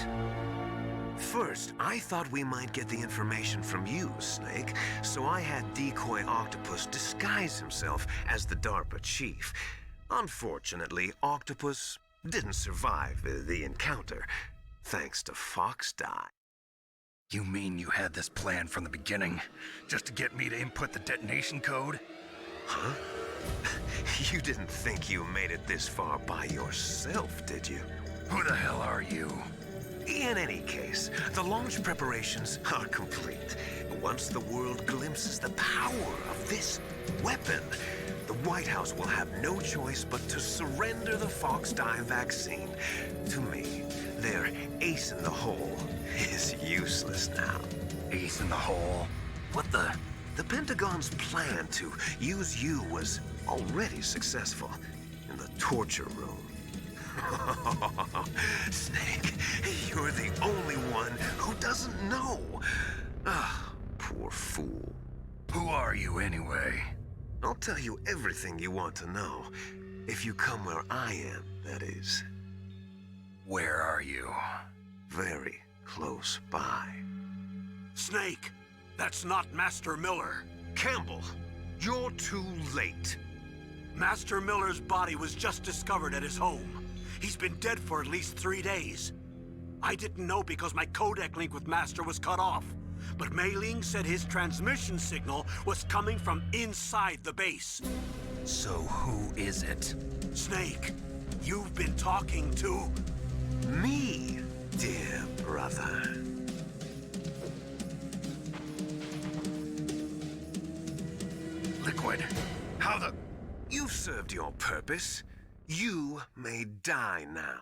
First, I thought we might get the information from you, Snake, so I had Decoy Octopus disguise himself as the DARPA chief. Unfortunately, Octopus didn't survive the encounter, thanks to Fox Die. You mean you had this plan from the beginning, just to get me to input the detonation code? Huh? You didn't think you made it this far by yourself, did you? Who the hell are you? In any case, the launch preparations are complete. Once the world glimpses the power of this weapon, the White House will have no choice but to surrender the Fox dye vaccine to me. Their ace in the hole is useless now. Ace in the hole? What the? The Pentagon's plan to use you was already successful in the torture room. Snake, you're the only one who doesn't know. Ah, poor fool. Who are you anyway? I'll tell you everything you want to know. If you come where I am, that is. Where are you? Very close by. Snake, that's not Master Miller. Campbell, you're too late. Master Miller's body was just discovered at his home. He's been dead for at least 3 days. I didn't know because my codec link with Master was cut off. But Mei Ling said his transmission signal was coming from inside the base. So who is it? Snake, you've been talking to... me, dear brother. Liquid, how the... You've served your purpose. You may die now.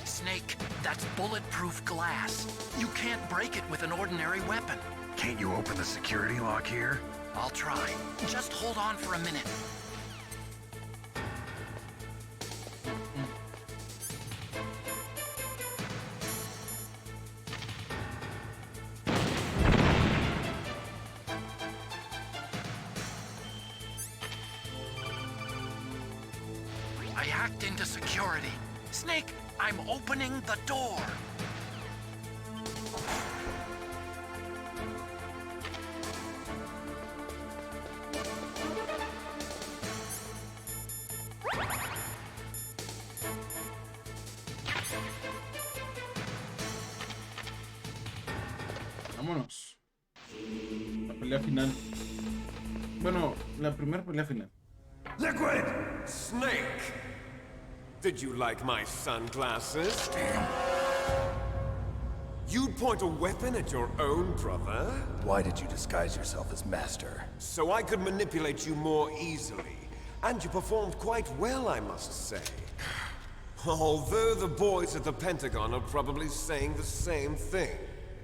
Snake, that's bulletproof glass. You can't break it with an ordinary weapon. Can't you open the security lock here? I'll try. Just hold on for a minute. I hacked into security. Snake, I'm opening the door. Vámonos. La pelea final. Bueno, la primera pelea final. Liquid! Snake! Did you like my sunglasses? Damn. You'd point a weapon at your own brother? Why did you disguise yourself as Master? So I could manipulate you more easily. And you performed quite well, I must say. Although the boys at the Pentagon are probably saying the same thing.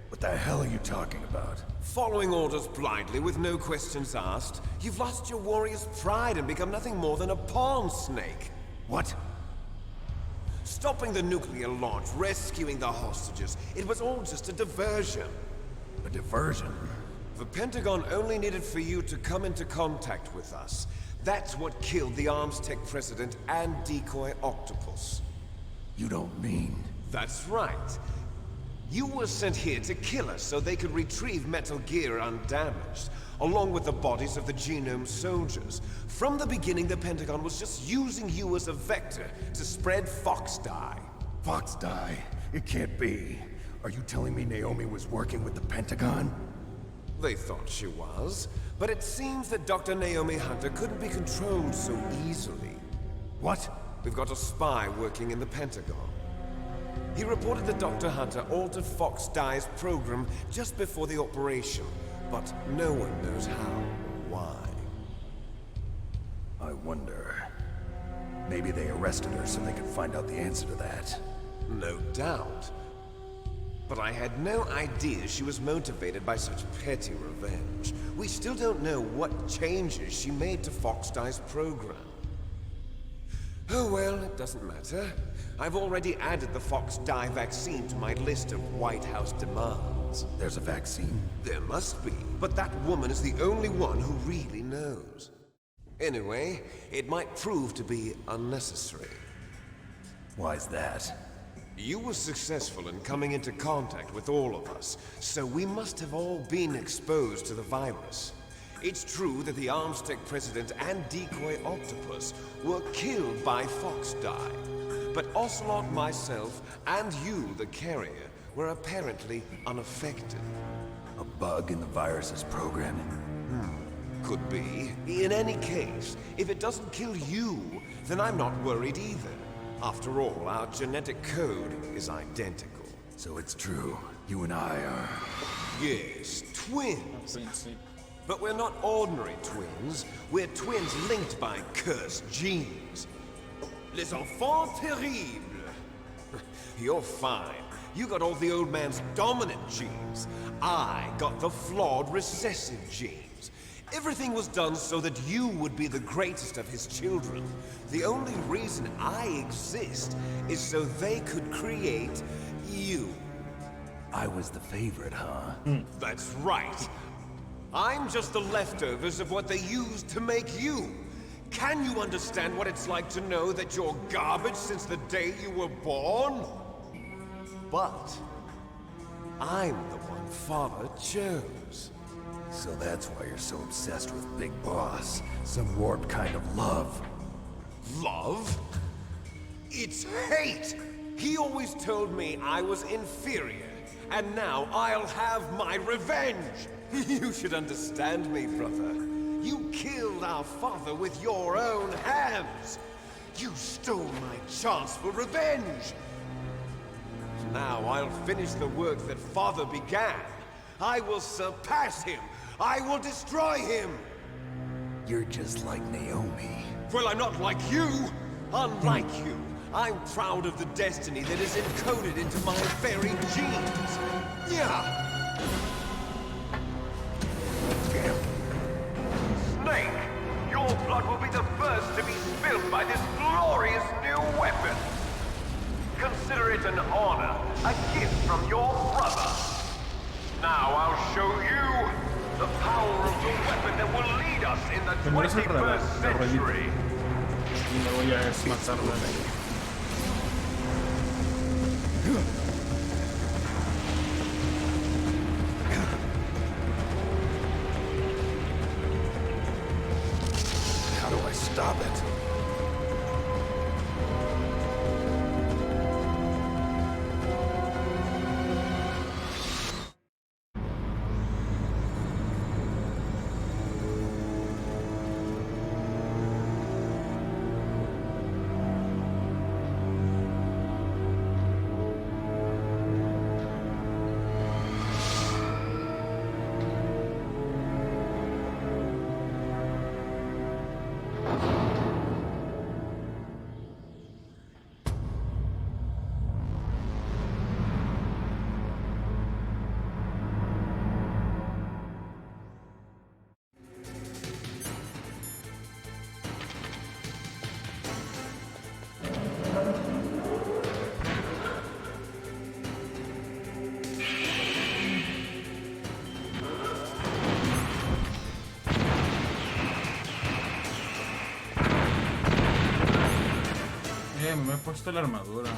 What the hell are you talking about? Following orders blindly with no questions asked, you've lost your warrior's pride and become nothing more than a pawn, Snake. What? Stopping the nuclear launch, rescuing the hostages, it was all just a diversion. A diversion? The Pentagon only needed for you to come into contact with us. That's what killed the Arms Tech president and decoy Octopus. You don't mean... That's right. You were sent here to kill us so they could retrieve Metal Gear undamaged, along with the bodies of the Genome soldiers. From the beginning, the Pentagon was just using you as a vector to spread Fox dye. Fox dye? It can't be. Are you telling me Naomi was working with the Pentagon? They thought she was, but it seems that Dr. Naomi Hunter couldn't be controlled so easily. What? We've got a spy working in the Pentagon. He reported that Dr. Hunter altered Fox Dye's program just before the operation, but no one knows how or why. I wonder... Maybe they arrested her so they could find out the answer to that. No doubt. But I had no idea she was motivated by such petty revenge. We still don't know what changes she made to Fox Dye's program. Oh well, it doesn't matter. I've already added the Fox Die vaccine to my list of White House demands. There's a vaccine? There must be, but that woman is the only one who really knows. Anyway, it might prove to be unnecessary. Why's that? You were successful in coming into contact with all of us, so we must have all been exposed to the virus. It's true that the Armstech President and Decoy Octopus were killed by Fox Die, but Ocelot, myself, and you, the carrier, were apparently unaffected. A bug in the virus's programming? Could be. In any case, if it doesn't kill you, then I'm not worried either. After all, our genetic code is identical. So it's true. You and I are... Yes, twins. But we're not ordinary twins. We're twins linked by cursed genes. Les enfants terribles. You're fine. You got all the old man's dominant genes. I got the flawed recessive genes. Everything was done so that you would be the greatest of his children. The only reason I exist is so they could create you. I was the favorite, huh? That's right. I'm just the leftovers of what they used to make you. Can you understand what it's like to know that you're garbage since the day you were born? But I'm the one Father chose. So that's why you're so obsessed with Big Boss. Some warped kind of love. Love? It's hate! He always told me I was inferior, and now I'll have my revenge! You should understand me, brother. You killed our father with your own hands! You stole my chance for revenge! Now I'll finish the work that Father began. I will surpass him! I will destroy him! You're just like Naomi. Well, I'm not like you! Unlike you, I'm proud of the destiny that is encoded into my very genes! Yeah! Snake! Your blood will be the first to be spilled by this glorious new weapon! Consider it an honor, a gift from your brother! Now I'll show you the power of the weapon that will lead us in the 21st century! Y luego ya es matarla. How do I stop it? Me he puesto la armadura.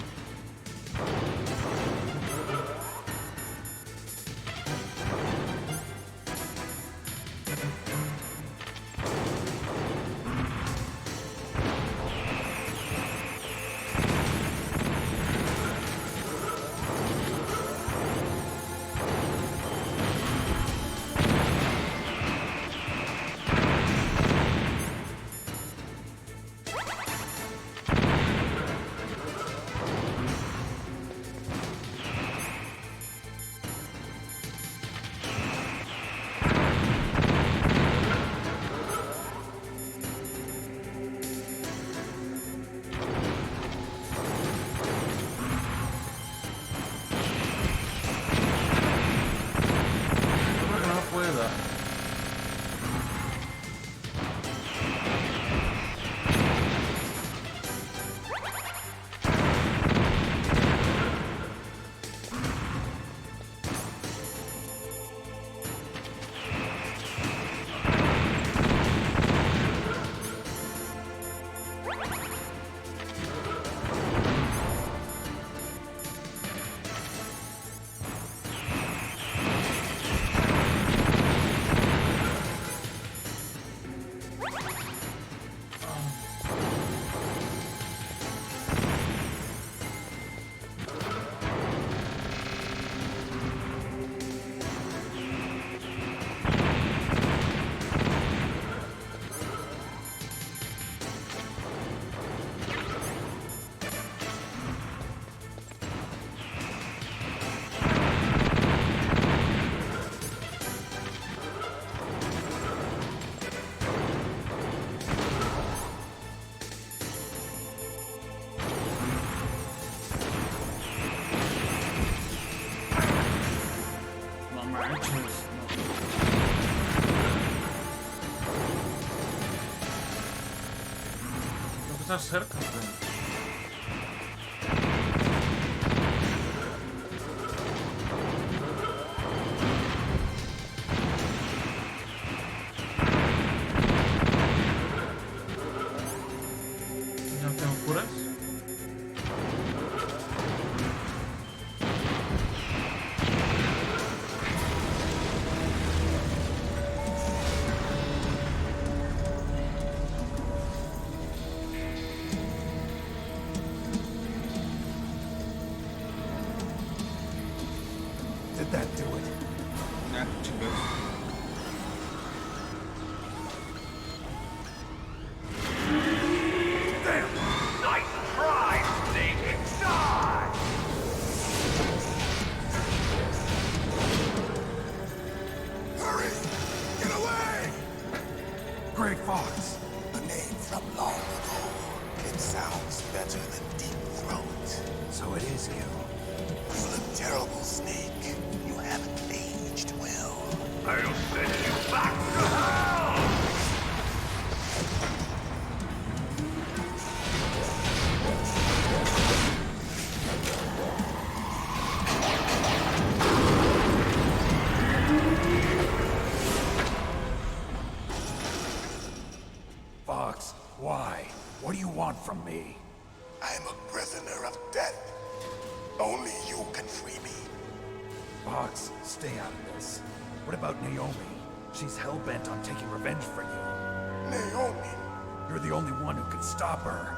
Estás cerca, güey. ¿No tengo curas? Did that do it? Nah, chingados. Nice try, Snake! Die! Hurry! Get away! Great Fox. A name from long ago. It sounds better than Deep Throat. So it is you. You look terrible, Snake. You haven't aged well. I'll send you back to hell! Fox, why? What do you want from me? I'm a prisoner of death. Only you can free me. Fox, stay out of this. What about Naomi? She's hell-bent on taking revenge for you. Naomi? You're the only one who can stop her.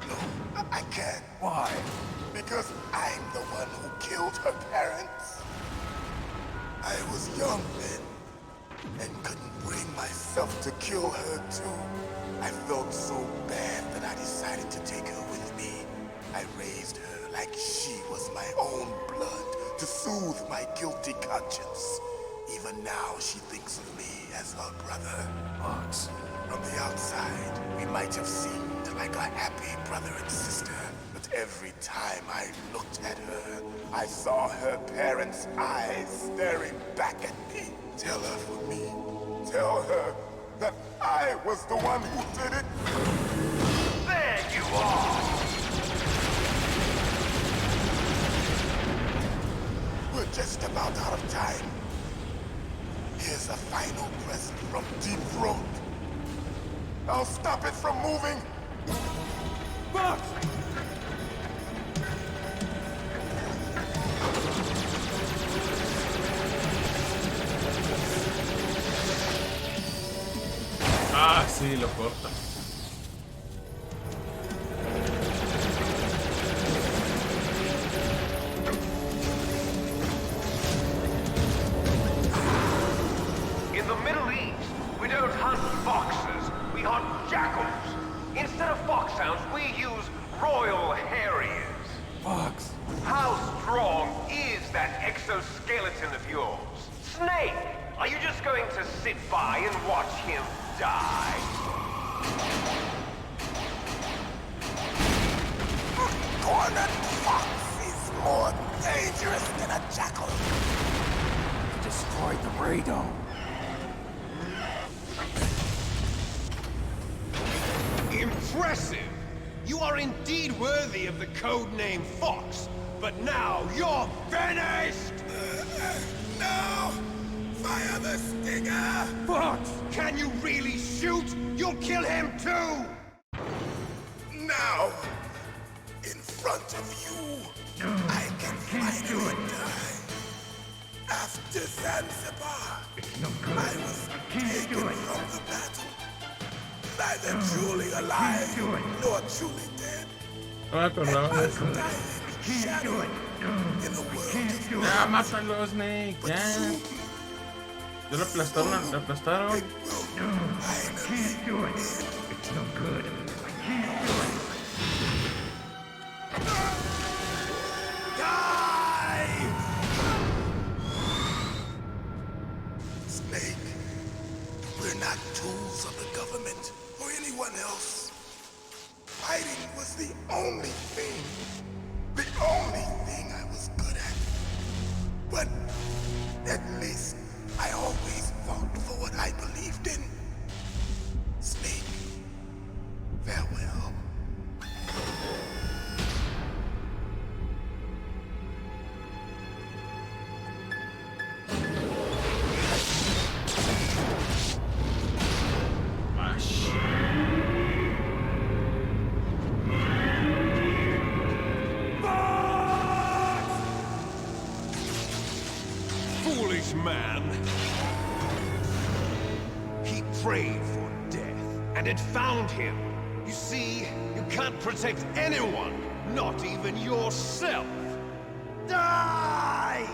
No, I can't. Why? Because I'm the one who killed her parents. I was young then, and couldn't bring myself to kill her too. I felt so bad that I decided to take her with me. I raised her like she was my own blood to soothe my guilty conscience. Even now, she thinks of me as her brother. Fox. From the outside, we might have seemed like a happy brother and sister. But every time I looked at her, I saw her parents' eyes staring back at me. Tell her for me. Tell her that I was the one who did it. There you are! We're just about out of time. Here's a final present from Deep Throat. I'll stop it from moving. Fox! Ah, sí, lo corta. In the Middle East, we don't hunt foxes, we hunt jackals. Instead of foxhounds, we use royal harriers. Fox! How strong is that exoskeleton of yours? Snake, are you just going to sit by and watch him die? Cornered fox is more dangerous than a jackal. Destroyed the radome. Impressive! You are indeed worthy of the codename Fox, but now you're finished! No! Fire the stinger! Fox! Can you really shoot? You'll kill him too! Now! In front of you, I can finally die. After Zanzibar, I was taken from the battle. Neither truly alive nor truly dead. No me acordaba de eso. In a world Ya, mátalo, Snake, ya. Ya lo aplastaron, lo aplastaron. It's no good. Die! Snake, we're not tools of the government or anyone else. Fighting was the only thing I was good at. But at least I always fought for what I believed in. Snake, farewell. craved for death, and it found him. You see, you can't protect anyone, not even yourself. Die!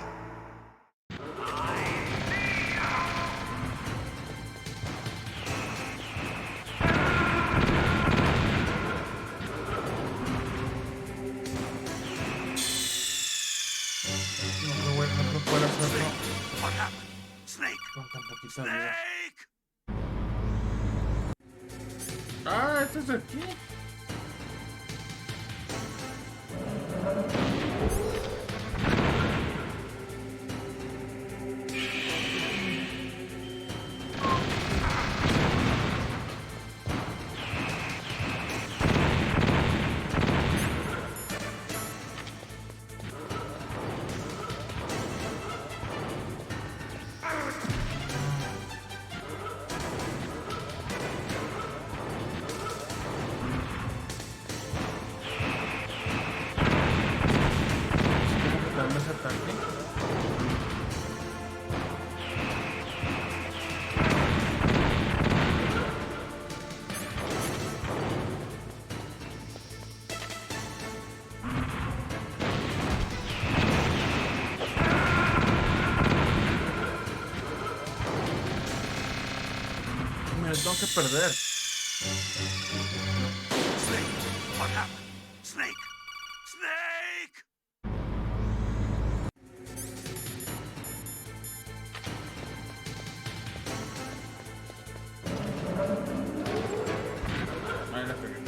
No puedo hacerlo What happened? Snake! con tan poquita vida. Snake! Ah, este es de aquí. Ese ataque. Me tengo que perder. Snake! What happened? Snake! Snake! Ahí la pegué.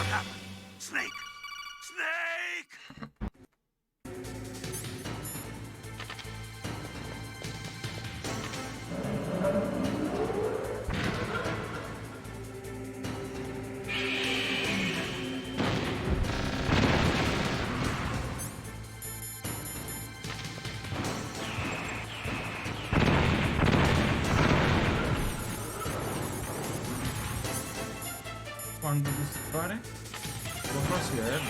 What happened? Snake! Snake! Cuando dispare, cojo hacia él.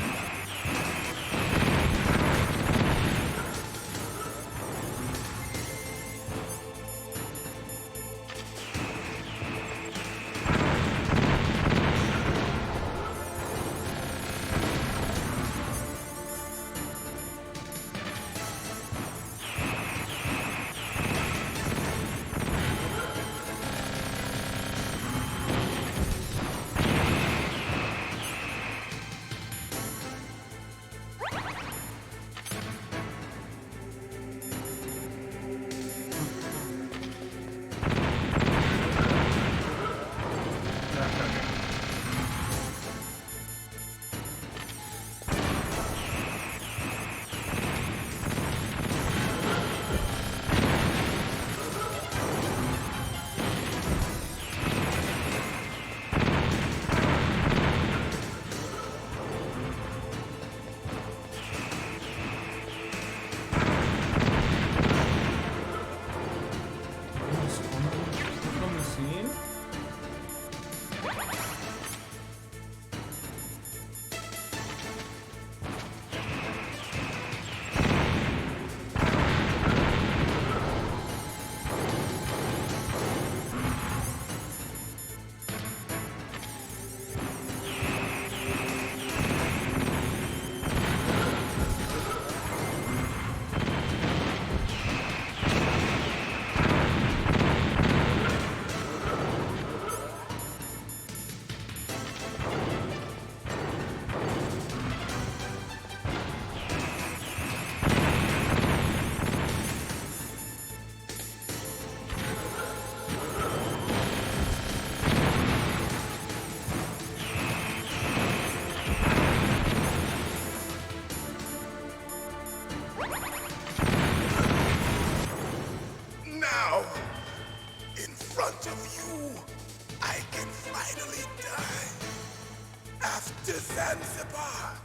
To Zanzibar,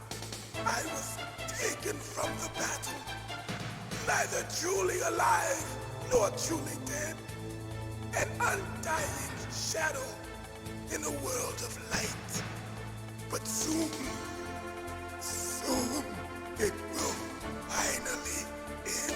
I was taken from the battle, neither truly alive nor truly dead, an undying shadow in a world of light. But soon, soon, it will finally end.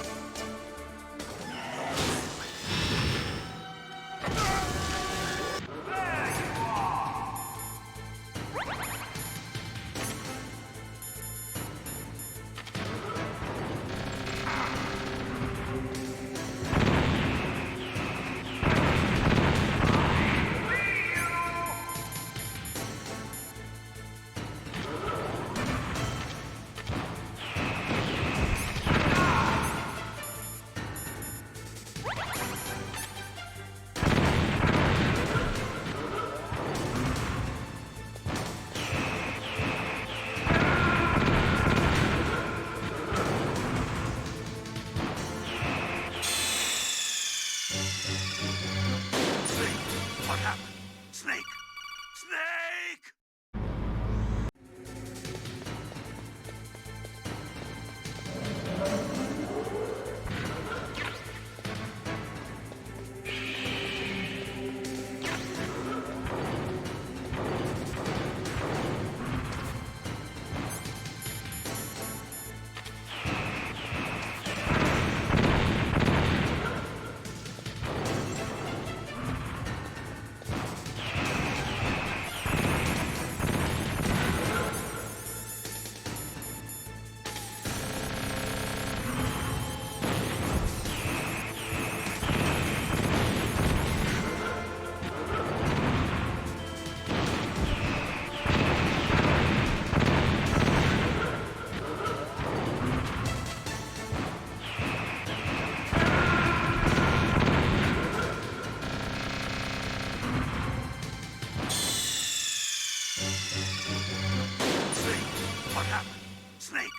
Snake!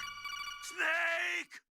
Snake!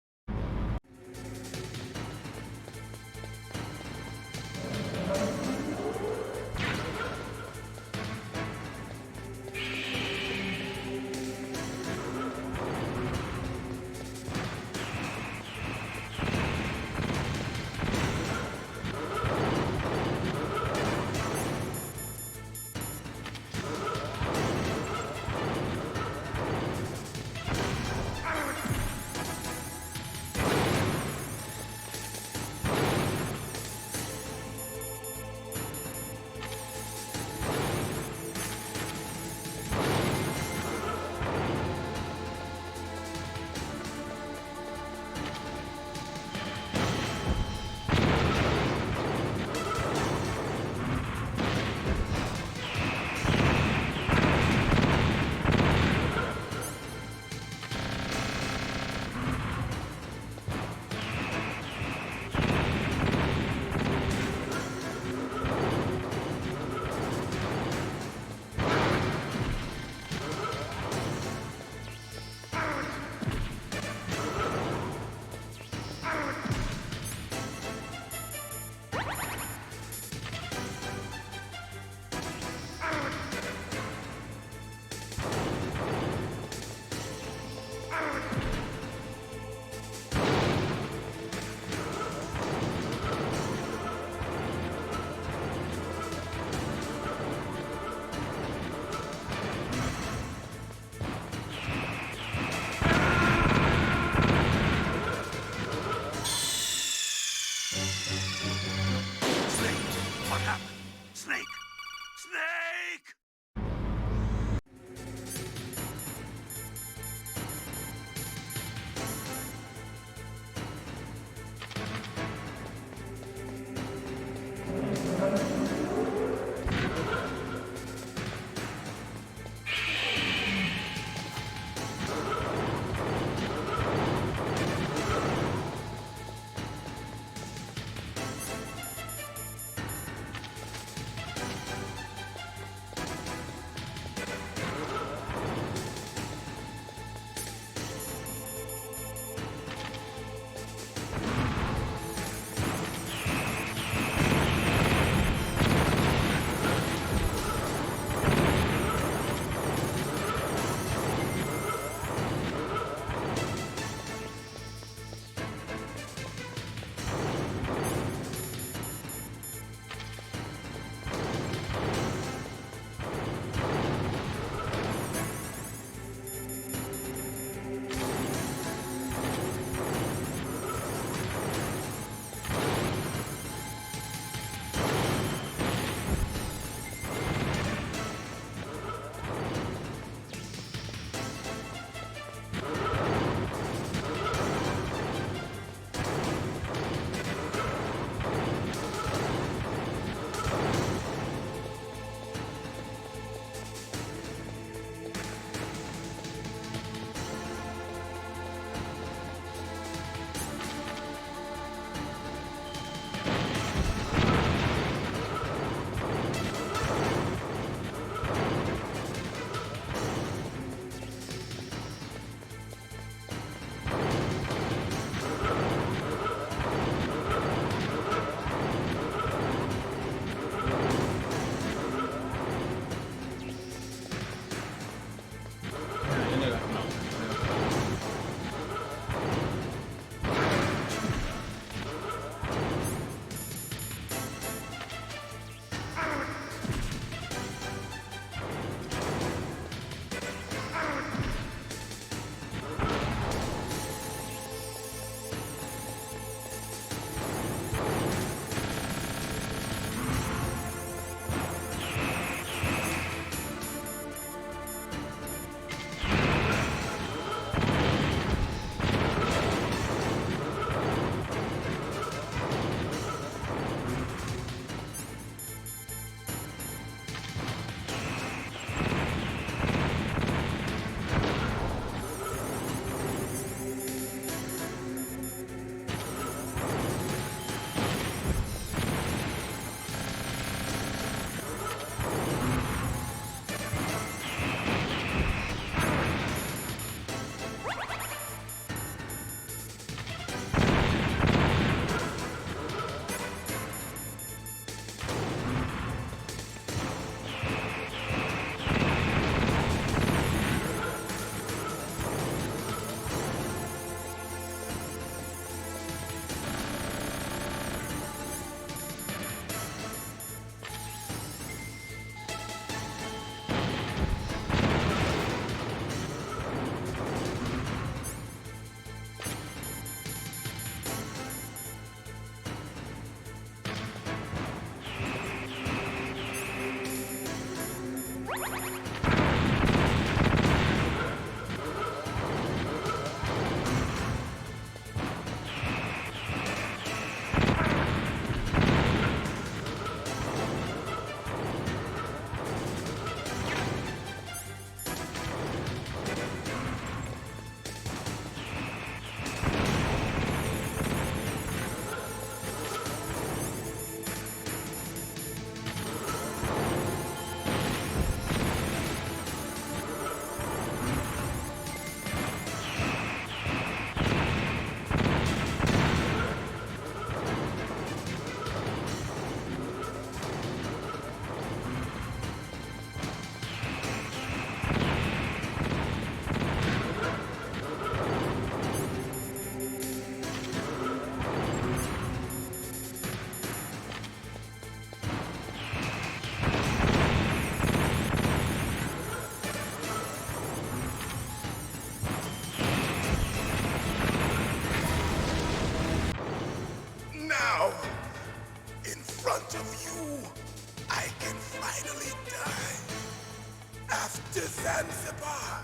far.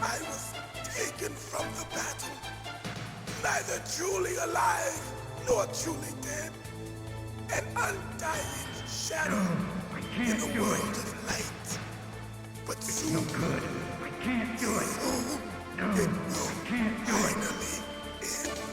I was taken from the battle, neither truly alive nor truly dead. An undying shadow in a world of light. But soon, no good. I can't do it. Soon, no, it will finally end.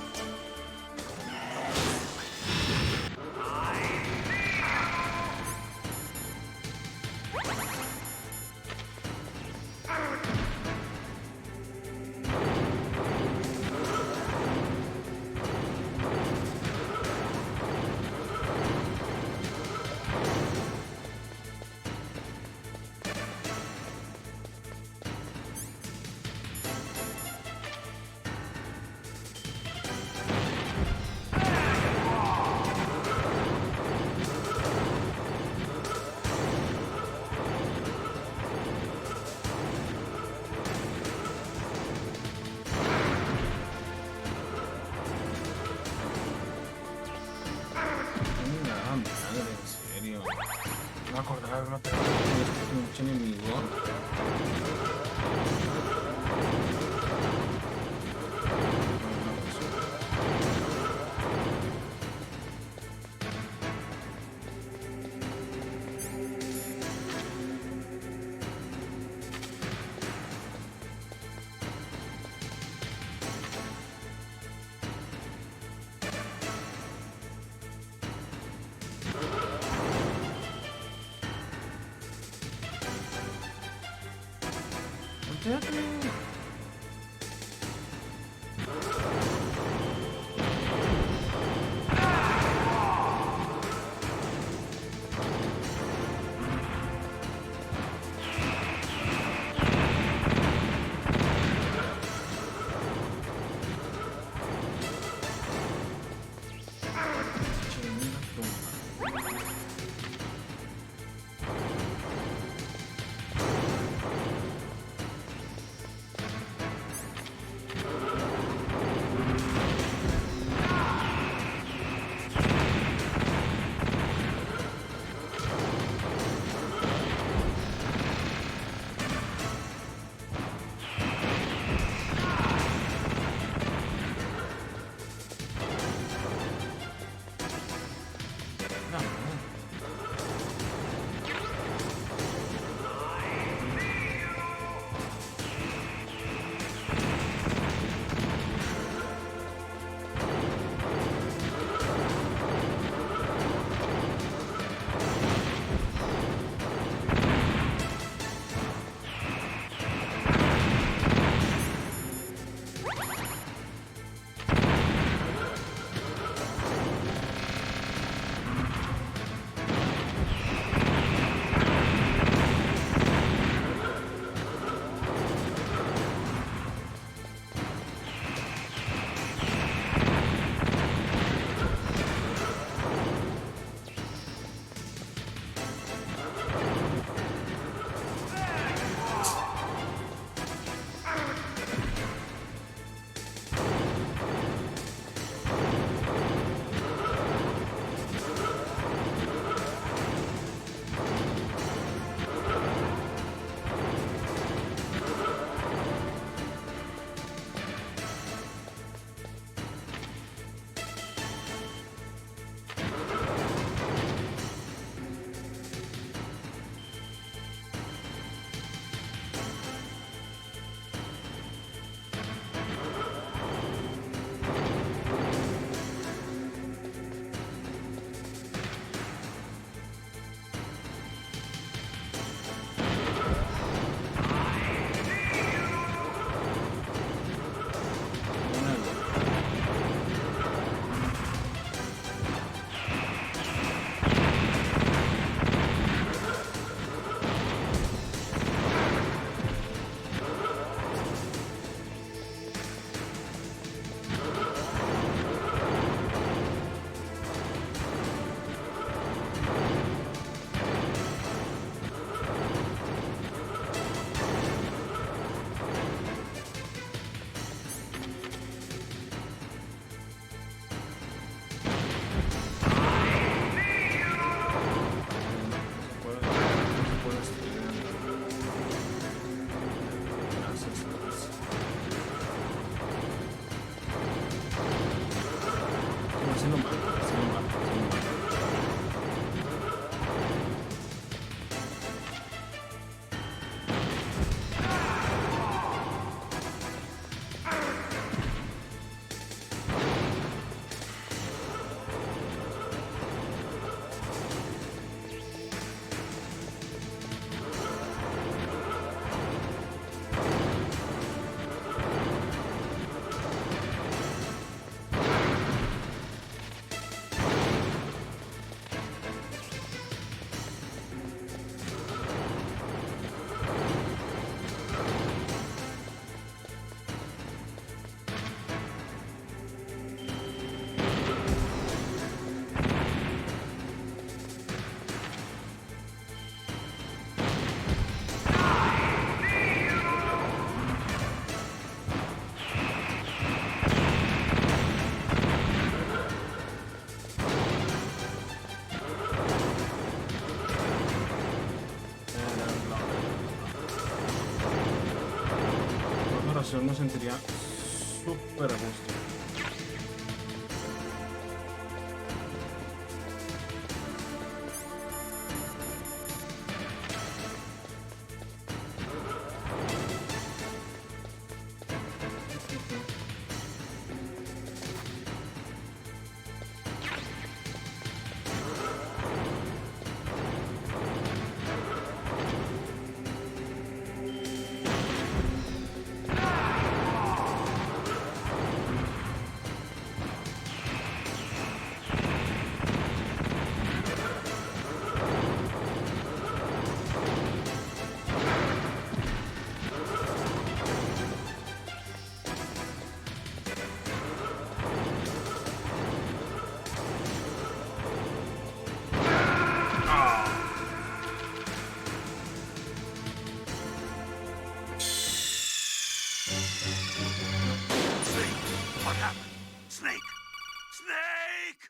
No acordaba, no tengo un pinche enemigo. situación me sentiría súper a gusto. What happened? Snake! Snake!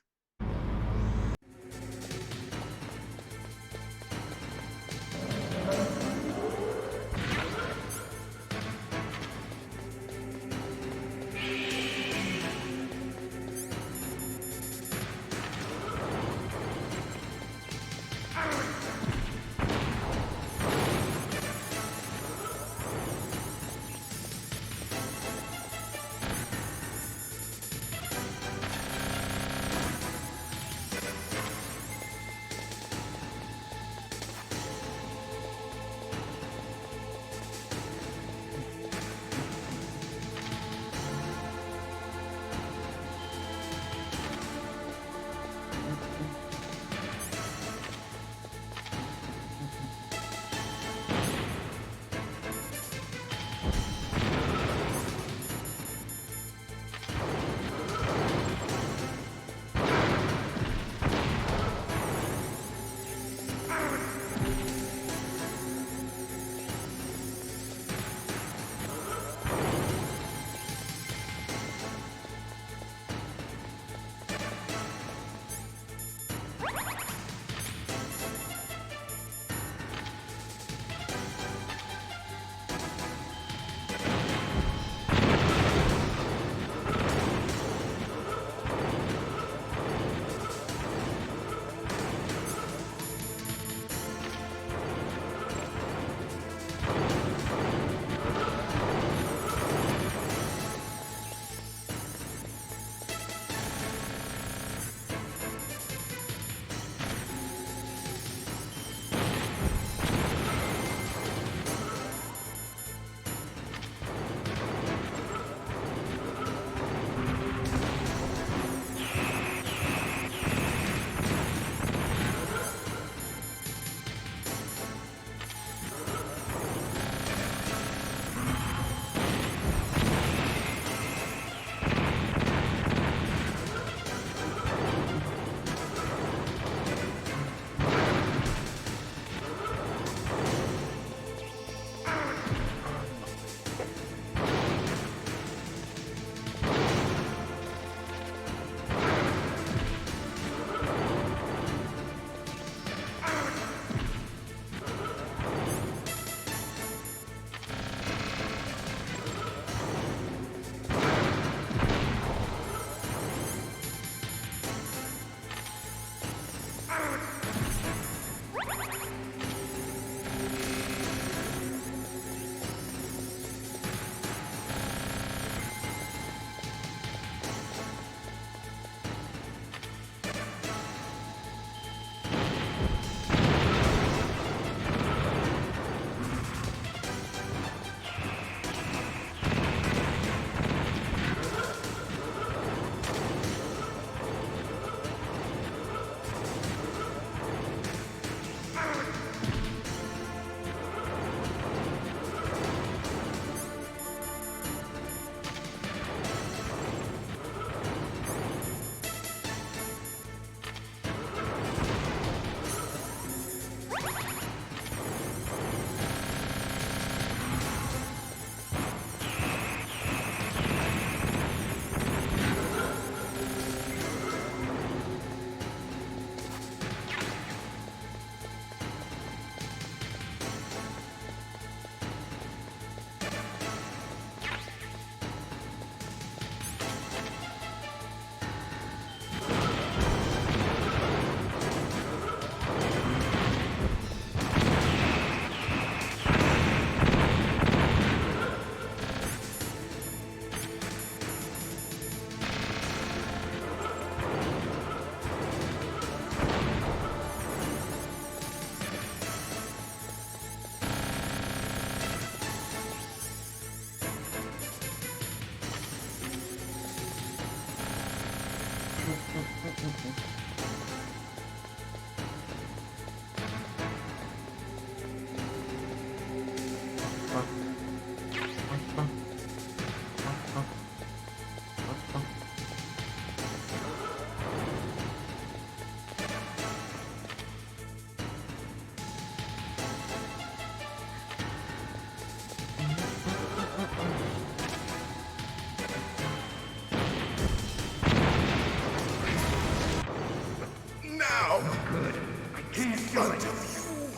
front of you,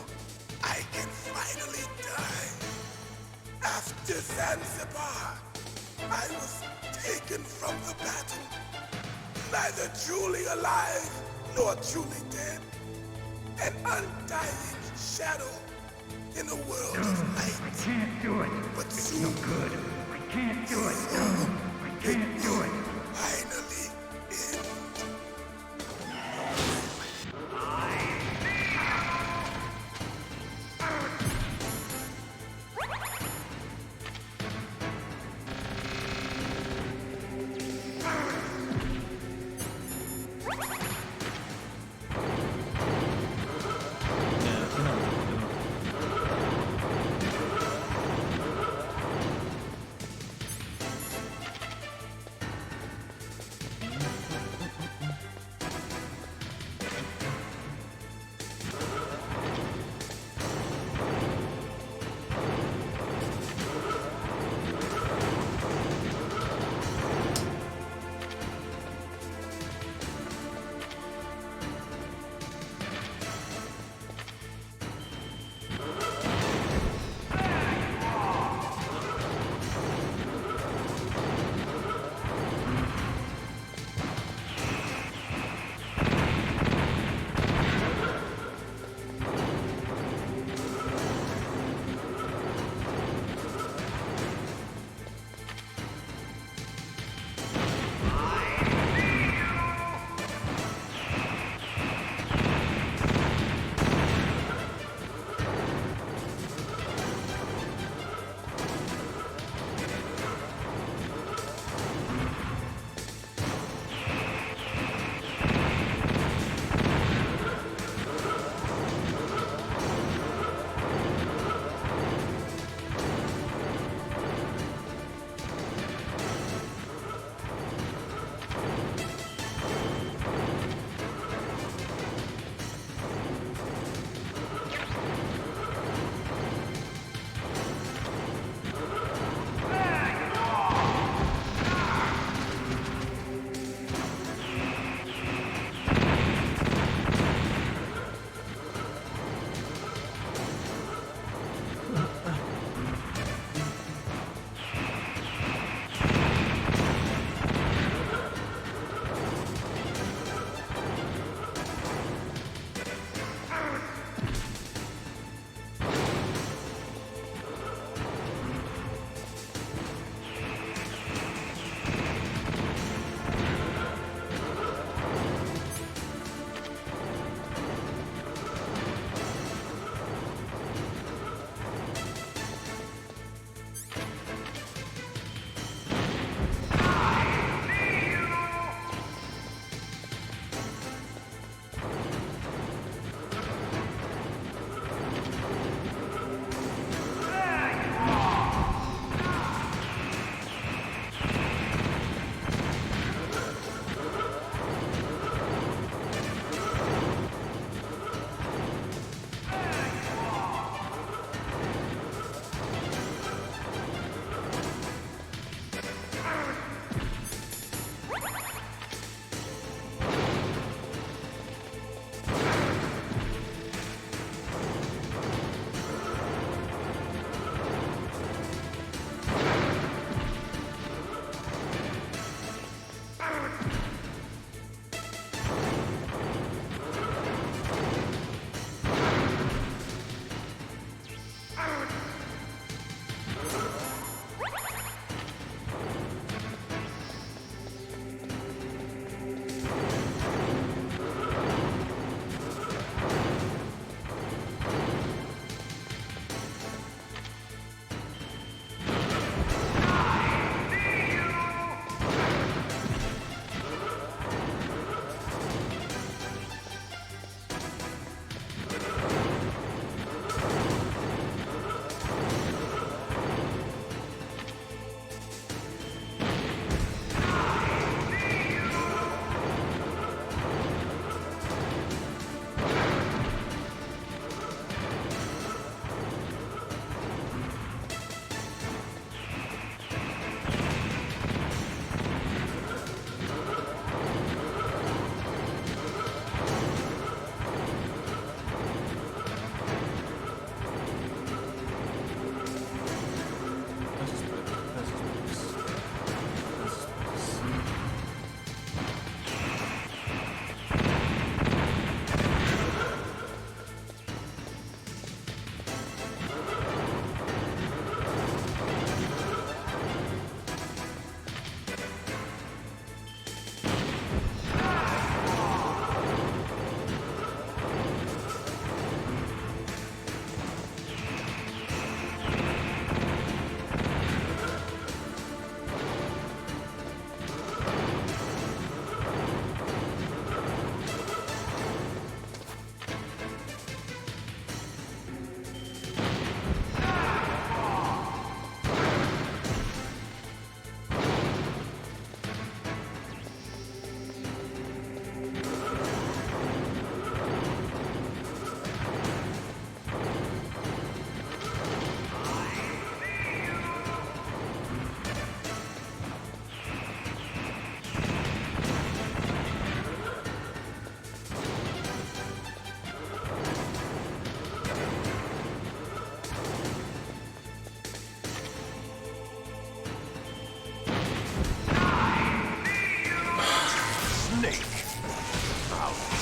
I can finally die. After Zanzibar, I was taken from the battle, neither truly alive nor truly dead. An undying shadow in a world of light. I can't do it. But it's soon, no good. I can't do it. I can't do it. Finally end.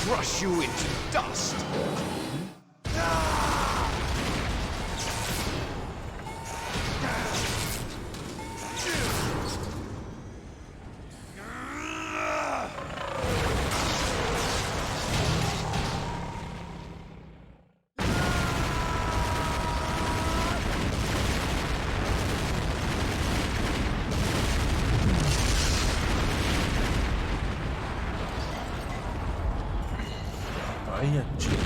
crush you into dust. Vaya chica.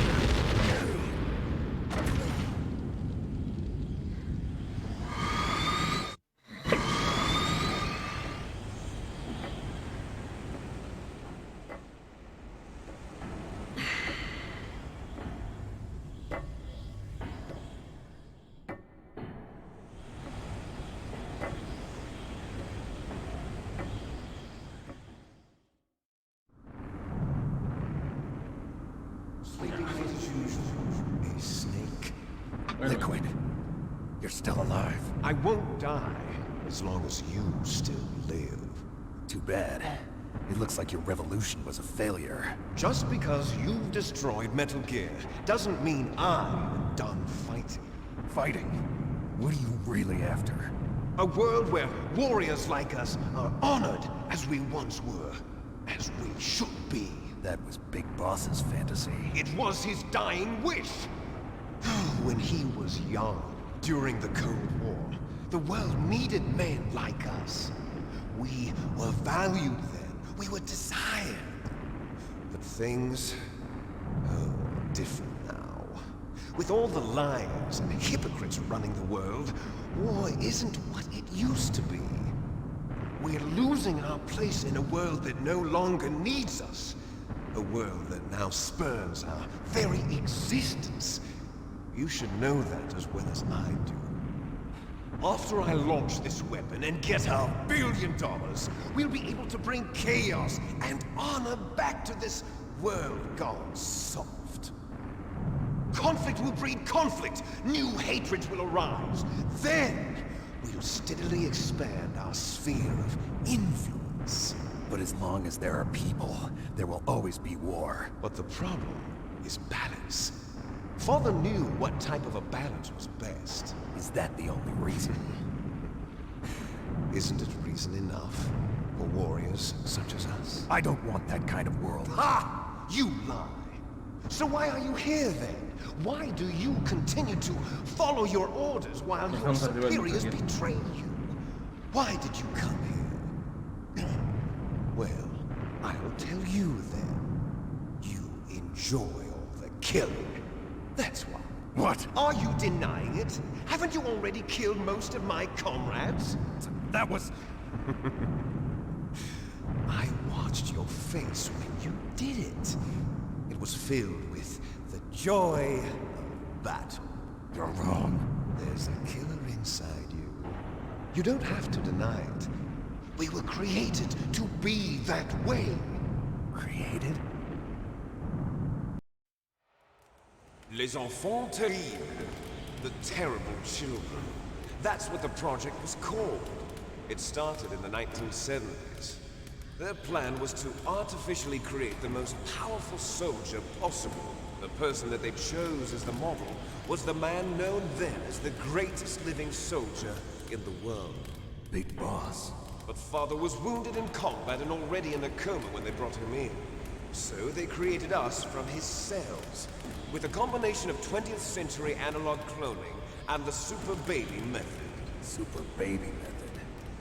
A snake. Liquid, you're still alive. I won't die as long as you still live. Too bad. It looks like your revolution was a failure. Just because you've destroyed Metal Gear doesn't mean I'm done fighting. Fighting? What are you really after? A world where warriors like us are honored as we once were, as we should be. That was Big Boss's fantasy. It was his dying wish. When he was young, during the Cold War, the world needed men like us. We were valued then. We were desired. But things are different now. With all the lies and hypocrites running the world, war isn't what it used to be. We're losing our place in a world that no longer needs us. A world that now spurns our very existence. You should know that as well as I do. After I launch this weapon and get our $1 billion, we'll be able to bring chaos and honor back to this world gone soft. Conflict will breed conflict. New hatreds will arise. Then, we'll steadily expand our sphere of influence. But as long as there are people, there will always be war. But the problem is balance. Father knew what type of a balance was best. Is that the only reason? Isn't it reason enough for warriors such as us? I don't want that kind of world. Ha! You lie. So why are you here then? Why do you continue to follow your orders while your superiors betray you? Why did you come here? Well, I will tell you then. You enjoy all the killing. That's why. What? Are you denying it? Haven't you already killed most of my comrades? That was... I watched your face when you did it. It was filled with the joy of battle. You're wrong. There's a killer inside you. You don't have to deny it. We were created to be that way. Created? Les enfants terribles. The terrible children. That's what the project was called. It started in the 1970s. Their plan was to artificially create the most powerful soldier possible. The person that they chose as the model was the man known then as the greatest living soldier in the world. Big Boss. But Father was wounded in combat and already in a coma when they brought him in. So they created us from his cells, with a combination of 20th century analog cloning and the super baby method. Super baby method?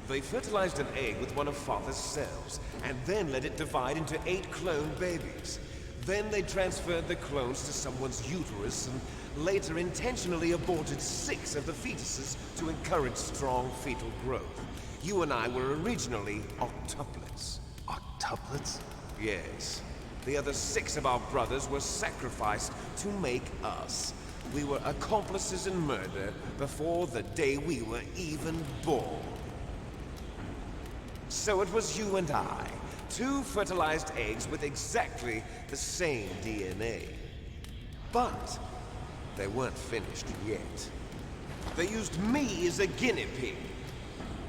They fertilized an egg with one of Father's cells, and then let it divide into 8 clone babies. Then they transferred the clones to someone's uterus and later intentionally aborted 6 of the fetuses to encourage strong fetal growth. You and I were originally octuplets. Octuplets? Yes. The other 6 of our brothers were sacrificed to make us. We were accomplices in murder before the day we were even born. So it was you and I, 2 fertilized eggs with exactly the same DNA. But they weren't finished yet. They used me as a guinea pig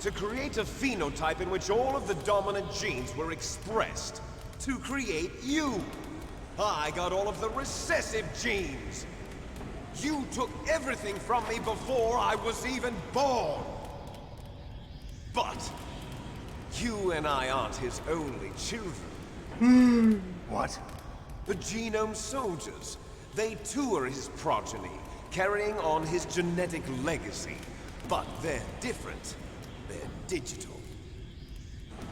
to create a phenotype in which all of the dominant genes were expressed. To create you. I got all of the recessive genes. You took everything from me before I was even born. But you and I aren't his only children. What? The Genome Soldiers. They too are his progeny, carrying on his genetic legacy. But they're different. They're digital.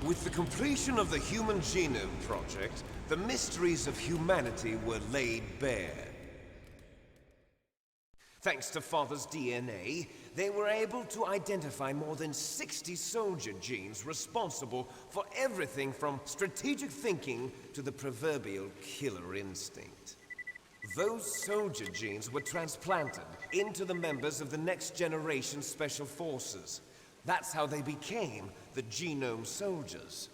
With the completion of the Human Genome Project, the mysteries of humanity were laid bare. Thanks to Father's DNA, they were able to identify more than 60 soldier genes responsible for everything from strategic thinking to the proverbial killer instinct. Those soldier genes were transplanted into the members of the next generation Special Forces. That's how they became the Genome Soldiers.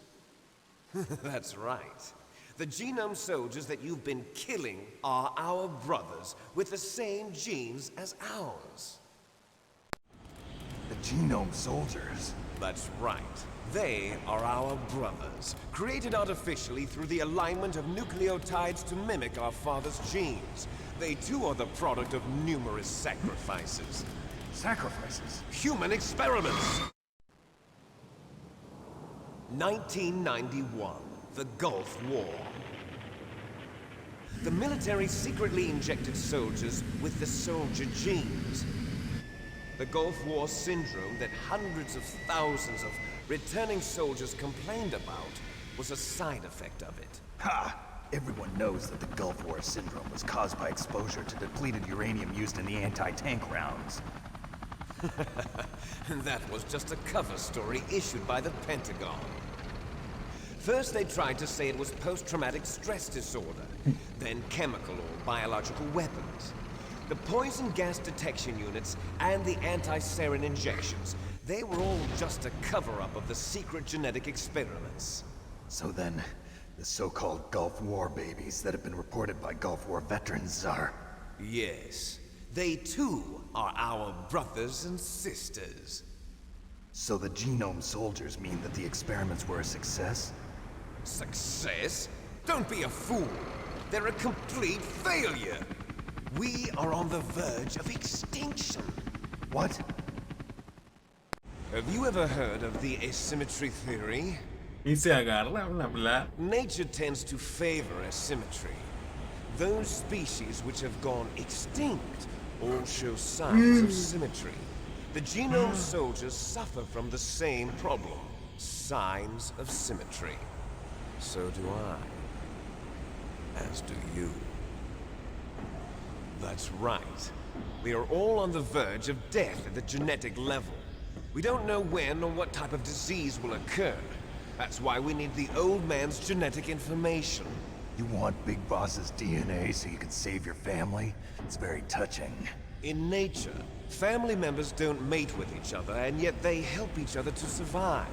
That's right. The Genome Soldiers that you've been killing are our brothers with the same genes as ours. The Genome Soldiers? That's right. They are our brothers, created artificially through the alignment of nucleotides to mimic our father's genes. They too are the product of numerous sacrifices. Sacrifices? Human experiments! 1991, the Gulf War. The military secretly injected soldiers with the soldier genes. The Gulf War syndrome that hundreds of thousands of returning soldiers complained about was a side effect of it. Ha! Everyone knows that the Gulf War syndrome was caused by exposure to depleted uranium used in the anti-tank rounds. That was just a cover story issued by the Pentagon. First they tried to say it was post-traumatic stress disorder, then chemical or biological weapons. The poison gas detection units and the anti-sarin injections, they were all just a cover-up of the secret genetic experiments. So then, the so-called Gulf War babies that have been reported by Gulf War veterans are... Yes. They too are our brothers and sisters. So the Genome Soldiers mean that the experiments were a success? Success? Don't be a fool. They're a complete failure. We are on the verge of extinction. What? Have you ever heard of the asymmetry theory? Y se agarra, bla bla. Nature tends to favor asymmetry. Those species which have gone extinct all show signs of symmetry. The Genome Soldiers suffer from the same problem. Signs of symmetry. So do I. As do you. That's right. We are all on the verge of death at the genetic level. We don't know when or what type of disease will occur. That's why we need the old man's genetic information. You want Big Boss's DNA so you can save your family? It's very touching. In nature, family members don't mate with each other, and yet they help each other to survive.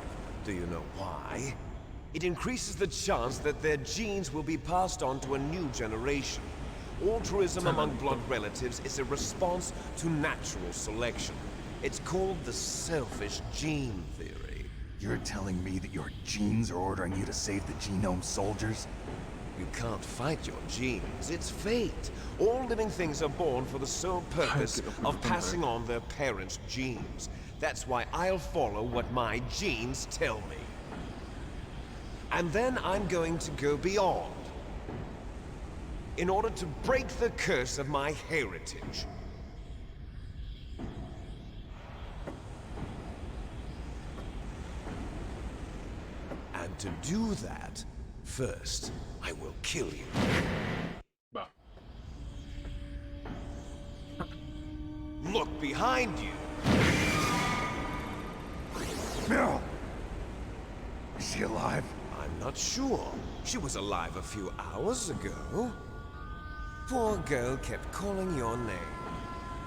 Do you know why? It increases the chance that their genes will be passed on to a new generation. Altruism among blood relatives is a response to natural selection. It's called the selfish gene theory. You're telling me that your genes are ordering you to save the Genome Soldiers? You can't fight your genes. It's fate. All living things are born for the sole purpose of passing on their parents' genes. That's why I'll follow what my genes tell me. And then I'm going to go beyond. In order to break the curse of my heritage. And to do that, first, I will kill you. Va. Look behind you. Meryl! Is she alive? I'm not sure. She was alive a few hours ago. Poor girl kept calling your name.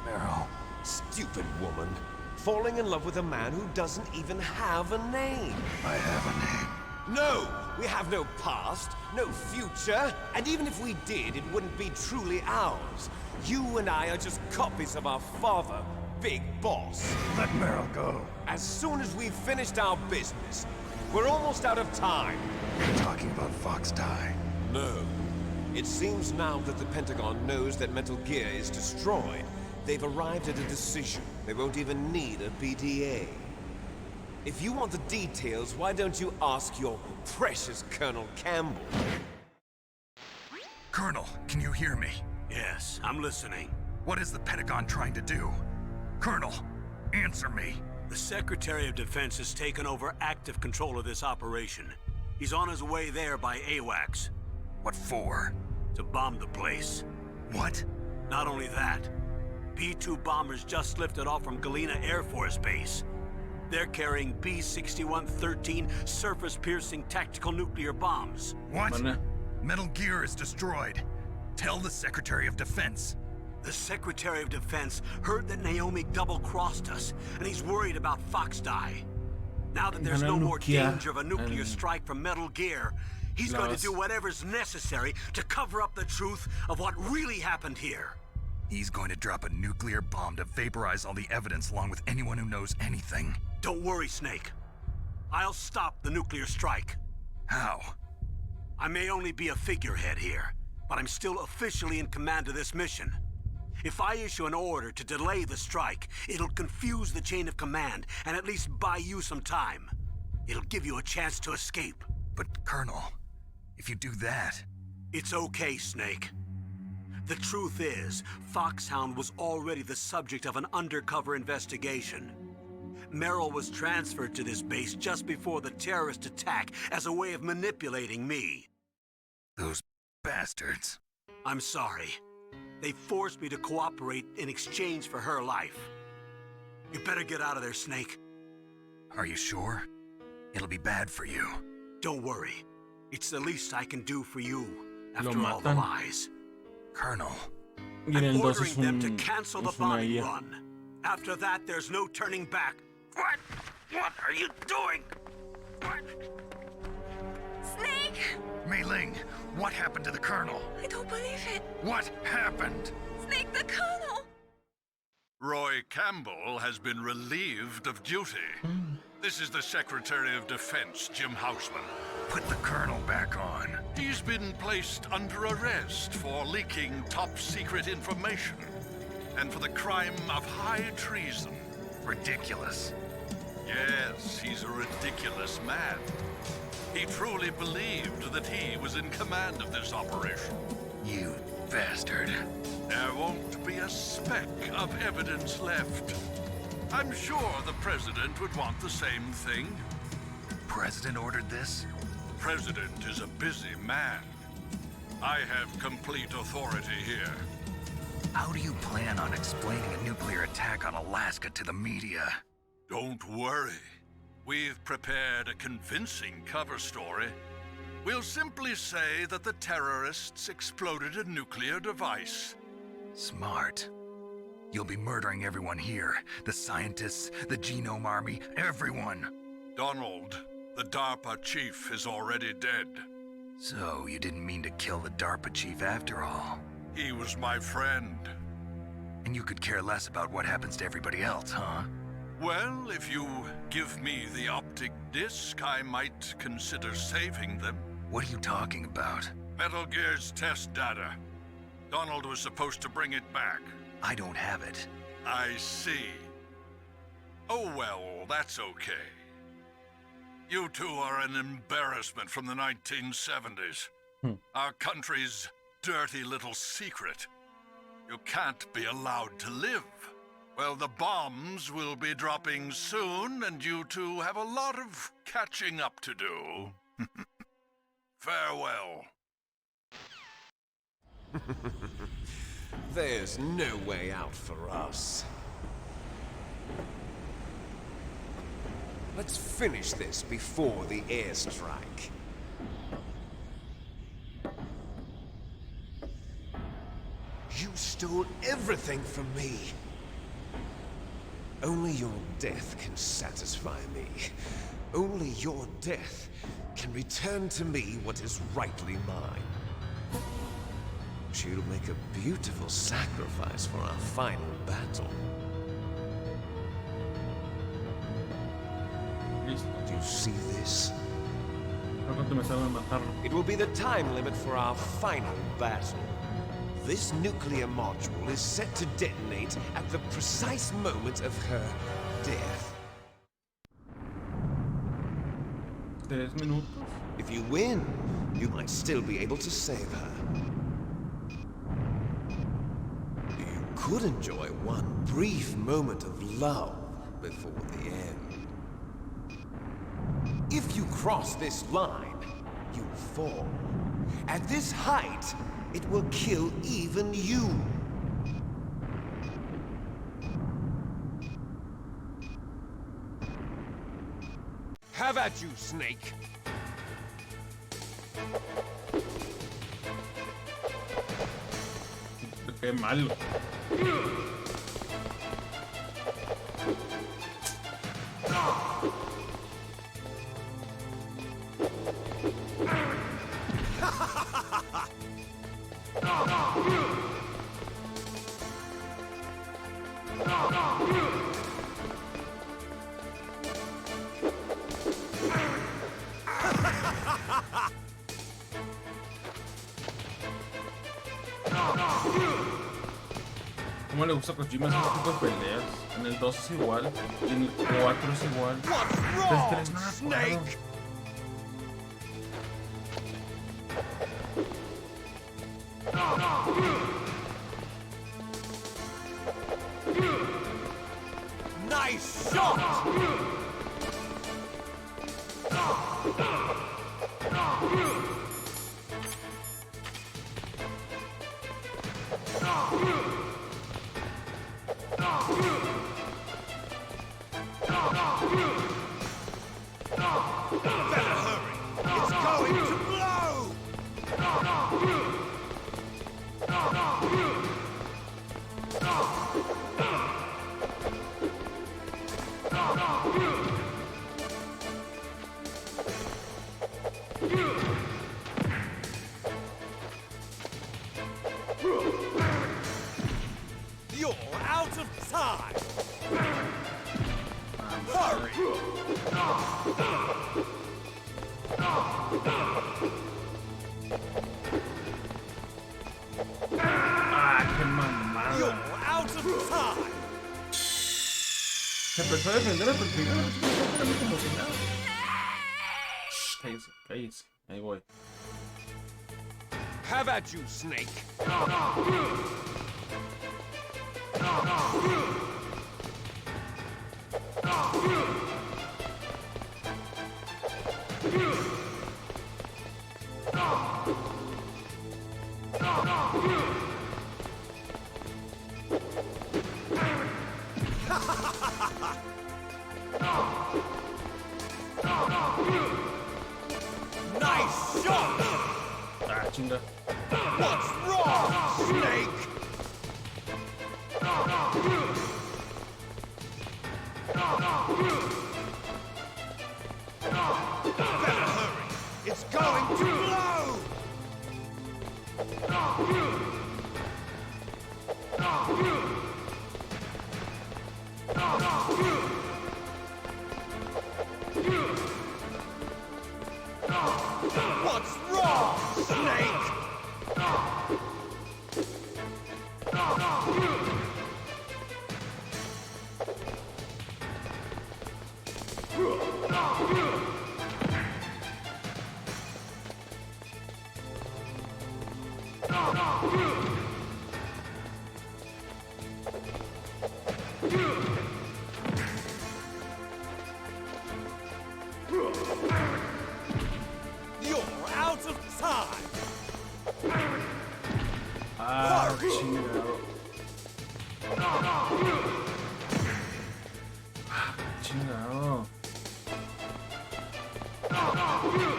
Meryl. Stupid woman. Falling in love with a man who doesn't even have a name. I have a name. No! We have no past, no future, and even if we did, it wouldn't be truly ours. You and I are just copies of our father, Big Boss. Let Meryl go. As soon as we've finished our business, we're almost out of time. You're talking about Fox Ty. No. It seems now that the Pentagon knows that Metal Gear is destroyed. They've arrived at a decision. They won't even need a BDA. If you want the details, why don't you ask your precious Colonel Campbell? Colonel, can you hear me? Yes, I'm listening. What is the Pentagon trying to do? Colonel, answer me. The Secretary of Defense has taken over active control of this operation. He's on his way there by AWACS. What for? To bomb the place. What? Not only that, B-2 bombers just lifted off from Galena Air Force Base. They're carrying B-6113 surface-piercing tactical nuclear bombs. What? Metal Gear is destroyed. Tell the Secretary of Defense. The Secretary of Defense heard that Naomi double-crossed us, and he's worried about Fox Die. Now that there's no more danger of a nuclear strike from Metal Gear, he's going to do whatever's necessary to cover up the truth of what really happened here. He's going to drop a nuclear bomb to vaporize all the evidence along with anyone who knows anything. Don't worry, Snake. I'll stop the nuclear strike. How? I may only be a figurehead here, but I'm still officially in command of this mission. If I issue an order to delay the strike, it'll confuse the chain of command and at least buy you some time. It'll give you a chance to escape. But, Colonel, if you do that... It's okay, Snake. The truth is, Foxhound was already the subject of an undercover investigation. Merrill was transferred to this base just before the terrorist attack as a way of manipulating me. Those bastards. I'm sorry. They forced me to cooperate in exchange for her life. You better get out of there, Snake. Are you sure? It'll be bad for you. Don't worry. It's the least I can do for you after all the lies. Colonel. I'm ordering them to cancel the bombing run. After that, there's no turning back. What? What are you doing? What? Snake! Mei Ling, what happened to the Colonel? I don't believe it. What happened? Snake, the Colonel! Roy Campbell has been relieved of duty. This is the Secretary of Defense, Jim Houseman. Put the Colonel back on. He's been placed under arrest for leaking top-secret information and for the crime of high treason. Ridiculous. Yes, he's a ridiculous man. He truly believed that he was in command of this operation. You bastard. There won't be a speck of evidence left. I'm sure the President would want the same thing. President ordered this? President is a busy man. I have complete authority here. How do you plan on explaining a nuclear attack on Alaska to the media? Don't worry. We've prepared a convincing cover story. We'll simply say that the terrorists exploded a nuclear device. Smart. You'll be murdering everyone here. The scientists, the Genome Army, everyone. Donald, the DARPA chief, is already dead. So you didn't mean to kill the DARPA chief after all? He was my friend. And you could care less about what happens to everybody else, huh? Well, if you give me the optic disc, I might consider saving them. What are you talking about? Metal Gear's test data. Donald was supposed to bring it back. I don't have it. I see. Oh well, that's okay. You two are an embarrassment from the 1970s. Our country's dirty little secret. You can't be allowed to live. Well, the bombs will be dropping soon, and you two have a lot of catching up to do. Farewell. There's no way out for us. Let's finish this before the airstrike. You stole everything from me. Only your death can satisfy me. Only your death can return to me what is rightly mine. She'll make a beautiful sacrifice for our final battle. Do you see this? ¿Cuánto me sale matarlo? It will be the time limit for our final battle. This nuclear module is set to detonate at the precise moment of her death. 3 minutos. If you win, you might still be able to save her. You could enjoy one brief moment of love before the end. If you cross this line, you fall. At this height, it will kill even you. Have at you, Snake. Qué malo. ¿Cómo le gusta a Kojima ese tipo de peleas? En el 2 es igual, y en el 4 es igual. El 3 no me acuerdo. Nice shot! Better hurry! It's going to blow! You're out of time! Hurry! Ah, qué mamada. You're out of time! Se empezó a defender a primero, a mí como si nada. Cállense, cállense. Ahí voy. Have at you, Snake! Nice shot! Ah, chinga. What's wrong, Snake? Better hurry! It's going to blow! What's wrong, Snake? You're out of time! Ah, chingado. Ah, chingado.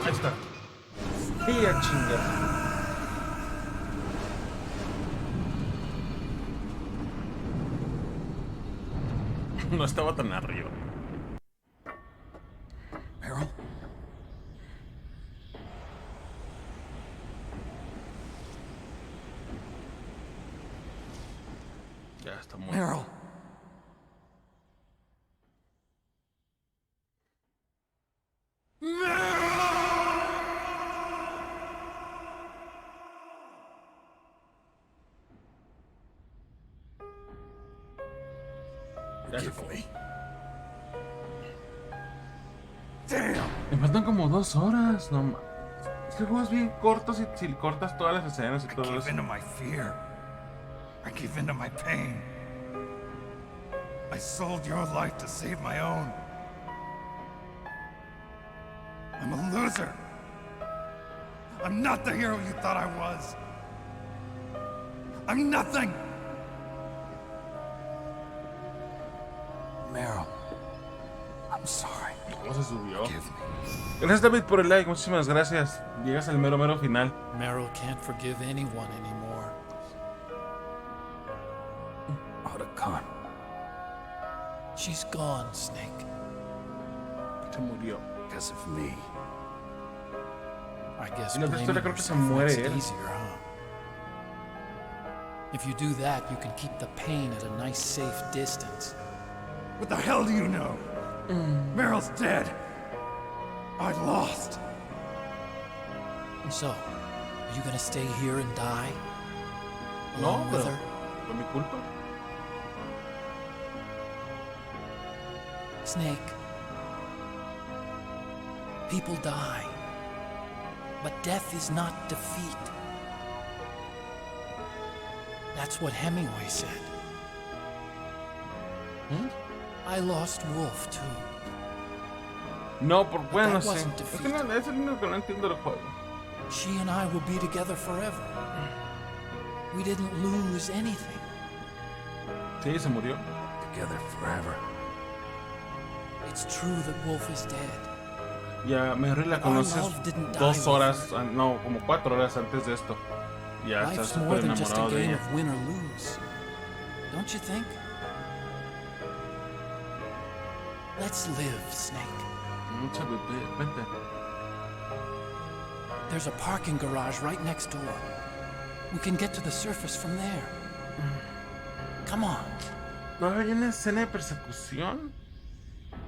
Ahí está. Y a chingar. No estaba tan arriba. Meryl? Ya está muerto. Meryl! with me. Damn. Me faltan como 2 horas, no mames. Es que el juego es bien corto si cortas todas las escenas y todo I eso. give into my fear. I give into my pain. I sold your life to save my own. I'm a loser. I'm not the hero you thought I was. I'm nothing. Meryl, I'm sorry. ¿Cómo se subió? Gracias, David, por el like. Muchísimas gracias. Llegas al mero final. Meryl can't forgive anyone anymore. Otacon. She's gone, Snake. Se murió. Because of me. I guess En la otra historia blaming creo que se yourself muere makes it él. easier, huh? If you do that, you can keep the pain at a nice, safe distance. What the hell do you know? Meryl's dead. I lost. So, are you gonna stay here and die? No, Along with pero her? por mi culpa. Snake. People die. But death is not defeat. That's what Hemingway said. I lost Wolf, too. No, por bueno, that sí. wasn't Es que no, es el único que no entiendo del juego. She and I will be together forever. We didn't lose anything. Sí, se murió. Together forever. It's true that Wolf is dead. Ya, Mary la conoces love didn't die 2 with horas, no, como 4 horas antes de esto. Ya estás Life's more súper than just a enamorado de game ella. of win or lose. Don't you think? Let's live, Snake. Mucha bebé, vente. There's a parking garage right next door. We can get to the surface from there. Come on. ¿No hay una escena de persecución?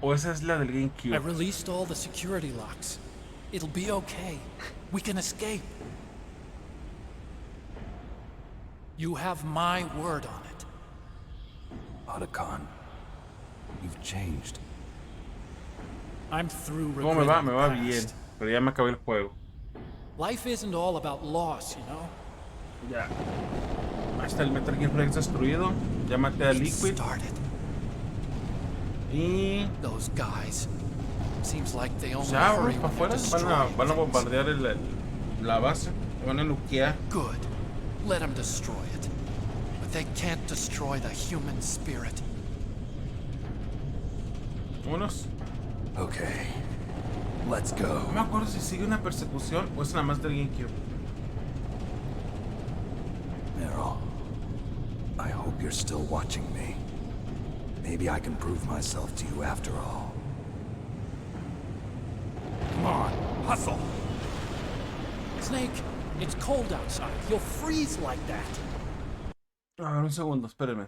¿O esa es la del I GameCube? released all the security locks. It'll be okay. We can escape. You have my word on it. Otacon, you've changed. I'm through ¿Cómo me regretting va? Me the va past. bien. Pero ya me acabé el juego. Life isn't all about loss, you know? Ya. Hasta el Metal Gear Rex destruido. Ya maté a Liquid. Y... Those guys. Seems like they only ya, hurry vamos when para they're afuera. Van a destroying bombardear la base. Van a luquear. Good. Let them destroy it. But they can't destroy the human spirit. Vámonos. Okay. Let's go. No me acuerdo si sigue una persecución o es nada más del GameCube. Meryl, I hope you're still watching me. Maybe I can prove myself to you after all. Come on, hustle. Snake, it's cold outside. You'll freeze like that. A ver, un segundo. Espérenme.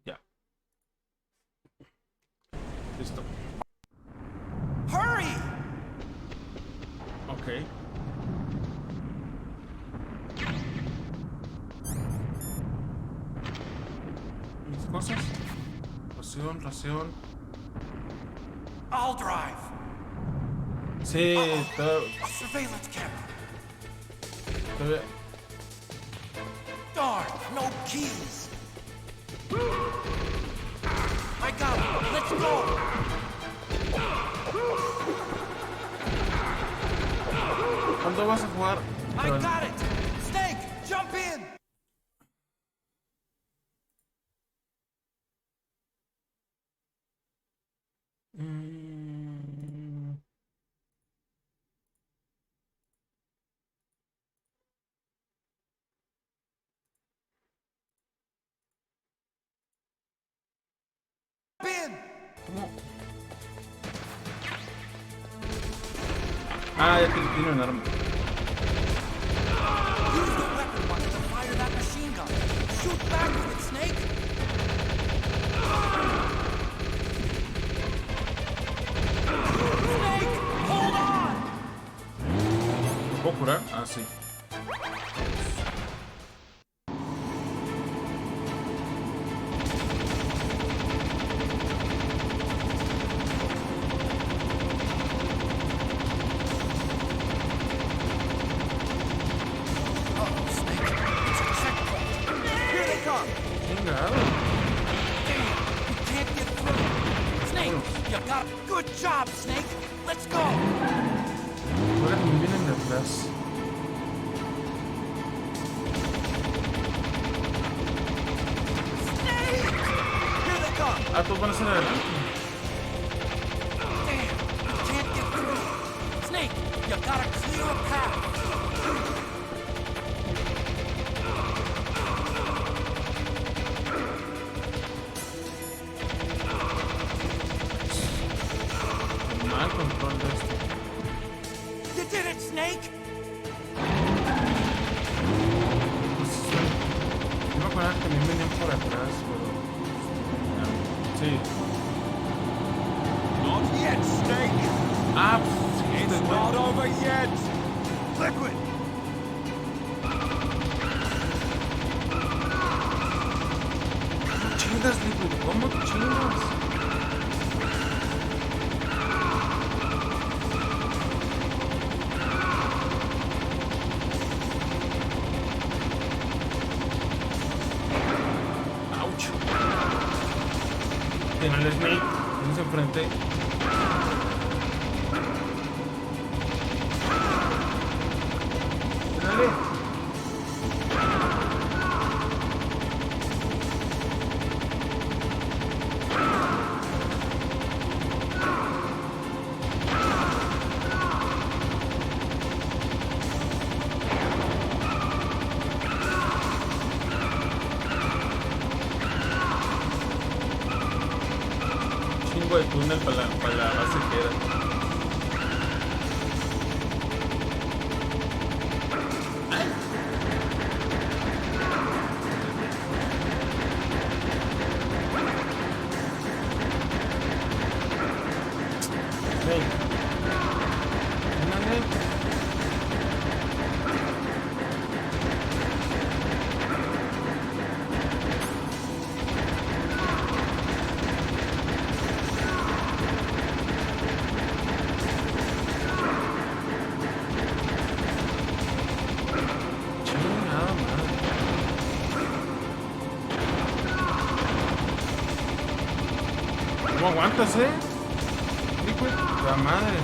Ya. Listo. Hurry! Ok. Mis cosas. Ración. I'll drive. Sí, Surveillance camera. todavía. Darn, no keys. I got it. Let's go. ¿Cuándo vas a jugar? I got it. Snake, jump in. ¿Cómo? Ah, ya tiene un arma. Use the weapon button to fire that machine gun. Shoot back with it, Snake. Snake, hold on. ¿Puedo curar? Ah, sí. You got it. Good job, Snake. Let's go. Ahora también vienen de atrás. Ah, todos van a ser adelante. Damn, you can't get through. Snake, you gotta clear a path. Mal control de esto. You did it, Snake. No me acuerdo que también venían por atrás, pero... Sí. Not yet, Snake. Ah, pues, sí, It's not over yet. Liquid! Chingas, Liquid, ¿cómo te chingas? Ouch. Tiene el Snake, tienes enfrente. Dale. Chingo de túnel para la base que era. ¿Cómo aguantas, Liquid, la madre.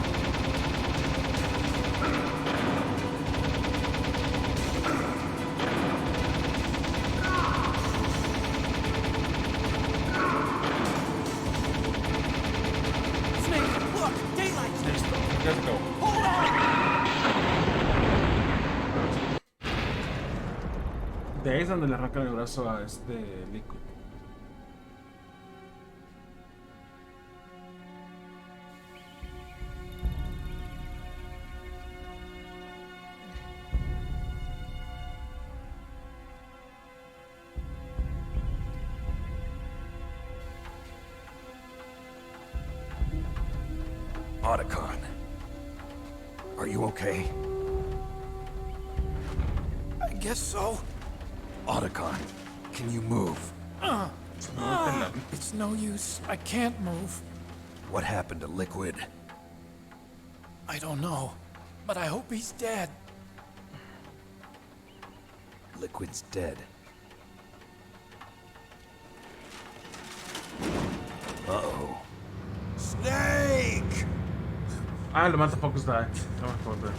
Snake, look, daylight. Listo, ya se acabó. Hold on. De ahí es donde le arrancan el brazo a este Liquid. Otacon. Are you okay? I guess so. Otacon, can you move? It's no use. I can't move. What happened to Liquid? I don't know, but I hope he's dead. Liquid's dead. Uh-oh. Snake! Ah, lo mata Focus Die. No me acuerdo.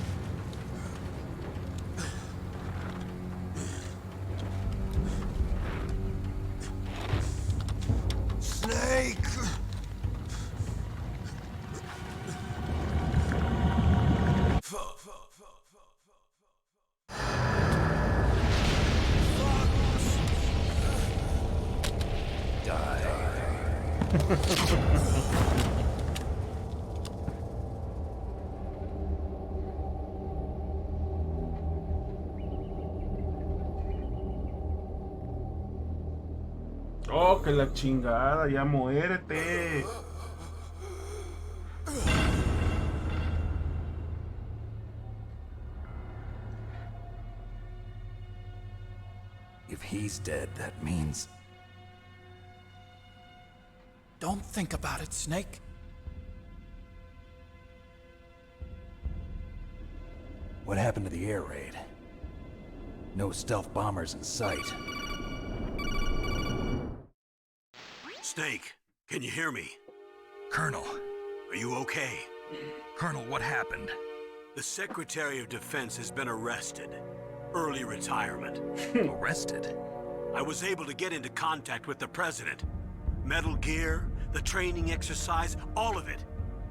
Snake! Oh, que la chingada, ya muérete. If he's dead, that means... Don't think about it, Snake. What happened to the air raid? No stealth bombers in sight. Snake, can you hear me? Colonel. Are you okay? Colonel, what happened? The Secretary of Defense has been arrested. Early retirement. Arrested? I was able to get into contact with the President. Metal Gear, the training exercise, all of it.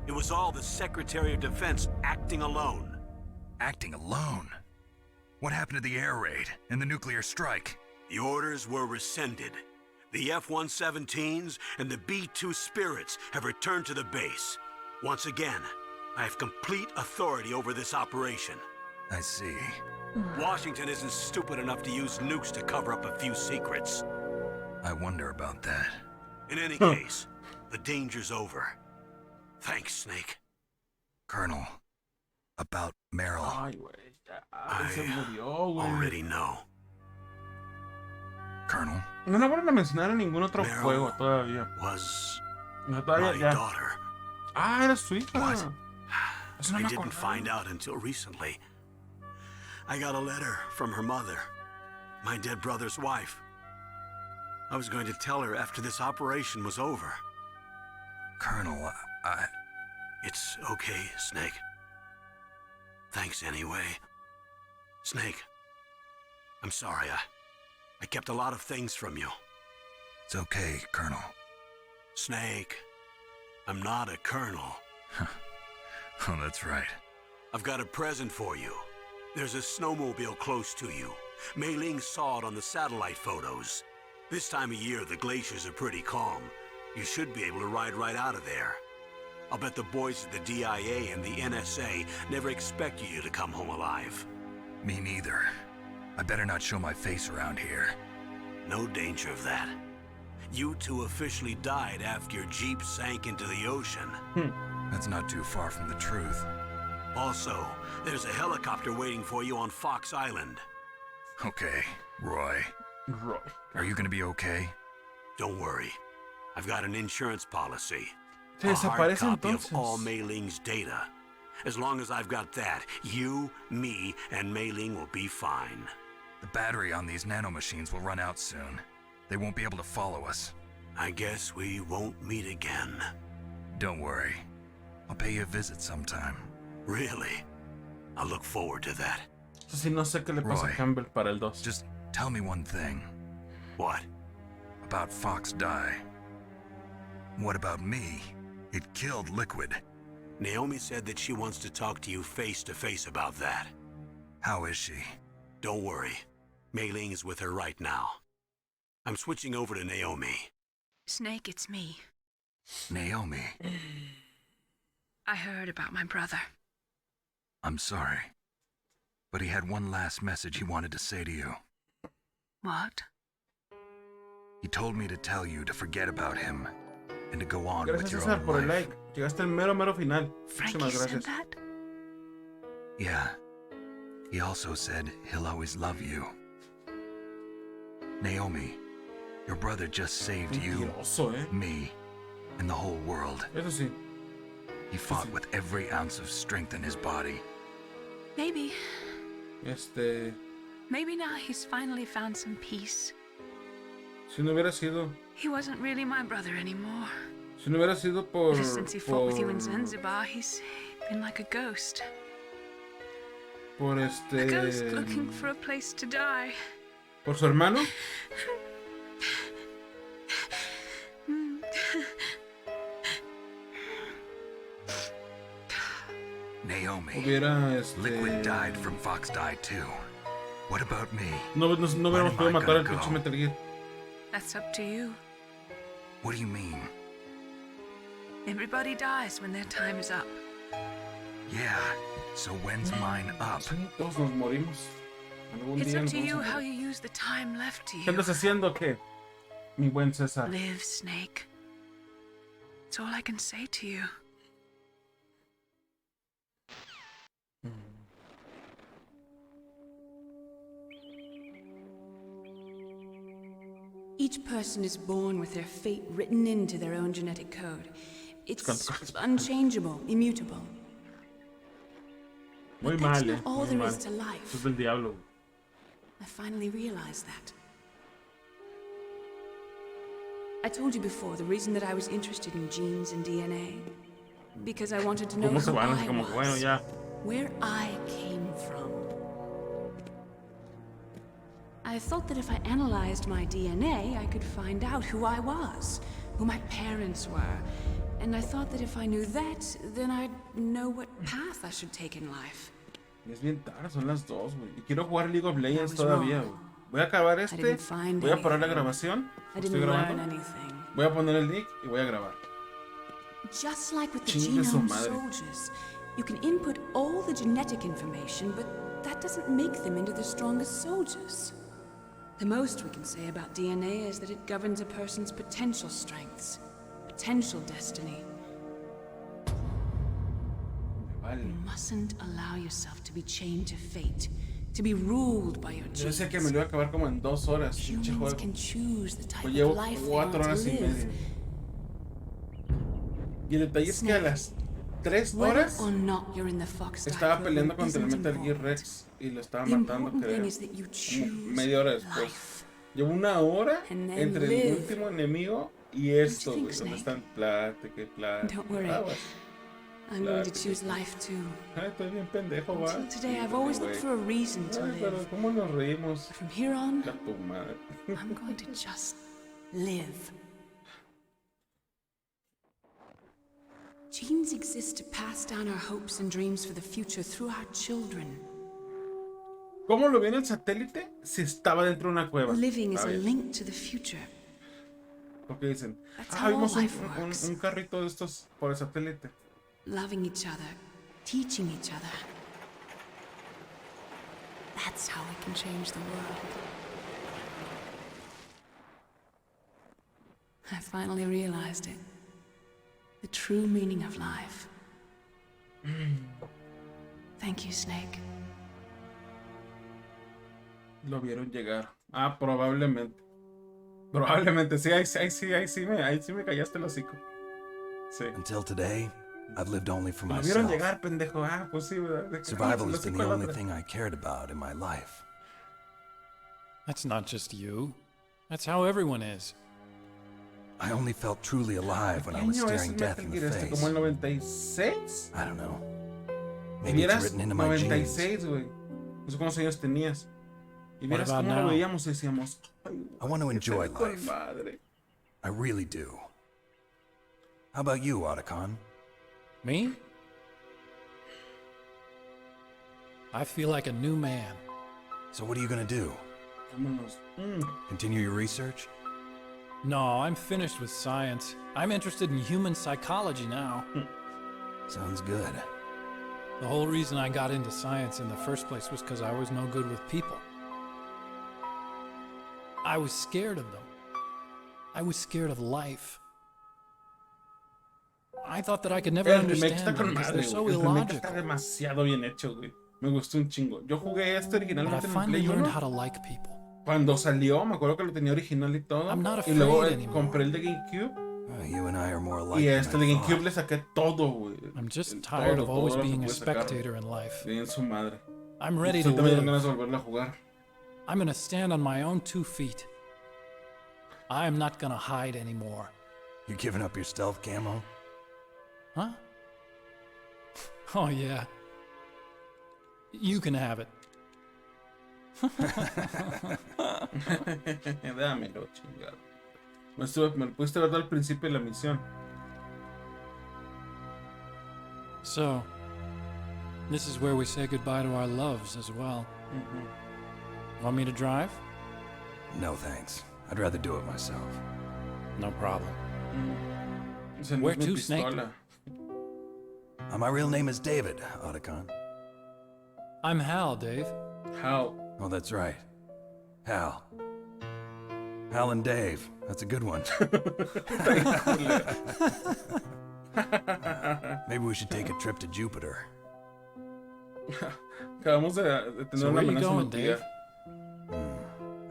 It was all the Secretary of Defense acting alone. Acting alone? What happened to the air raid and the nuclear strike? The orders were rescinded. The F-117s and the B-2 Spirits have returned to the base. Once again, I have complete authority over this operation. I see. Washington isn't stupid enough to use nukes to cover up a few secrets. I wonder about that. In any case, the danger's over. Thanks, Snake. Colonel, about Meryl. Ay, güey. Se murió, güey. Already know. Colonel? No la vuelven a mencionar en ningún otro juego todavía. No, todavía ya. Daughter. Ah, era su hija. What? I didn't find out until recently. I got a letter from her mother, my dead brother's wife. I was going to tell her after this operation was over. Colonel, It's okay, Snake. Thanks anyway. Snake, I'm sorry. I kept a lot of things from you. It's okay, Colonel. Snake, I'm not a colonel. Oh, that's right. I've got a present for you. There's a snowmobile close to you. Mei Ling saw it on the satellite photos. This time of year, the glaciers are pretty calm. You should be able to ride right out of there. I'll bet the boys at the DIA and the NSA never expect you to come home alive. Me neither. I better not show my face around here. No danger of that. You two officially died after your Jeep sank into the ocean. That's not too far from the truth. Also, there's a helicopter waiting for you on Fox Island. Okay, Roy. Are you gonna be okay? Don't worry. I've got an insurance policy. Se A hard desaparece copy entonces. of all Mei Ling's data. As long as I've got that, you, me, and Mei Ling will be fine. The battery on these nanomachines will run out soon. They won't be able to follow us. I guess we won't meet again. Don't worry. I'll pay you a visit sometime. Really? I look forward to that. Eso sí, no sé qué le pasa Roy, a Campbell para el 2. Just tell me one thing. What? About Fox Die. What about me? It killed Liquid. Naomi said that she wants to talk to you face to face about that. How is she? Don't worry. Mei Ling is with her right now. I'm switching over to Naomi. Snake, it's me. Naomi. I heard about my brother. I'm sorry. But he had one last message he wanted to say to you. What? He told me to tell you to forget about him and to go on Gracias, with your César, own por el life. like. Llegaste al mero final. Frankie Muchísimas said gracias. that? Yeah. He also said he'll always love you. Naomi, your brother just saved you, Mentiroso, me, and the whole world. Eso sí. He fought with every ounce of strength in his body. Maybe. Maybe now he's finally found some peace. Si no hubiera sido. He wasn't really my brother anymore. Si no hubiera sido por. Ever since he fought with you in Zanzibar, he's been like a ghost. Por A ghost looking for a place to die. ¿Por su hermano? Naomi, Hubiera Liquid died from Fox Die too. What about me? No hubiéramos podido matar al pinche go? Metal Gear. That's up to you. What do you mean? Everybody dies when their time is up. Yeah, so when's mine up? Sí, todos nos morimos. Algún It's día up to nos you vamos a how morir. you use the time left to ¿Qué you. andas haciendo, qué? Mi buen César. Live, Snake. That's all I can say to you. Each person is born with their fate written into their own genetic code. It's unchangeable, immutable. Muy But that's mal, not all muy there mal. is to life. Eso es del diablo. I finally realized that. I told you before the reason that I was interested in genes and DNA. Because I wanted to know ¿Cómo se who van? I Así como, bueno, was, ya. where I came from. I thought that if I analyzed my DNA, I could find out who I was, who my parents were. And I thought that if I knew that, then I'd know what path I should take in life. Es bien tarde, son las 2, güey. Y quiero jugar League of Legends todavía, güey. Voy a acabar este, voy a parar la grabación. Estoy grabando. Voy a poner el link y voy a grabar. Just like with the Chingue su genome madre. soldiers, you can input all the genetic information, but that doesn't make them into the strongest soldiers. The most we can say about DNA is that it governs a person's potential strengths, potential destiny. You mustn't allow yourself to be chained to fate, to be ruled by your Yo genes. decía que me lo iba a acabar como en 2 horas. Pinche Humans juego. can choose the type Pues of llevo life they 4 want to horas y live. media. Y el detalle es que a las 3 Whether horas or not you're in the Fox estaba Dive peleando program contra el isn't Metal Gear important. Rex y lo estaba The matando, important creo. thing is that you Como choose media hora después. life. Llevo 1 hora And then entre el live. último enemigo y esto, think, güey. Donde Snake? están plática y plática. Don't worry. Aguas. I'm going to choose life too. Ay, estoy bien pendejo, va. Until today, I've always Güey. looked for a reason to Ay, pero live. cómo nos reímos. From here on, A tu madre. I'm going to just live. Genes exist to pass down our hopes and dreams for the future through our children. ¿Cómo lo vi en el satélite? Si estaba dentro de una cueva. Living is A a ver, link to the future. porque dicen, That's how vimos life works. un carrito de estos por el satélite. Loving each other, teaching each other. That's how we can change the world. I finally realized it. The true meaning of life. Thank you, Snake. Lo vieron llegar. Ah, probablemente. Probablemente, sí, ahí sí me callaste el hocico. Sí. Until today, I've lived only for Lo myself. vieron llegar, pendejo. Ah, pues sí, ¿verdad? De que Survival el has been hocico the al only otro. thing I cared about in my life. That's not just you. That's how everyone is. I only felt truly alive when I was ¿Qué año es staring el death Metal in the Gear este? face. ¿Como el 96? I don't know. Maybe it's Vieras written into my genes. 96, güey. No sé cuántos años tenías. Y What vieras about cómo now? lo veíamos y decíamos, ay, I want to enjoy con life. madre. I really do. How about you, Otacon? Me? I feel like a new man. So what are you gonna do? Vámonos. Continue your research? No, I'm finished with science. I'm interested in human psychology now. Sounds good. The whole reason I got into science in the first place was because I was no good with people. I was scared of them. I was scared of life. I thought that I could never El remake understand está con them because madre, they're so güey. El remake illogical. está demasiado bien hecho, güey. Me gustó un chingo. Yo jugué este But I originalmente en el finally Play learned 1. how to like people. Cuando salió, me acuerdo que lo tenía original y todo. I'm not Y luego afraid anymore. compré el de GameCube. You and I are more alike Y than este I de thought. GameCube le saqué todo, güey. I'm just El tired todo, of always todo lo que being a pude sacar. spectator in life. Bien su madre. I'm ready to Ahorita me dieron live. ganas de volverlo a jugar. I'm gonna stand on my own 2 feet. I'm not gonna hide anymore. You giving up your stealth camo? Huh? Oh, yeah. You can have it. Dámelo, chingado. Me lo pudiste ver al principio de la misión. So, this is where we say goodbye to our loves as well. Want me to drive? No thanks. I'd rather do it myself. No problem. Esa no Where es mi to, Snake? pistola. My real name is David, Otacon. I'm Hal, Dave. How? Oh, that's right. Hal. Hal and Dave. That's a good one. Maybe we should take a trip to Jupiter. Acabamos de tener So una where you amenaza going, nuclear. Dave?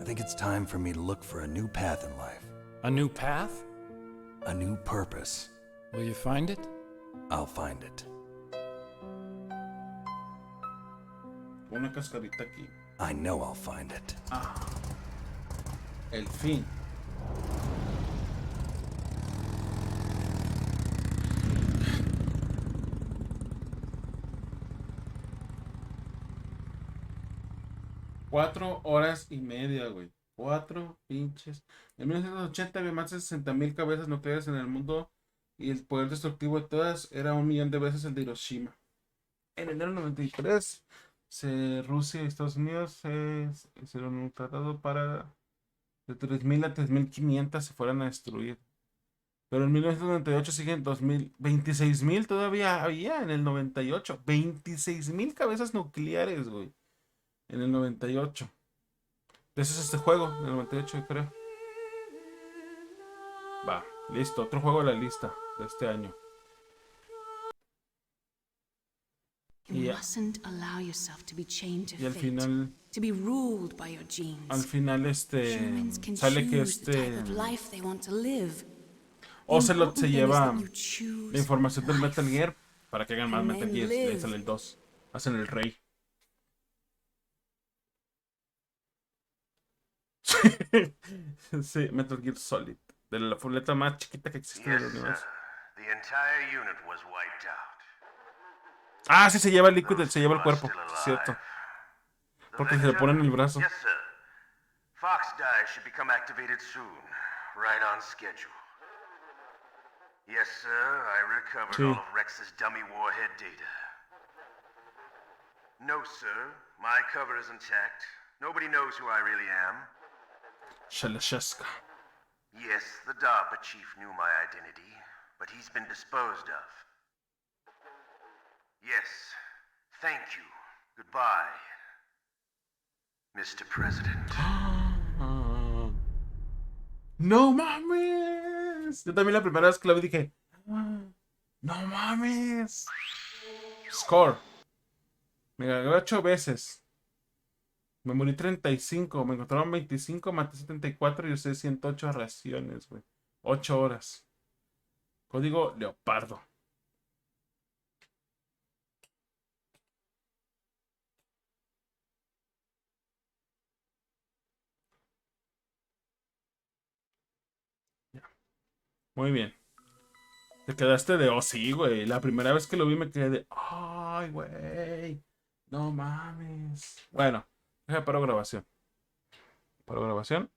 I think it's time for me to look for a new path in life. A new path? A new purpose. Will you find it? I'll find it. Una cascarita aquí. I know I'll find it. El fin. 4 horas y media, güey. 4 pinches. En 1980 había más de 60.000 cabezas nucleares en el mundo y el poder destructivo de todas era 1 millón de veces el de Hiroshima. En enero del 93, Rusia y Estados Unidos hicieron un tratado para de 3.000 a 3.500 se fueran a destruir. Pero en 1998 siguen 2.000, 26.000 todavía había en el 98. 26.000 cabezas nucleares, güey. En el 98. De eso es este juego, en el 98, yo creo. Va, listo. Otro juego de la lista de este año. Y al final. Al final, sale que Ocelot se lleva la información del Metal Gear para que hagan más Metal Gears. Y ahí sale el 2. Hacen el rey. Sí, Metal Gear Solid. De la fuleta más chiquita que existe en el universo. Ah, sí, se lleva el líquido, se lleva el cuerpo. Es cierto. Porque se le pone en el brazo. Fox Dive should become activated soon. Right on schedule. Yes, sir, I recovered all of Rex's dummy warhead data. No, sir, my cover is intact. Nobody knows who I really am. Shalashaska. Yes, the DARPA chief knew my identity, but he's been disposed of. Yes, thank you. Goodbye, Mr. President. ¡No mames! Yo también la primera vez que la vi dije, ¡no mames! Score. Me gané 8 veces. Me morí 35. Me encontraron 25, maté 74 y usé 108 raciones, güey. 8 horas. Código Leopardo. Muy bien. Te quedaste de, oh sí, güey. La primera vez que lo vi me quedé de, ay, güey. No mames. Bueno, deja paro grabación. Paro grabación.